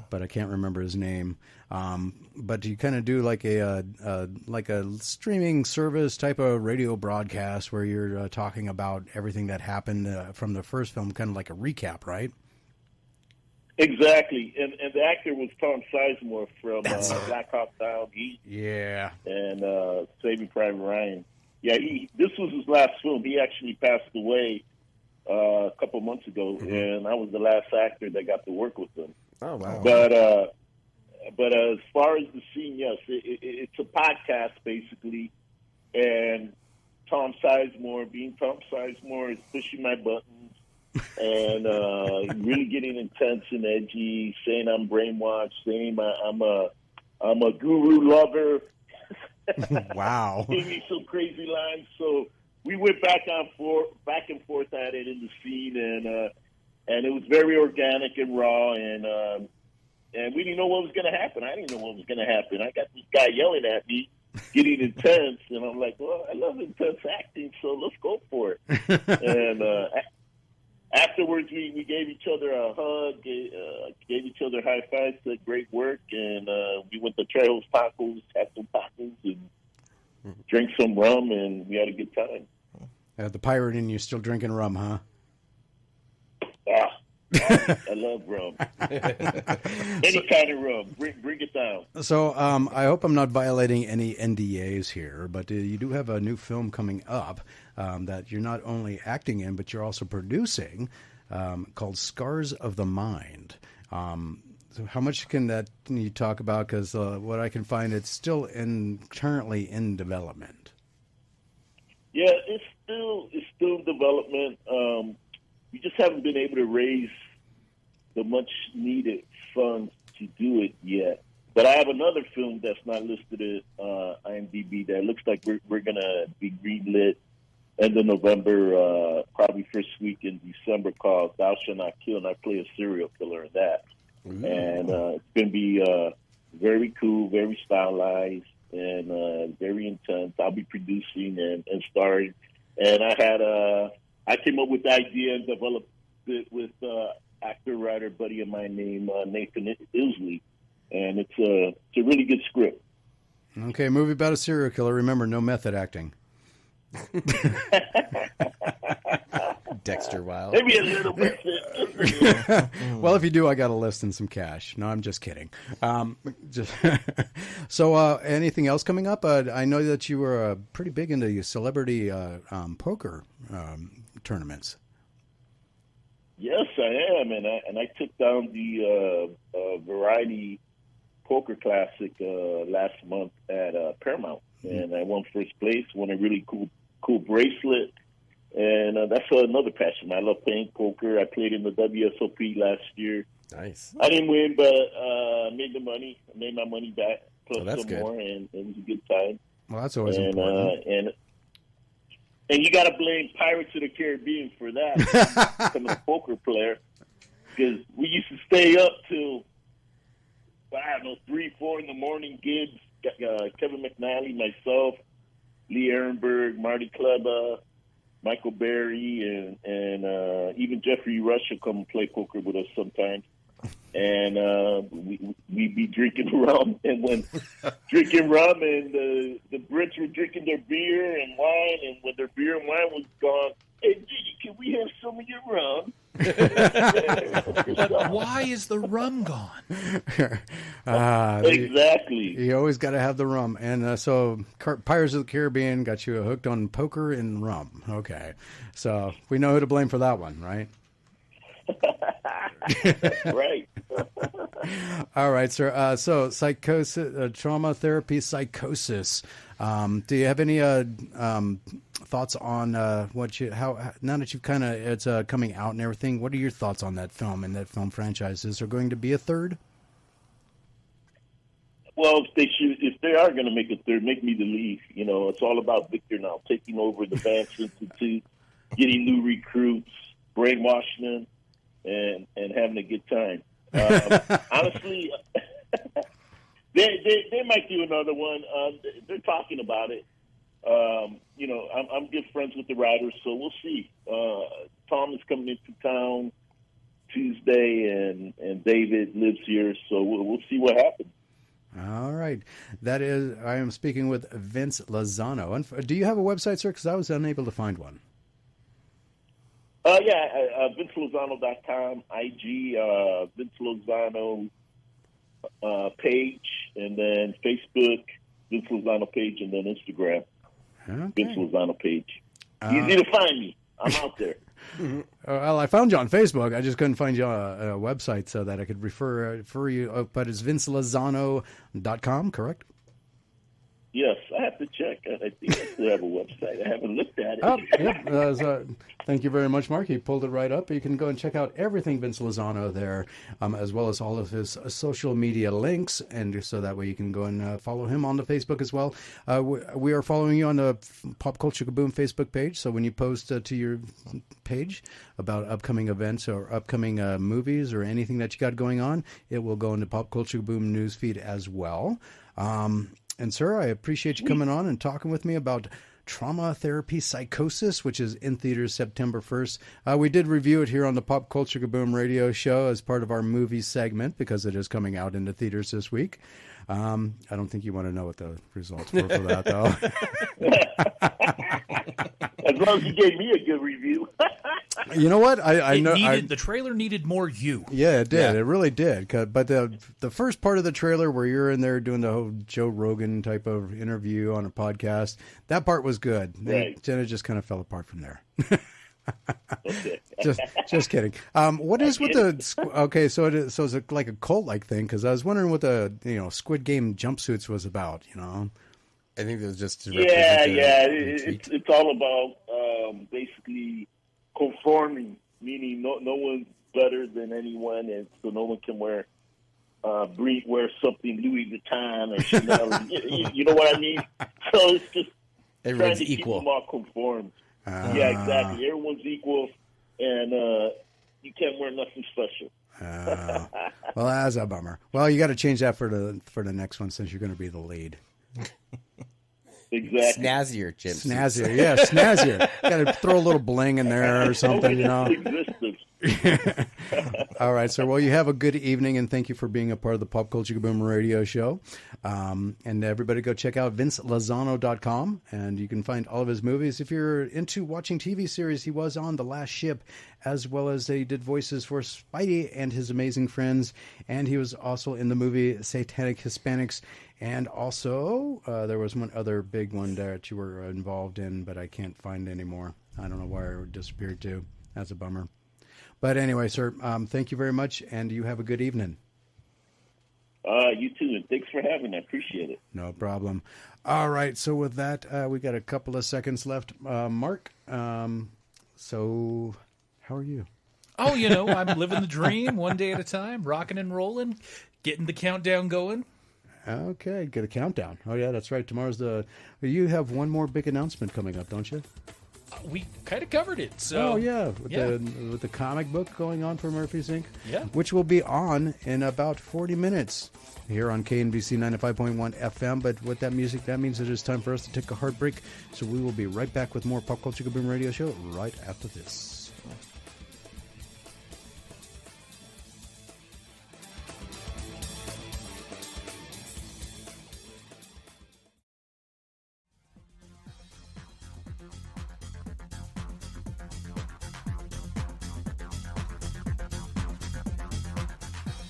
but I can't remember his name. But you kind of do like a streaming service type of radio broadcast where you're talking about everything that happened from the first film, kind of like a recap, right? Exactly, and the actor was Tom Sizemore from Black Hawk Down East, and Saving Private Ryan. Yeah, this was his last film. He actually passed away a couple months ago, and I was the last actor that got to work with him. Oh wow! But as far as the scene, yes, it's a podcast basically, and Tom Sizemore, being Tom Sizemore, is pushing my buttons and really getting intense and edgy, saying I'm brainwashed, saying I'm a guru lover. Wow! Giving me some crazy lines. So we went back and forth forth at it in the scene, and it was very organic and raw, and we didn't know what was going to happen. I didn't know what was going to happen. I got this guy yelling at me, getting intense, and I'm like, well, I love intense acting, so let's go for it. And afterwards, we gave each other a hug, gave each other high fives, said great work, and we went to Trejo's Tacos, had some tacos, and drank some rum, and we had a good time. The pirate in you still drinking rum, huh? I love rum. Any kind of rum. Bring it down. So I hope I'm not violating any NDAs here, but you do have a new film coming up that you're not only acting in, but you're also producing, called Scars of the Mind. So how much can you talk about? Because what I can find, it's still currently in development. Yeah, it's still in development. We just haven't been able to raise the much needed funds to do it yet. But I have another film that's not listed at IMDb that looks like we're going to be greenlit end of November, probably first week in December, called Thou Shalt Not Kill, and I play a serial killer in that. Mm-hmm. And it's going to be very cool, very stylized, and very intense. I'll be producing and starring. And I came up with the idea and developed it with actor, writer, buddy of mine named Nathan Isley. And it's a really good script. Okay, movie about a serial killer. Remember, no method acting. Dexter Wild. Maybe a little bit. Well, if you do, I got a list and some cash. No, I'm just kidding. So, anything else coming up? I know that you were pretty big into your celebrity poker tournaments. Yes, I am, and I took down the Variety Poker Classic last month at Paramount, and I won first place. Won a really cool bracelet, and that's another passion. I love playing poker. I played in the WSOP last year. Nice. I didn't win, but I made the money. I made my money back plus some good. more, and it was a good time. Well, that's always important. And you got to blame Pirates of the Caribbean for that, becoming a poker player, because we used to stay up till, I don't know, 3, 4 in the morning. Gibbs, Kevin McNally, myself, Lee Ehrenberg, Marty Kleba, Michael Berry, and even Jeffrey Rush will come and play poker with us sometimes. And we'd be drinking rum, and when drinking rum, and the Brits were drinking their beer and wine, and when their beer and wine was gone, hey, Gigi, can we have some of your rum? But why is the rum gone? Exactly. You always got to have the rum. And so Pirates of the Caribbean got you hooked on poker and rum. Okay. So we know who to blame for that one, right? Right. All right, sir. So psychosis, trauma therapy, psychosis. Do you have any thoughts on how now that you've kind of it's coming out and everything? What are your thoughts on that film and that film franchise? Is there going to be a third? Well, if they are going to make a third, make me the lead. You know, it's all about Victor now taking over the Vance Institute, getting new recruits, brainwashing them, and having a good time. Honestly, they might do another one. They're talking about it. You know, I'm good friends with the writers, so we'll see. Tom is coming into town Tuesday, and David lives here, so we'll see what happens. All right. That is, I am speaking with Vince Lazano. Do you have a website, sir? Because I was unable to find one. VinceLozano.com, IG, Vince Lozano page, and then Facebook, Vince Lozano page, and then Instagram, Okay. Vince Lozano page. Easy to find me. I'm out there. Well, I found you on Facebook. I just couldn't find you on a website so that I could refer you. But it's VinceLozano.com, correct? Yes, I have to check. I think I still have a website. I haven't looked at it. Oh, yeah. Thank you very much, Mark. He pulled it right up. You can go and check out everything Vince Lazano there, as well as all of his social media links, and so that way you can go and follow him on the Facebook as well. We are following you on the Pop Culture Kaboom Facebook page, so when you post to your page about upcoming events or upcoming movies or anything that you got going on, it will go into Pop Culture Kaboom newsfeed as well. And sir, I appreciate you coming on and talking with me about Trauma Therapy Psychosis, which is in theaters September 1st. We did review it here on the Pop Culture Kaboom radio show as part of our movie segment because it is coming out into theaters this week. I don't think you want to know what the results were for that, though. As long as you gave me a good review. You know what? I know the trailer needed more you. Yeah, it did. Yeah. It really did. But the first part of the trailer where you're in there doing the whole Joe Rogan type of interview on a podcast, that part was good. Right. Then it just kind of fell apart from there. Okay. just kidding. What is with the okay? So it's like a cult like thing because I was wondering what the Squid Game jumpsuits was about. I think it was just it's all about basically conforming, meaning no one's better than anyone, and so no one can wear something Louis Vuitton or Chanel. you know what I mean? So it's just everyone's trying to equal. Keep them all conformed. Yeah, exactly. Everyone's equal, and you can't wear nothing special. Well, that's a bummer. Well, you got to change that for the next one since you're going to be the lead. Exactly. Snazzier, Jim. Snazzier, yeah, snazzier. Got to throw a little bling in there or something, All right, sir. Well, you have a good evening, and thank you for being a part of the Pop Culture Kaboom radio show. And everybody go check out VinceLazano.com, and you can find all of his movies. If you're into watching TV series, he was on The Last Ship, as well as he did voices for Spidey and His Amazing Friends, and he was also in the movie Satanic Hispanics. And also, there was one other big one that you were involved in, but I can't find anymore. I don't know where it disappeared to. That's a bummer. But anyway, sir, thank you very much, and you have a good evening. You too, and thanks for having me. I appreciate it. No problem. All right, so with that, we got a couple of seconds left. Mark, so how are you? Oh, I'm living the dream one day at a time, rocking and rolling, getting the countdown going. Okay, get a countdown. Oh, yeah, that's right. Tomorrow's you have one more big announcement coming up, don't you? We kind of covered it. So. Oh, yeah, with the comic book going on for Murphy's Inc., yeah, which will be on in about 40 minutes here on KNBC 95.1 FM. But with that music, that means it is time for us to take a hard break. So we will be right back with more Pop Culture Kaboom Radio Show right after this.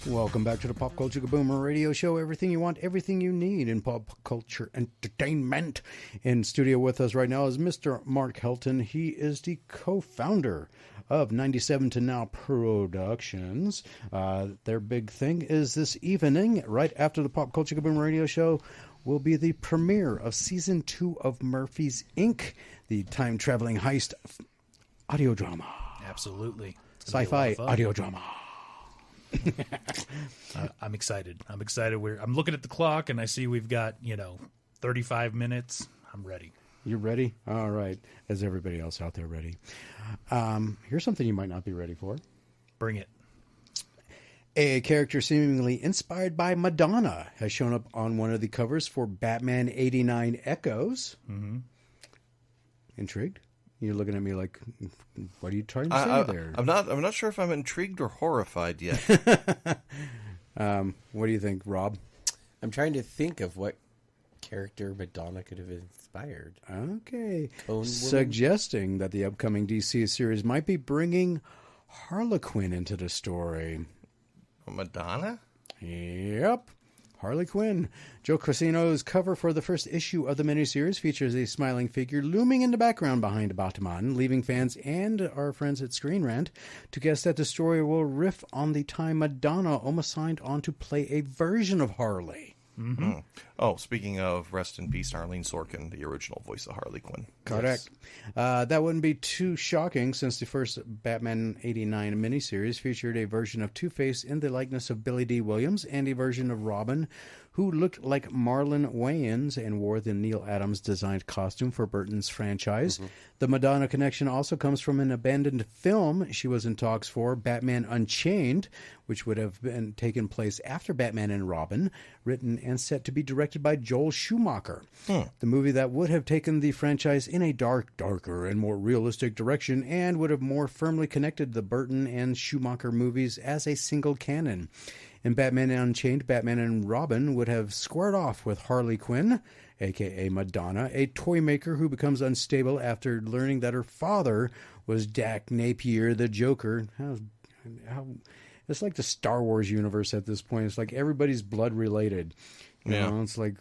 Welcome back to the Pop Culture Kaboomer Radio Show. Everything you want, everything you need in pop culture entertainment. In studio with us right now is Mr. Mark Helton. He is the co-founder of 97 to Now Productions. Their big thing is this evening, right after the Pop Culture Kaboomer Radio Show, will be the premiere of Season 2 of Murphy's Inc., the time-traveling heist audio drama. Absolutely. Sci-fi audio drama. I'm excited. I'm looking at the clock and I see we've got 35 minutes. I'm ready. You ready? All right. Is everybody else out there ready? Here's something you might not be ready for. Bring it. A character seemingly inspired by Madonna has shown up on one of the covers for Batman 89 Echoes. Mm-hmm. Intrigued? You're looking at me like, what are you trying to say there? I'm not sure if I'm intrigued or horrified yet. What do you think, Rob? I'm trying to think of what character Madonna could have inspired. Okay. Suggesting that the upcoming DC series might be bringing Harlequin into the story. Madonna? Yep. Harley Quinn. Joe Crescino's cover for the first issue of the miniseries features a smiling figure looming in the background behind Batman, leaving fans and our friends at Screen Rant to guess that the story will riff on the time Madonna almost signed on to play a version of Harley. Mm. Oh, speaking of, rest in peace, Arlene Sorkin, the original voice of Harley Quinn. Correct. Yes. That wouldn't be too shocking since the first Batman 89 miniseries featured a version of Two-Face in the likeness of Billy D. Williams and a version of Robin who looked like Marlon Wayans and wore the Neil Adams designed costume for Burton's franchise. Mm-hmm. The Madonna connection also comes from an abandoned film she was in talks for, Batman Unchained, which would have been taken place after Batman and Robin, written and set to be directed by Joel Schumacher. The movie that would have taken the franchise in a darker and more realistic direction and would have more firmly connected the Burton and Schumacher movies as a single canon. In Batman Unchained, Batman and Robin would have squared off with Harley Quinn, a.k.a. Madonna, a toy maker who becomes unstable after learning that her father was Jack Napier, the Joker. How it's like the Star Wars universe at this point. It's like everybody's blood related. You know, it's like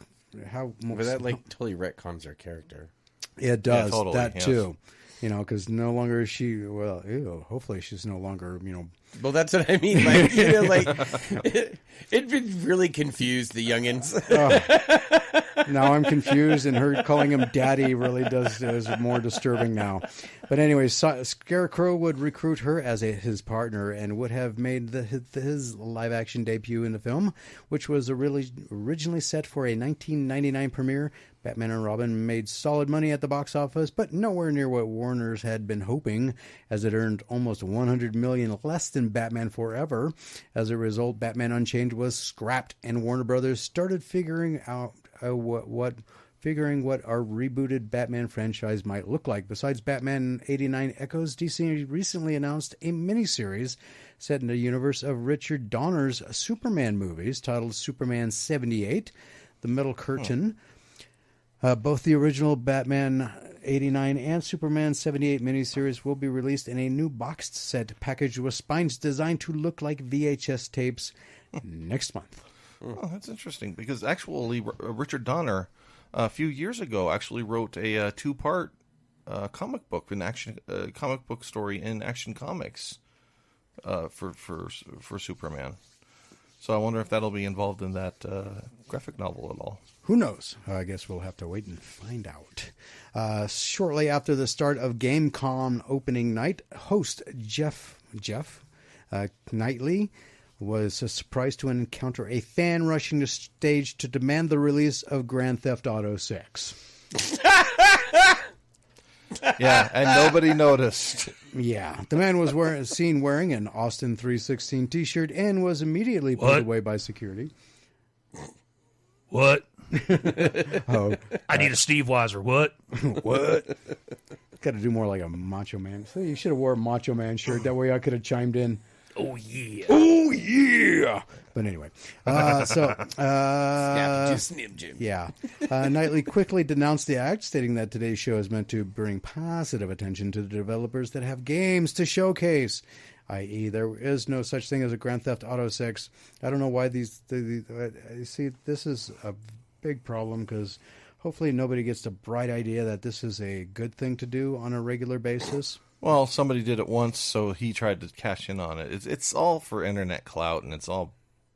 how... But that like totally retcons her character. It does. Yeah, totally, that yes. too. You know, because no longer is she, hopefully she's no longer, Well, that's what I mean. Like, it'd been really confused, the youngins. Now I'm confused, and her calling him daddy really is more disturbing now. But anyway, Scarecrow would recruit her as his partner and would have made his live-action debut in the film, which was originally set for a 1999 premiere. Batman and Robin made solid money at the box office, but nowhere near what Warner's had been hoping, as it earned almost $100 million less than Batman Forever. As a result, Batman Unchained was scrapped, and Warner Brothers started figuring what our rebooted Batman franchise might look like. Besides Batman 89 Echoes, DC recently announced a miniseries set in the universe of Richard Donner's Superman movies, titled Superman 78, The Metal Curtain. Both the original Batman 89 and Superman 78 miniseries will be released in a new boxed set packaged with spines designed to look like VHS tapes next month. Oh, that's interesting, because actually Richard Donner a few years ago actually wrote a two-part comic book story in Action Comics for Superman. So I wonder if that'll be involved in that graphic novel at all. Who knows? I guess we'll have to wait and find out. Shortly after the start of GameCon opening night, host Jeff Knightley was surprised to encounter a fan rushing the stage to demand the release of Grand Theft Auto 6. Yeah, and nobody noticed. Yeah, the man was seen wearing an Austin 316 t-shirt and was immediately pulled away by security. What? Oh, I need a Steve Weiser. What? What? Got to do more like a Macho Man. So you should have wore a Macho Man shirt. That way I could have chimed in. Oh, yeah. Oh, yeah. But anyway, Slim Jim. Yeah. Knightley quickly denounced the act, stating that today's show is meant to bring positive attention to the developers that have games to showcase, i.e. there is no such thing as a Grand Theft Auto 6. I don't know why see, this is a big problem, because hopefully nobody gets the bright idea that this is a good thing to do on a regular basis. Well, somebody did it once, so he tried to cash in on it. It's all for internet clout, and it's all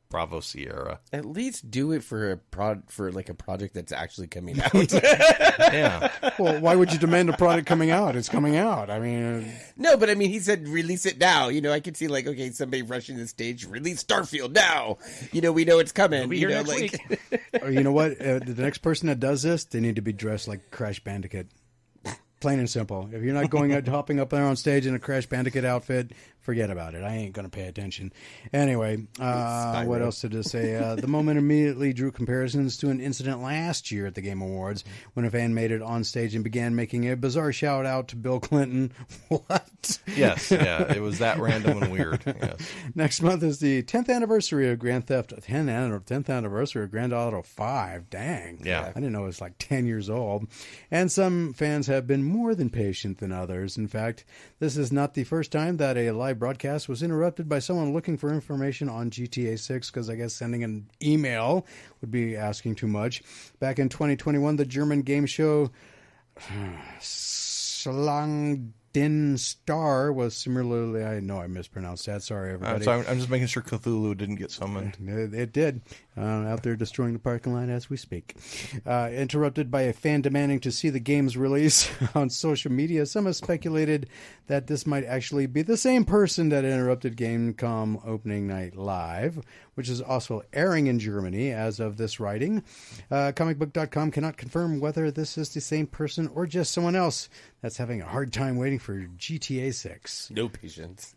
Bravo Sierra. At least do it for a project that's actually coming out. Yeah. Well, why would you demand a product coming out? It's coming out. I mean, no, but I mean, he said release it now. You know, I could see like, okay, somebody rushing the stage, release Starfield now. You know, we know it's coming. It'll be here next week. You know what? The next person that does this, they need to be dressed like Crash Bandicoot. Plain and simple. If you're not going out, hopping up there on stage in a Crash Bandicoot outfit, forget about it. I ain't going to pay attention. Anyway, what else did I say? The moment immediately drew comparisons to an incident last year at the Game Awards when a fan made it on stage and began making a bizarre shout out to Bill Clinton. What? Yes, yeah. It was that random and weird. Yes. Next month is the 10th anniversary of Grand Theft 10th anniversary of Grand Auto 5. Dang. Yeah. I didn't know it was like 10 years old. And some fans have been more than patient than others. In fact, this is not the first time that a live broadcast was interrupted by someone looking for information on GTA 6, because I guess sending an email would be asking too much. Back in 2021, the German game show Schlangenbad Din Star was similarly, I know I mispronounced that. Sorry, everybody. So I'm just making sure Cthulhu didn't get summoned. It did. Out there destroying the parking lot as we speak. Interrupted by a fan demanding to see the game's release on social media, some have speculated that this might actually be the same person that interrupted Gamescom opening night live, which is also airing in Germany as of this writing. Comicbook.com cannot confirm whether this is the same person or just someone else that's having a hard time waiting for GTA 6. No patience.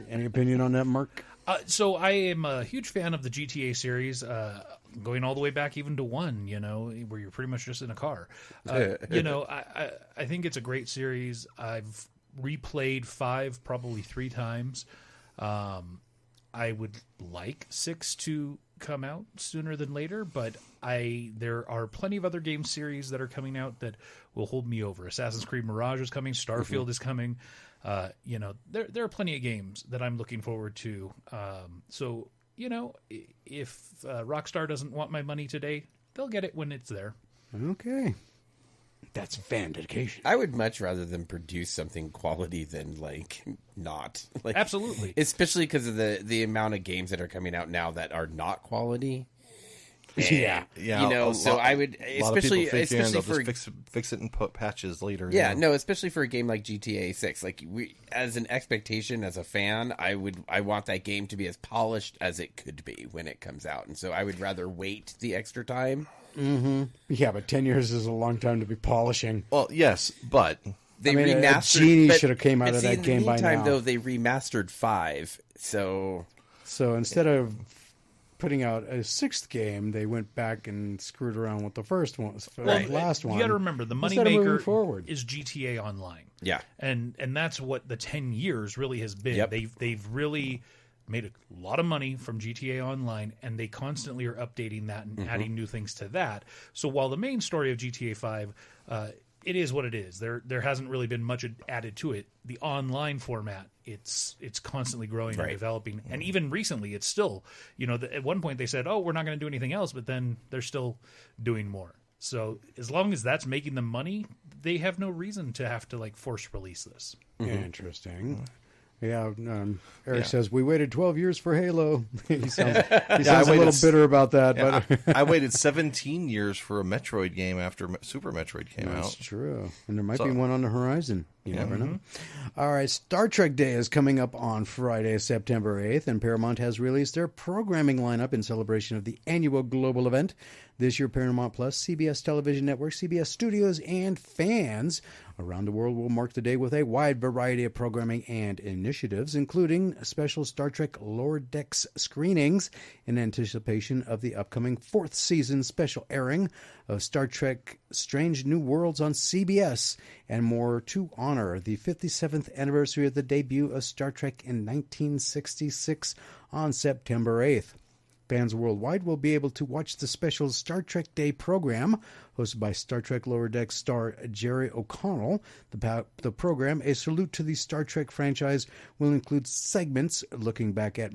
Any opinion on that, Mark? So I am a huge fan of the GTA series, going all the way back even to 1, where you're pretty much just in a car. I think it's a great series. I've replayed 5 probably 3 times. I would like 6 to come out sooner than later, but there are plenty of other game series that are coming out that will hold me over. Assassin's Creed Mirage is coming. Starfield is coming. There are plenty of games that I'm looking forward to. So, if Rockstar doesn't want my money today, they'll get it when it's there. Okay. That's fan dedication. I would much rather them produce something quality than not. Absolutely. Especially because of the amount of games that are coming out now that are not quality. Yeah. So I would, especially for fix it and put patches later. Yeah, no, especially for a game like GTA 6. As an expectation, as a fan, I want that game to be as polished as it could be when it comes out, and so I would rather wait the extra time. Mm-hmm. Yeah, but 10 years is a long time to be polishing. Well, yes, but a genie should have came out of that game by now. In the meantime, though, they remastered 5, so instead of putting out a 6th game, they went back and screwed around with the first one, last one. You got to remember, the moneymaker is GTA Online. Yeah, and that's what the 10 years really has been. Yep. They've really made a lot of money from GTA Online, and they constantly are updating that and adding new things to that. So while the main story of GTA 5, it is what it is. There hasn't really been much added to it. The online format, it's constantly growing and developing. And even recently, it's still, at one point they said, oh, we're not going to do anything else, but then they're still doing more. So as long as that's making them money, they have no reason to have to force release this. Interesting. Yeah, Eric says, we waited 12 years for Halo. He sounds a little bitter about that. Yeah, but I waited 17 years for a Metroid game after Super Metroid came out. That's true. And there might be one on the horizon. You never know. All right, Star Trek Day is coming up on Friday, September 8th, and Paramount has released their programming lineup in celebration of the annual global event. This year, Paramount Plus, CBS Television Network, CBS Studios, and fans around the world will mark the day with a wide variety of programming and initiatives, including special Star Trek Lower Decks screenings in anticipation of the upcoming 4th season special airing of Star Trek Strange New Worlds on CBS, and more to honor the 57th anniversary of the debut of Star Trek in 1966 on September 8th. Fans worldwide will be able to watch the special Star Trek Day program hosted by Star Trek Lower Decks star Jerry O'Connell. The program, a salute to the Star Trek franchise, will include segments looking back at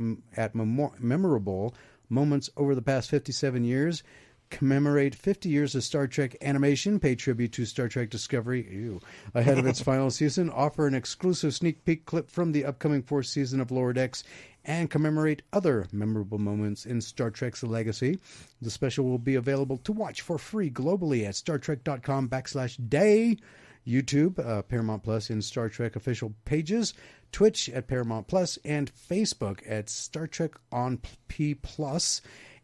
memorable moments over the past 57 years, commemorate 50 years of Star Trek animation, pay tribute to Star Trek Discovery ahead of its final season, offer an exclusive sneak peek clip from the upcoming 4th season of Lower Decks, and commemorate other memorable moments in Star Trek's legacy. The special will be available to watch for free globally at StarTrek.com/day, YouTube, Paramount Plus in Star Trek official pages, Twitch at Paramount Plus, and Facebook at Star Trek on P+,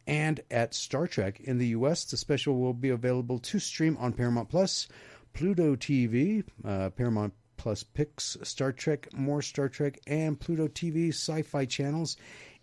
and at Star Trek. In the U.S., the special will be available to stream on Paramount Plus, Pluto TV, Paramount Plus Pix, Star Trek, More Star Trek, and Pluto TV Sci-Fi channels,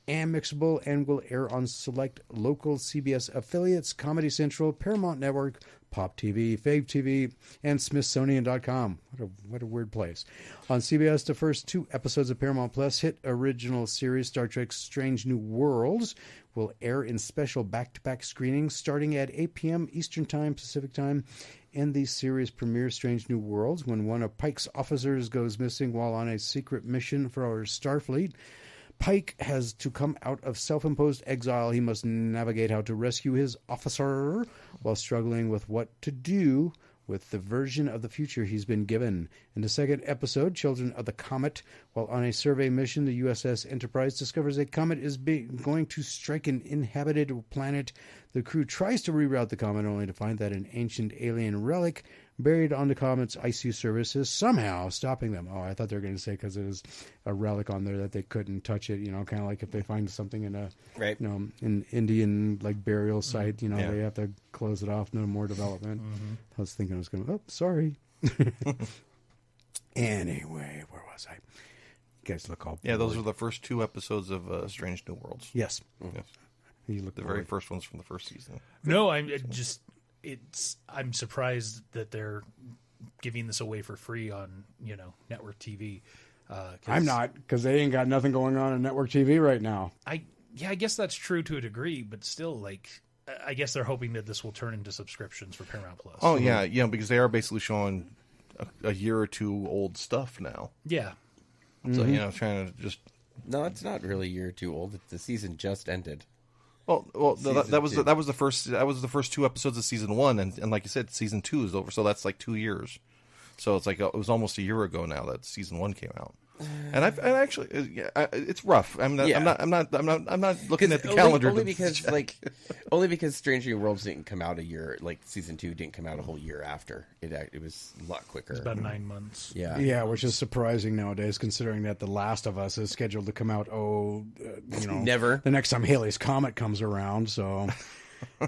and mixable, and will air on select local CBS affiliates, Comedy Central, Paramount Network, Pop TV, Fave TV, and Smithsonian.com. What a weird place. On CBS, the first 2 episodes of Paramount Plus hit original series Star Trek Strange New Worlds will air in special back-to-back screenings starting at 8 p.m. Eastern Time, Pacific Time. In the series premiere Strange New Worlds, when one of Pike's officers goes missing while on a secret mission for our Starfleet, Pike has to come out of self-imposed exile. He must navigate how to rescue his officer while struggling with what to do with the version of the future he's been given. In the second episode, Children of the Comet, while on a survey mission, the USS Enterprise discovers a comet is going to strike an inhabited planet. The crew tries to reroute the comet, only to find that an ancient alien relic buried on the comet's ICU service is somehow stopping them. Oh, I thought they were going to say because it was a relic on there that they couldn't touch it. Kind of like if they find something in a, an Indian burial site, they have to close it off. No more development. I was thinking I was going, sorry. Anyway, where was I? You guys look all bored. Those are the first 2 episodes of Strange New Worlds. Yes. Yes. You look the bored. very first ones from the first season. No, I'm surprised that they're giving this away for free on network TV. I'm not, because they ain't got nothing going on network TV right now. I guess that's true to a degree, but still, I guess they're hoping that this will turn into subscriptions for Paramount Plus. Oh yeah, because they are basically showing a year or 2 old stuff now. Yeah. So trying to just. No, it's not really a year or 2 old. The season just ended. Well, that was the first 2 episodes of season 1, and like you said, season 2 is over, so that's 2 years. So it's it was almost a year ago now that season 1 came out, and actually it's rough. I'm not looking at the calendar only because Strange New Worlds didn't come out a year, season 2 didn't come out a whole year after it was a lot quicker. It's about 9 months. Yeah, which is surprising nowadays, considering that The Last of Us is scheduled to come out. Never the next time Halley's Comet comes around. So.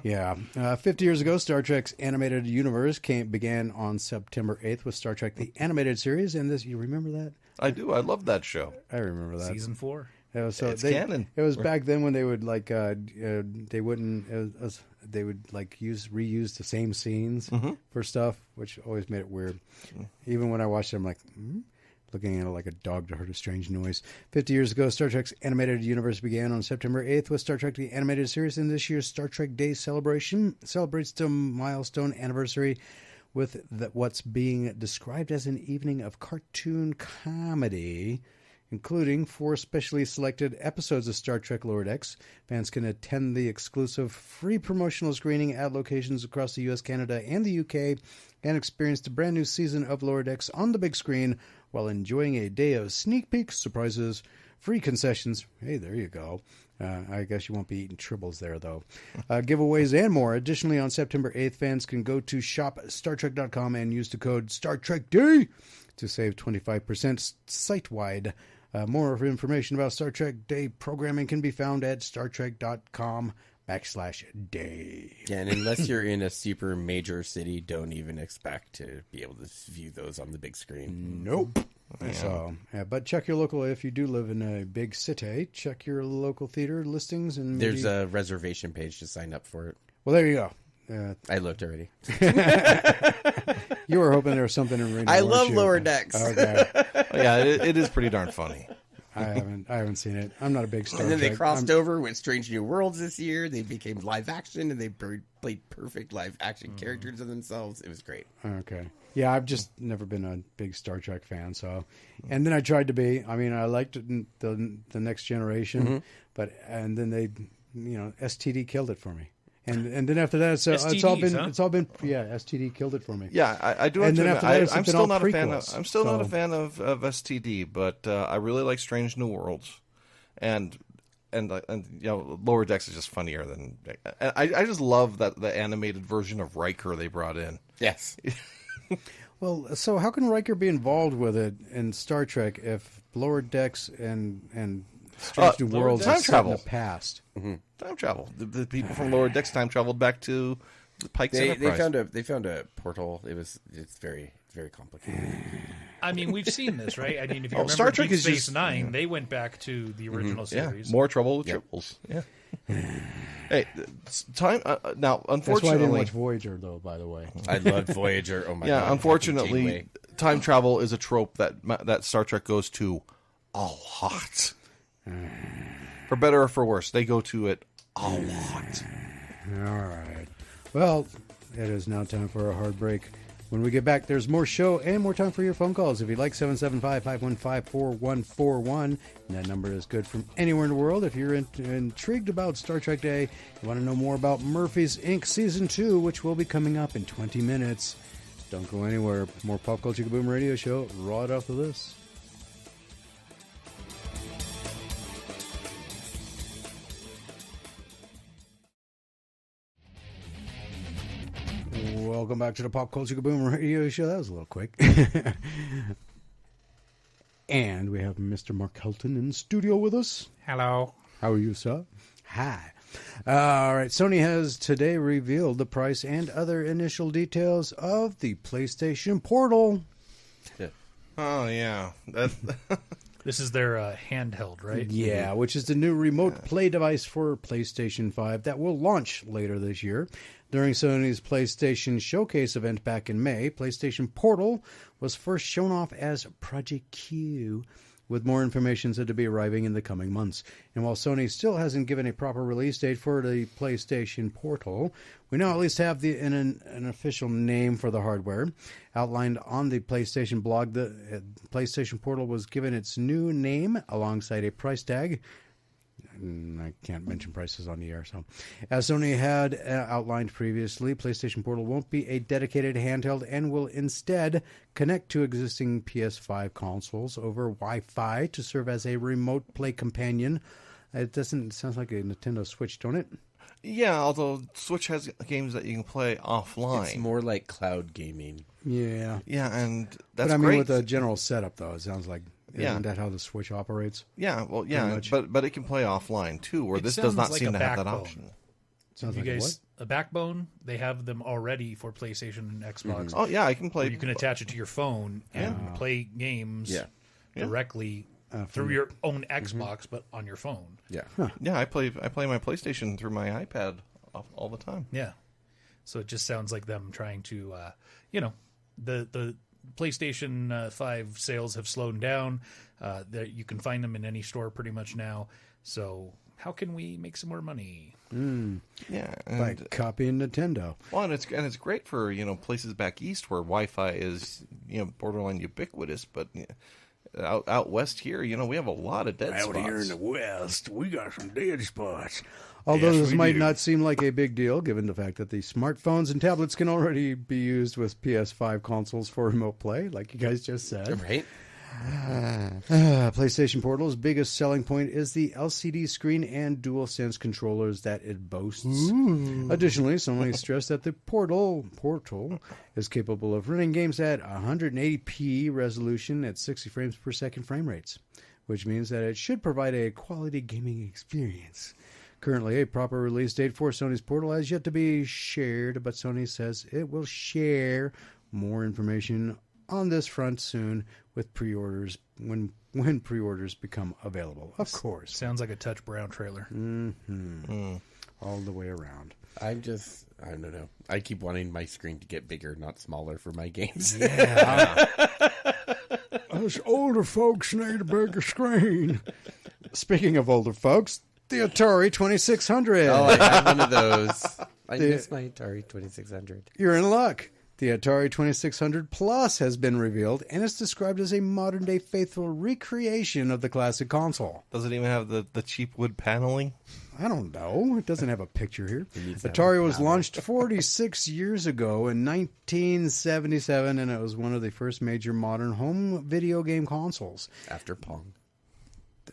Yeah. 50 years ago, Star Trek's animated universe began on September 8th with Star Trek the Animated Series, and you remember that? I do. I love that show. I remember that. Season 4. It's canon. It was back then when they would they wouldn't they would reuse the same scenes for stuff, which always made it weird. Even when I watched it, I'm like, looking at it like a dog that heard a strange noise. 50 years ago, Star Trek's animated universe began on September 8th with Star Trek the Animated Series, and this year's Star Trek Day celebration celebrates the milestone anniversary with what's being described as an evening of cartoon comedy, including 4 specially selected episodes of Star Trek Lower Decks. Fans can attend the exclusive free promotional screening at locations across the U.S., Canada, and the UK, and experience the brand new season of Lower Decks on the big screen while enjoying a day of sneak peeks, surprises, free concessions. Hey, there you go. I guess you won't be eating tribbles there, though. Giveaways and more. Additionally, on September 8th, fans can go to shopstartrek.com and use the code StarTrekDay to save 25% site-wide. More information about Star Trek Day programming can be found at StarTrek.com/day. Yeah, and unless you're in a super major city, don't even expect to be able to view those on the big screen. Nope. Yeah. So, but check your local, if you do live in a big city, check your local theater listings. And there's a reservation page to sign up for it. Well, there you go. I looked already. You were hoping there was something in Reno. I love Lower Decks. Okay. Yeah, it is pretty darn funny. I haven't seen it. I'm not a big Star And then Trek. they crossed over with Strange New Worlds this year. They became live action, and they played perfect live action characters of themselves. It was great. Okay. Yeah, I've just never been a big Star Trek fan. So, and then I tried to be. I mean, I liked the Next Generation, and then they, STD killed it for me. And then after that, it's all been STD killed it for me. Yeah, I do. And then after that, I'm still not a fan. I'm still not a fan of STD, but I really like Strange New Worlds, and Lower Decks is just funnier than. I just love that the animated version of Riker they brought in. Yes. Well, so how can Riker be involved with it in Star Trek if Lower Decks and Strange New Worlds time is set travel in the past? Mm-hmm. Time travel. The people from Lower Decks time traveled back to the Pike's Enterprise. They found a portal. It's very complicated. I mean, we've seen this, right? I mean, if you remember Star Trek Deep is Space just, Nine, they went back to the original series. Yeah, more trouble with triples. Yeah. Hey, time now. Unfortunately, that's why I didn't watch Voyager, though. By the way, I loved Voyager. Oh my god! Yeah, unfortunately, time travel is a trope that Star Trek goes to a lot. For better or for worse, they go to it a lot. All right. Well, it is now time for a hard break. When we get back, there's more show and more time for your phone calls. If you'd like, 775-515-4141. That number is good from anywhere in the world. If you're intrigued about Star Trek Day, you want to know more about Murphy's Inc. Season 2, which will be coming up in 20 minutes. Don't go anywhere. More Pop Culture Kaboom Radio Show right after this. Welcome back to the Pop Culture Kaboom Radio Show. That was a little quick. And we have Mr. Mark Helton in studio with us. Hello. How are you, sir? Hi. All right. Sony has today revealed the price and other initial details of the PlayStation Portal. Yeah. Oh, yeah. That's This is their handheld, right? Yeah, which is the new remote play device for PlayStation 5 that will launch later this year. During Sony's PlayStation Showcase event back in May, PlayStation Portal was first shown off as Project Q, with more information said to be arriving in the coming months. And while Sony still hasn't given a proper release date for the PlayStation Portal, we now at least have an official name for the hardware. Outlined on the PlayStation blog, the PlayStation Portal was given its new name alongside a price tag. I can't mention prices on the air. So, as Sony had outlined previously, PlayStation Portal won't be a dedicated handheld and will instead connect to existing PS5 consoles over Wi-Fi to serve as a remote play companion. It sounds like a Nintendo Switch, don't it? Yeah, although Switch has games that you can play offline. It's more like cloud gaming. Yeah. Yeah, and that's but I mean, great. with the general setup, though, it sounds like, isn't that how the Switch operates? Yeah, well, yeah, but it can play offline, too, where this does not seem to have that option. Sounds you like guys, a backbone, they have them already for PlayStation and Xbox. Oh, yeah, I can play. You can attach it to your phone and play games directly through your own Xbox, but on your phone. Yeah. Yeah, I play my PlayStation through my iPad all the time. Yeah. So it just sounds like them trying to, the PlayStation 5 sales have slowed down. You can find them in any store pretty much now. So how can we make some more money? Yeah, by copying Nintendo. Well, and it's great for places back east where Wi-Fi is borderline ubiquitous, but out west here, we have a lot of dead spots. Out here in the west, we got some dead spots. Although Yes, this we might do. not seem like a big deal, given the fact that the smartphones and tablets can already be used with PS5 consoles for remote play, like you guys just said. Right? PlayStation Portal's biggest selling point is the LCD screen and DualSense controllers that it boasts. Additionally, Sony stressed that the Portal is capable of running games at 180p resolution at 60 frames per second frame rates, which means that it should provide a quality gaming experience. Currently, a proper release date for Sony's Portal has yet to be shared, but Sony says it will share more information on this front soon with pre-orders when pre-orders become available. Of course. Sounds like a Touch Brown trailer. All the way around. I don't know. I keep wanting my screen to get bigger, not smaller for my games. Yeah. Us older folks need a bigger screen. Speaking of older folks, the Atari 2600. Oh, I have one of those. I miss my Atari 2600. You're in luck. The Atari 2600 Plus has been revealed and is described as a modern-day faithful recreation of the classic console. Does it even have the cheap wood paneling? I don't know. It doesn't have a picture here. Atari was launched 46 years ago in 1977, and it was one of the first major modern home video game consoles. After Pong.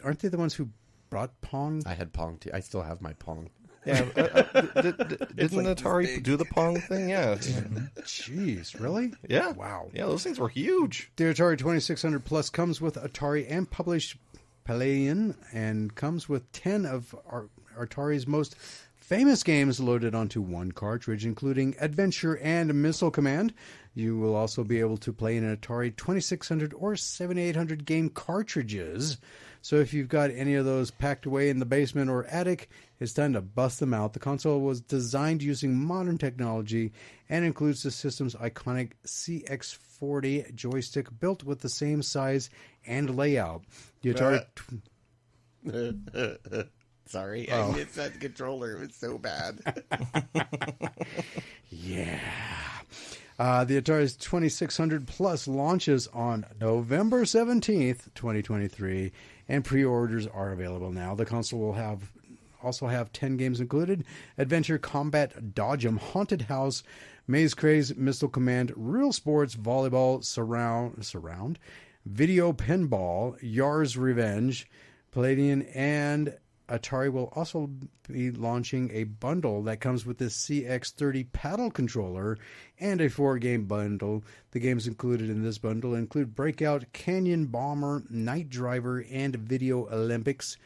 Aren't they the ones who brought Pong? I had Pong too. I still have my Pong. Yeah, didn't Atari do the Pong thing? Yeah. Jeez, really? Yeah. Wow. Yeah, those things were huge. The Atari 2600 Plus comes with Atari and published Palladium and comes with 10 of Atari's most famous games loaded onto one cartridge, including Adventure and Missile Command. You will also be able to play in an Atari 2600 or 7800 game cartridges. So if you've got any of those packed away in the basement or attic, it's time to bust them out. The console was designed using modern technology and includes the system's iconic CX40 joystick built with the same size and layout. The Atari... Sorry, I missed that controller. It was so bad. Yeah. The Atari 2600 Plus launches on November 17th, 2023, and pre-orders are available now. The console will also have 10 games included: Adventure, Combat, Dodge'em, Haunted House, Maze Craze, Missile Command, Real Sports, Volleyball, Surround, Video Pinball, Yar's Revenge, Palladian, and Atari will also be launching a bundle that comes with this CX30 paddle controller and a 4-game bundle. The games included in this bundle include Breakout, Canyon Bomber, Night Driver, and Video Olympics.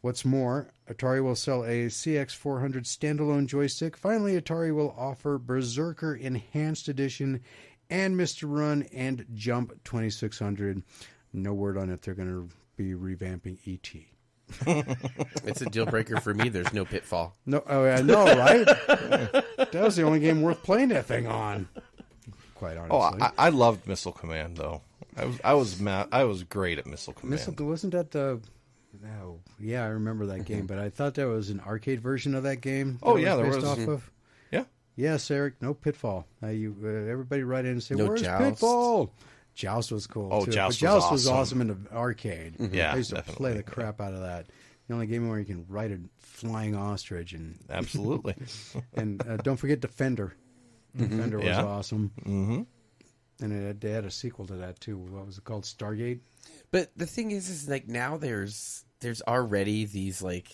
What's more, Atari will sell a CX400 standalone joystick. Finally, Atari will offer Berserker Enhanced Edition and Mr. Run and Jump 2600. No word on if they're going to be revamping E.T. It's a deal breaker for me. There's no Pitfall. No, I know, right? That was the only game worth playing that thing on. Quite honestly. Oh, I loved Missile Command though. I was great at Missile Command. Wasn't that the? Oh, yeah, I remember that game, but I thought there was an arcade version of that game. Oh yeah, there was. Off of. Yeah. Yes, Eric. No Pitfall. Everybody write in and say, "Where's Joust. Pitfall?" Joust was cool. Oh, too. Joust But Joust was was awesome in the arcade. Yeah, I used to definitely. play the crap out of that. The only game where you can ride a flying ostrich and Absolutely. and don't forget Defender. Defender was Yeah. awesome. Mm-hmm. And they had a sequel to that too. What was it called? Stargate. But the thing is like now there's already these like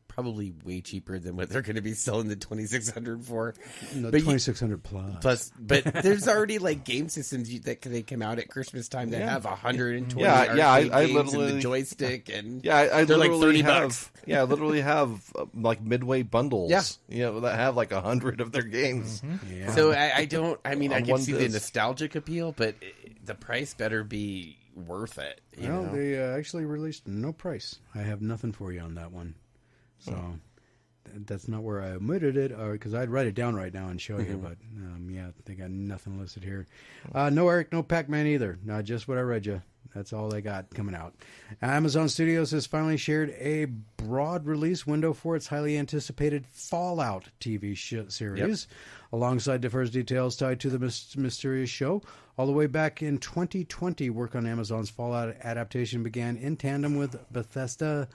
probably way cheaper than what they're going to be selling the 2600 for. No, But 2600 plus. But there's already like game systems that they come out at Christmas time that have 120. I games and literally the joystick and I they're like literally $30. have I literally have like Midway bundles. Yeah. That have like 100 of their games. Yeah. So I don't. I mean, I On can one see the disc. nostalgic appeal, but the price better be worth it. You Well, know? they actually released no price. I have nothing for you on that one. So that's not where I omitted it, because I'd write it down right now and show you. But yeah, they got nothing listed here. No Eric, no Pac-Man either. Not just what I read you. That's all they got coming out. Amazon Studios has finally shared a broad release window for its highly anticipated Fallout TV series, alongside the first details tied to the mysterious show. All the way back in 2020, work on Amazon's Fallout adaptation began in tandem with Bethesda.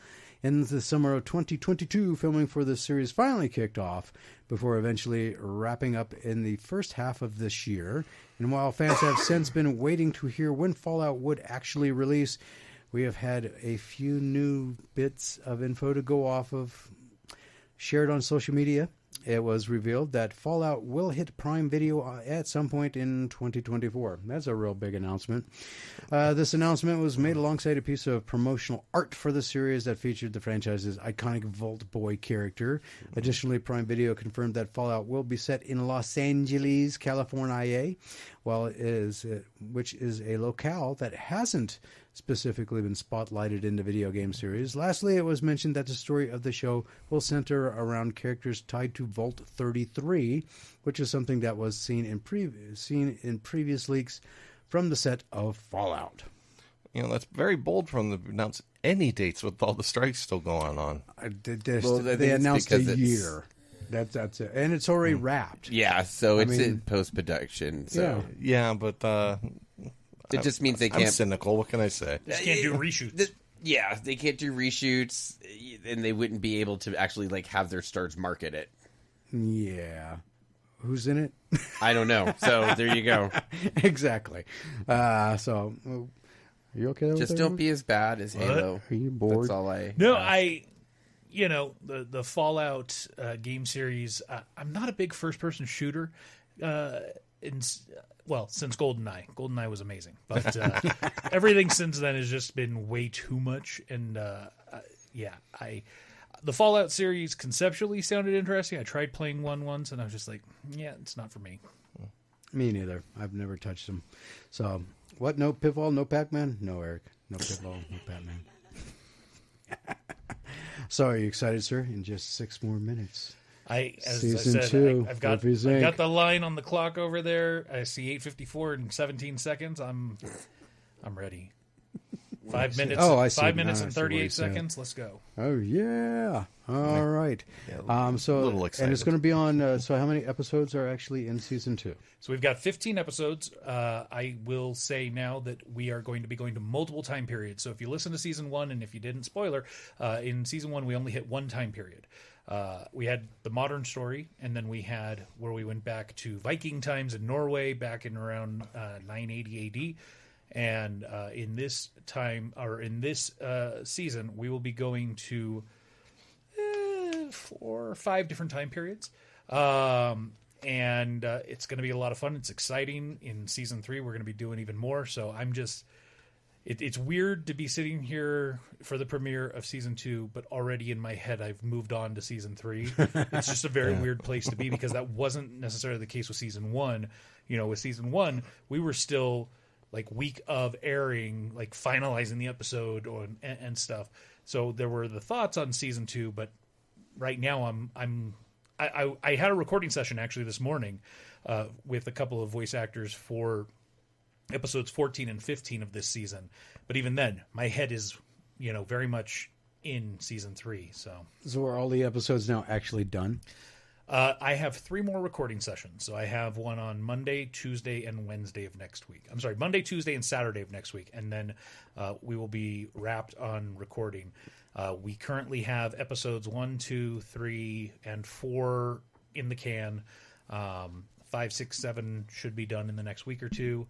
In the summer of 2022, filming for the series finally kicked off before eventually wrapping up in the first half of this year. And while fans have since been waiting to hear when Fallout would actually release, we have had a few new bits of info to go off of shared on social media. It was revealed that Fallout will hit Prime Video at some point in 2024. That's a real big announcement. This announcement was made alongside a piece of promotional art for the series that featured the franchise's iconic Vault Boy character. Additionally, Prime Video confirmed that Fallout will be set in Los Angeles, California, which is a locale that hasn't specifically been spotlighted in the video game series. Lastly, it was mentioned that the story of the show will center around characters tied to Vault 33, which is something that was seen in previous leaks from the set of Fallout. That's very bold from them to announce any dates with all the strikes still going on. They announced a year. That's it, and it's already wrapped. Yeah, so it's in post production. So Yeah, but it just means they I'm can't. cynical. What can I say? Just can't do reshoots. Yeah, they can't do reshoots, and they wouldn't be able to actually like have their stars market it. Yeah. Who's in it? I don't know. So there you go. Exactly. Are you okay with Just that? don't be as bad as Halo. Are you bored? That's all I. No, the Fallout game series. I'm not a big first person shooter. Since GoldenEye. GoldenEye was amazing, but everything since then has just been way too much. And the Fallout series conceptually sounded interesting. I tried playing one once, and I was just like, yeah, it's not for me. Me neither. I've never touched them. So, what? No Pitfall, no Pac-Man? No, Eric. No Pitfall, no Pac-Man. So, are you excited, sir? In just 6 more minutes. Season 2. I've got the line on the clock over there. I see 8:54 and 17 seconds. I'm ready. 5 minutes. Oh, I see. 5 minutes I and see what 38 he said. seconds. Let's go. Oh yeah! All right. Yeah, So little and excited. it's going to be on. So how many episodes are actually in season 2? So we've got 15 episodes. I will say now that we are going to be going to multiple time periods. So if you listen to season 1, and if you didn't, spoiler, in season 1 we only hit one time period. We had the modern story, and then we had where we went back to Viking times in Norway back in around 980 AD. And in this time, or in this season, we will be going to 4 or 5 different time periods. And it's going to be a lot of fun. It's exciting. In season 3, we're going to be doing even more. So I'm just... It's weird to be sitting here for the premiere of season 2, but already in my head I've moved on to season 3. It's just a very weird place to be, because that wasn't necessarily the case with season 1. You know, with season 1, we were still like week of airing, like finalizing the episode and stuff. So there were the thoughts on season 2, but right now I had a recording session actually this morning with a couple of voice actors for episodes 14 and 15 of this season. But even then, my head is, very much in season 3. So are all the episodes now actually done? I have 3 more recording sessions. So I have one on Monday, Tuesday, and Wednesday of next week. I'm sorry, Monday, Tuesday, and Saturday of next week. And then we will be wrapped on recording. We currently have episodes 1, 2, 3, and 4 in the can. 5, 6, 7 should be done in the next week or two.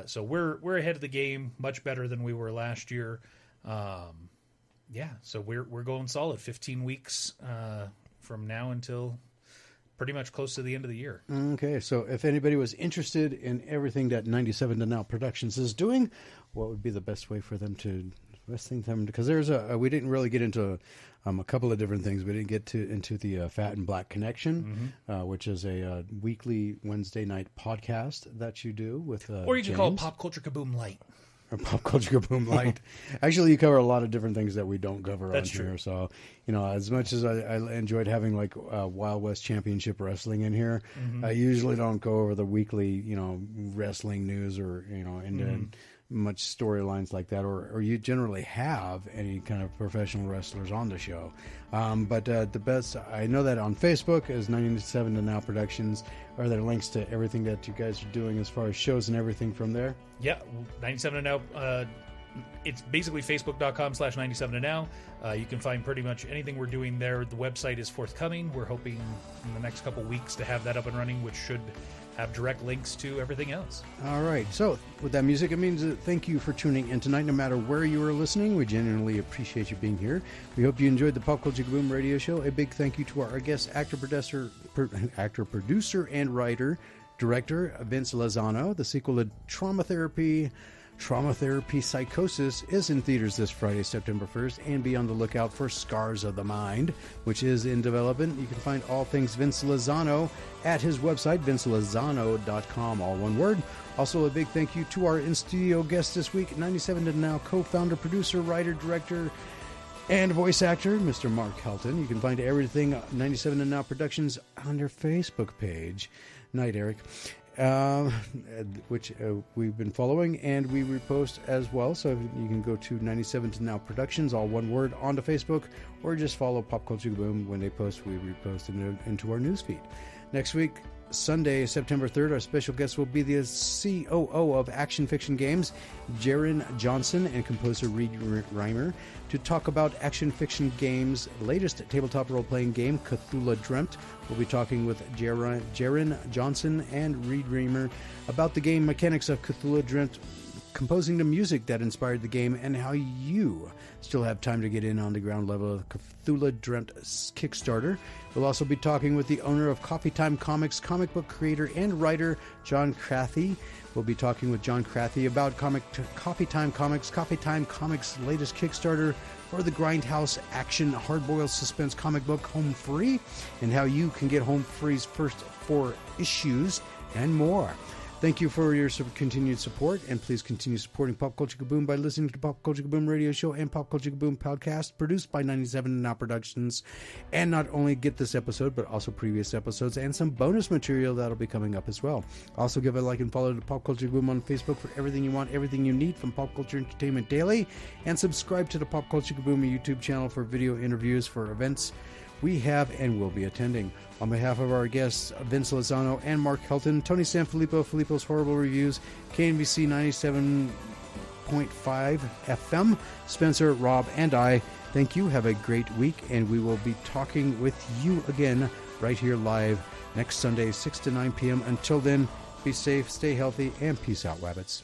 So we're ahead of the game, much better than we were last year. So we're going solid. 15 weeks from now until pretty much close to the end of the year. Okay, so if anybody was interested in everything that 97 to Now Productions is doing, what would be the best way for them to... Because there's we didn't really get into a couple of different things. We didn't get into the Fat and Black Connection, which is a weekly Wednesday night podcast that you do with or you can call it Pop Culture Kaboom Light. Or Pop Culture Kaboom Light. Actually, you cover a lot of different things that we don't cover on here. So, as much as I enjoyed having like Wild West Championship Wrestling in here, I usually don't go over the weekly, wrestling news or, into much storylines like that, or you generally have any kind of professional wrestlers on the show. But the best, I know that on Facebook is 97 to Now Productions. Are there links to everything that you guys are doing as far as shows and everything from there? Yeah, 97 to Now. It's basically facebook.com/97 to Now. You can find pretty much anything we're doing there. The website is forthcoming. We're hoping in the next couple weeks to have that up and running, which should have direct links to everything else. All right. So with that music, it means thank you for tuning in tonight, no matter where you are listening. We genuinely appreciate you being here. We hope you enjoyed the Pop Culture Boom radio show. A big thank you to our guest, actor, producer, and writer, director, Vince Lazano. The sequel to Trauma Therapy Psychosis is in theaters this Friday, September 1st, and be on the lookout for Scars of the Mind, which is in development. You can find all things Vince Lazano at his website, vincelazano.com, all one word. Also, a big thank you to our in-studio guest this week, 97 to Now co-founder, producer, writer, director, and voice actor, Mr. Mark Helton. You can find everything 97 to Now Productions on their Facebook page. Night, Eric. Which we've been following, and we repost as well. So you can go to 97 to Now Productions, all one word, onto Facebook, or just follow Pop Culture Boom. When they post, we repost into our newsfeed. Next week, Sunday, September 3rd, our special guest will be the COO of Action Fiction Games, Jaron Johnson, and composer Reed Reimer, to talk about Action Fiction Games' latest tabletop role-playing game, Cthulhu Dreamt. We'll be talking with Jaron Johnson and Reed Reimer about the game mechanics of Cthulhu Dreamt, composing the music that inspired the game, and how you still have time to get in on the ground level of Cthulhu Dreamt Kickstarter. We'll also be talking with the owner of Coffee Time Comics, comic book creator and writer John Crathy. We'll be talking with John Crathy about Coffee Time Comics' latest Kickstarter for the Grindhouse action hardboiled suspense comic book Home Free, and how you can get Home Free's first 4 issues and more. Thank you for your continued support, and please continue supporting Pop Culture Kaboom by listening to Pop Culture Kaboom Radio Show and Pop Culture Kaboom Podcast, produced by 97 Now Productions. And not only get this episode, but also previous episodes and some bonus material that'll be coming up as well. Also give a like and follow to Pop Culture Kaboom on Facebook for everything you want, everything you need from Pop Culture Entertainment Daily. And subscribe to the Pop Culture Kaboom YouTube channel for video interviews for events we have and will be attending. On behalf of our guests, Vince Lazano and Mark Helton, Tony Sanfilippo, Filippo's Horrible Reviews, KNBC 97.5 FM, Spencer, Rob, and I, thank you. Have a great week, and we will be talking with you again right here live next Sunday, 6 to 9 p.m. Until then, be safe, stay healthy, and peace out, Wabbits.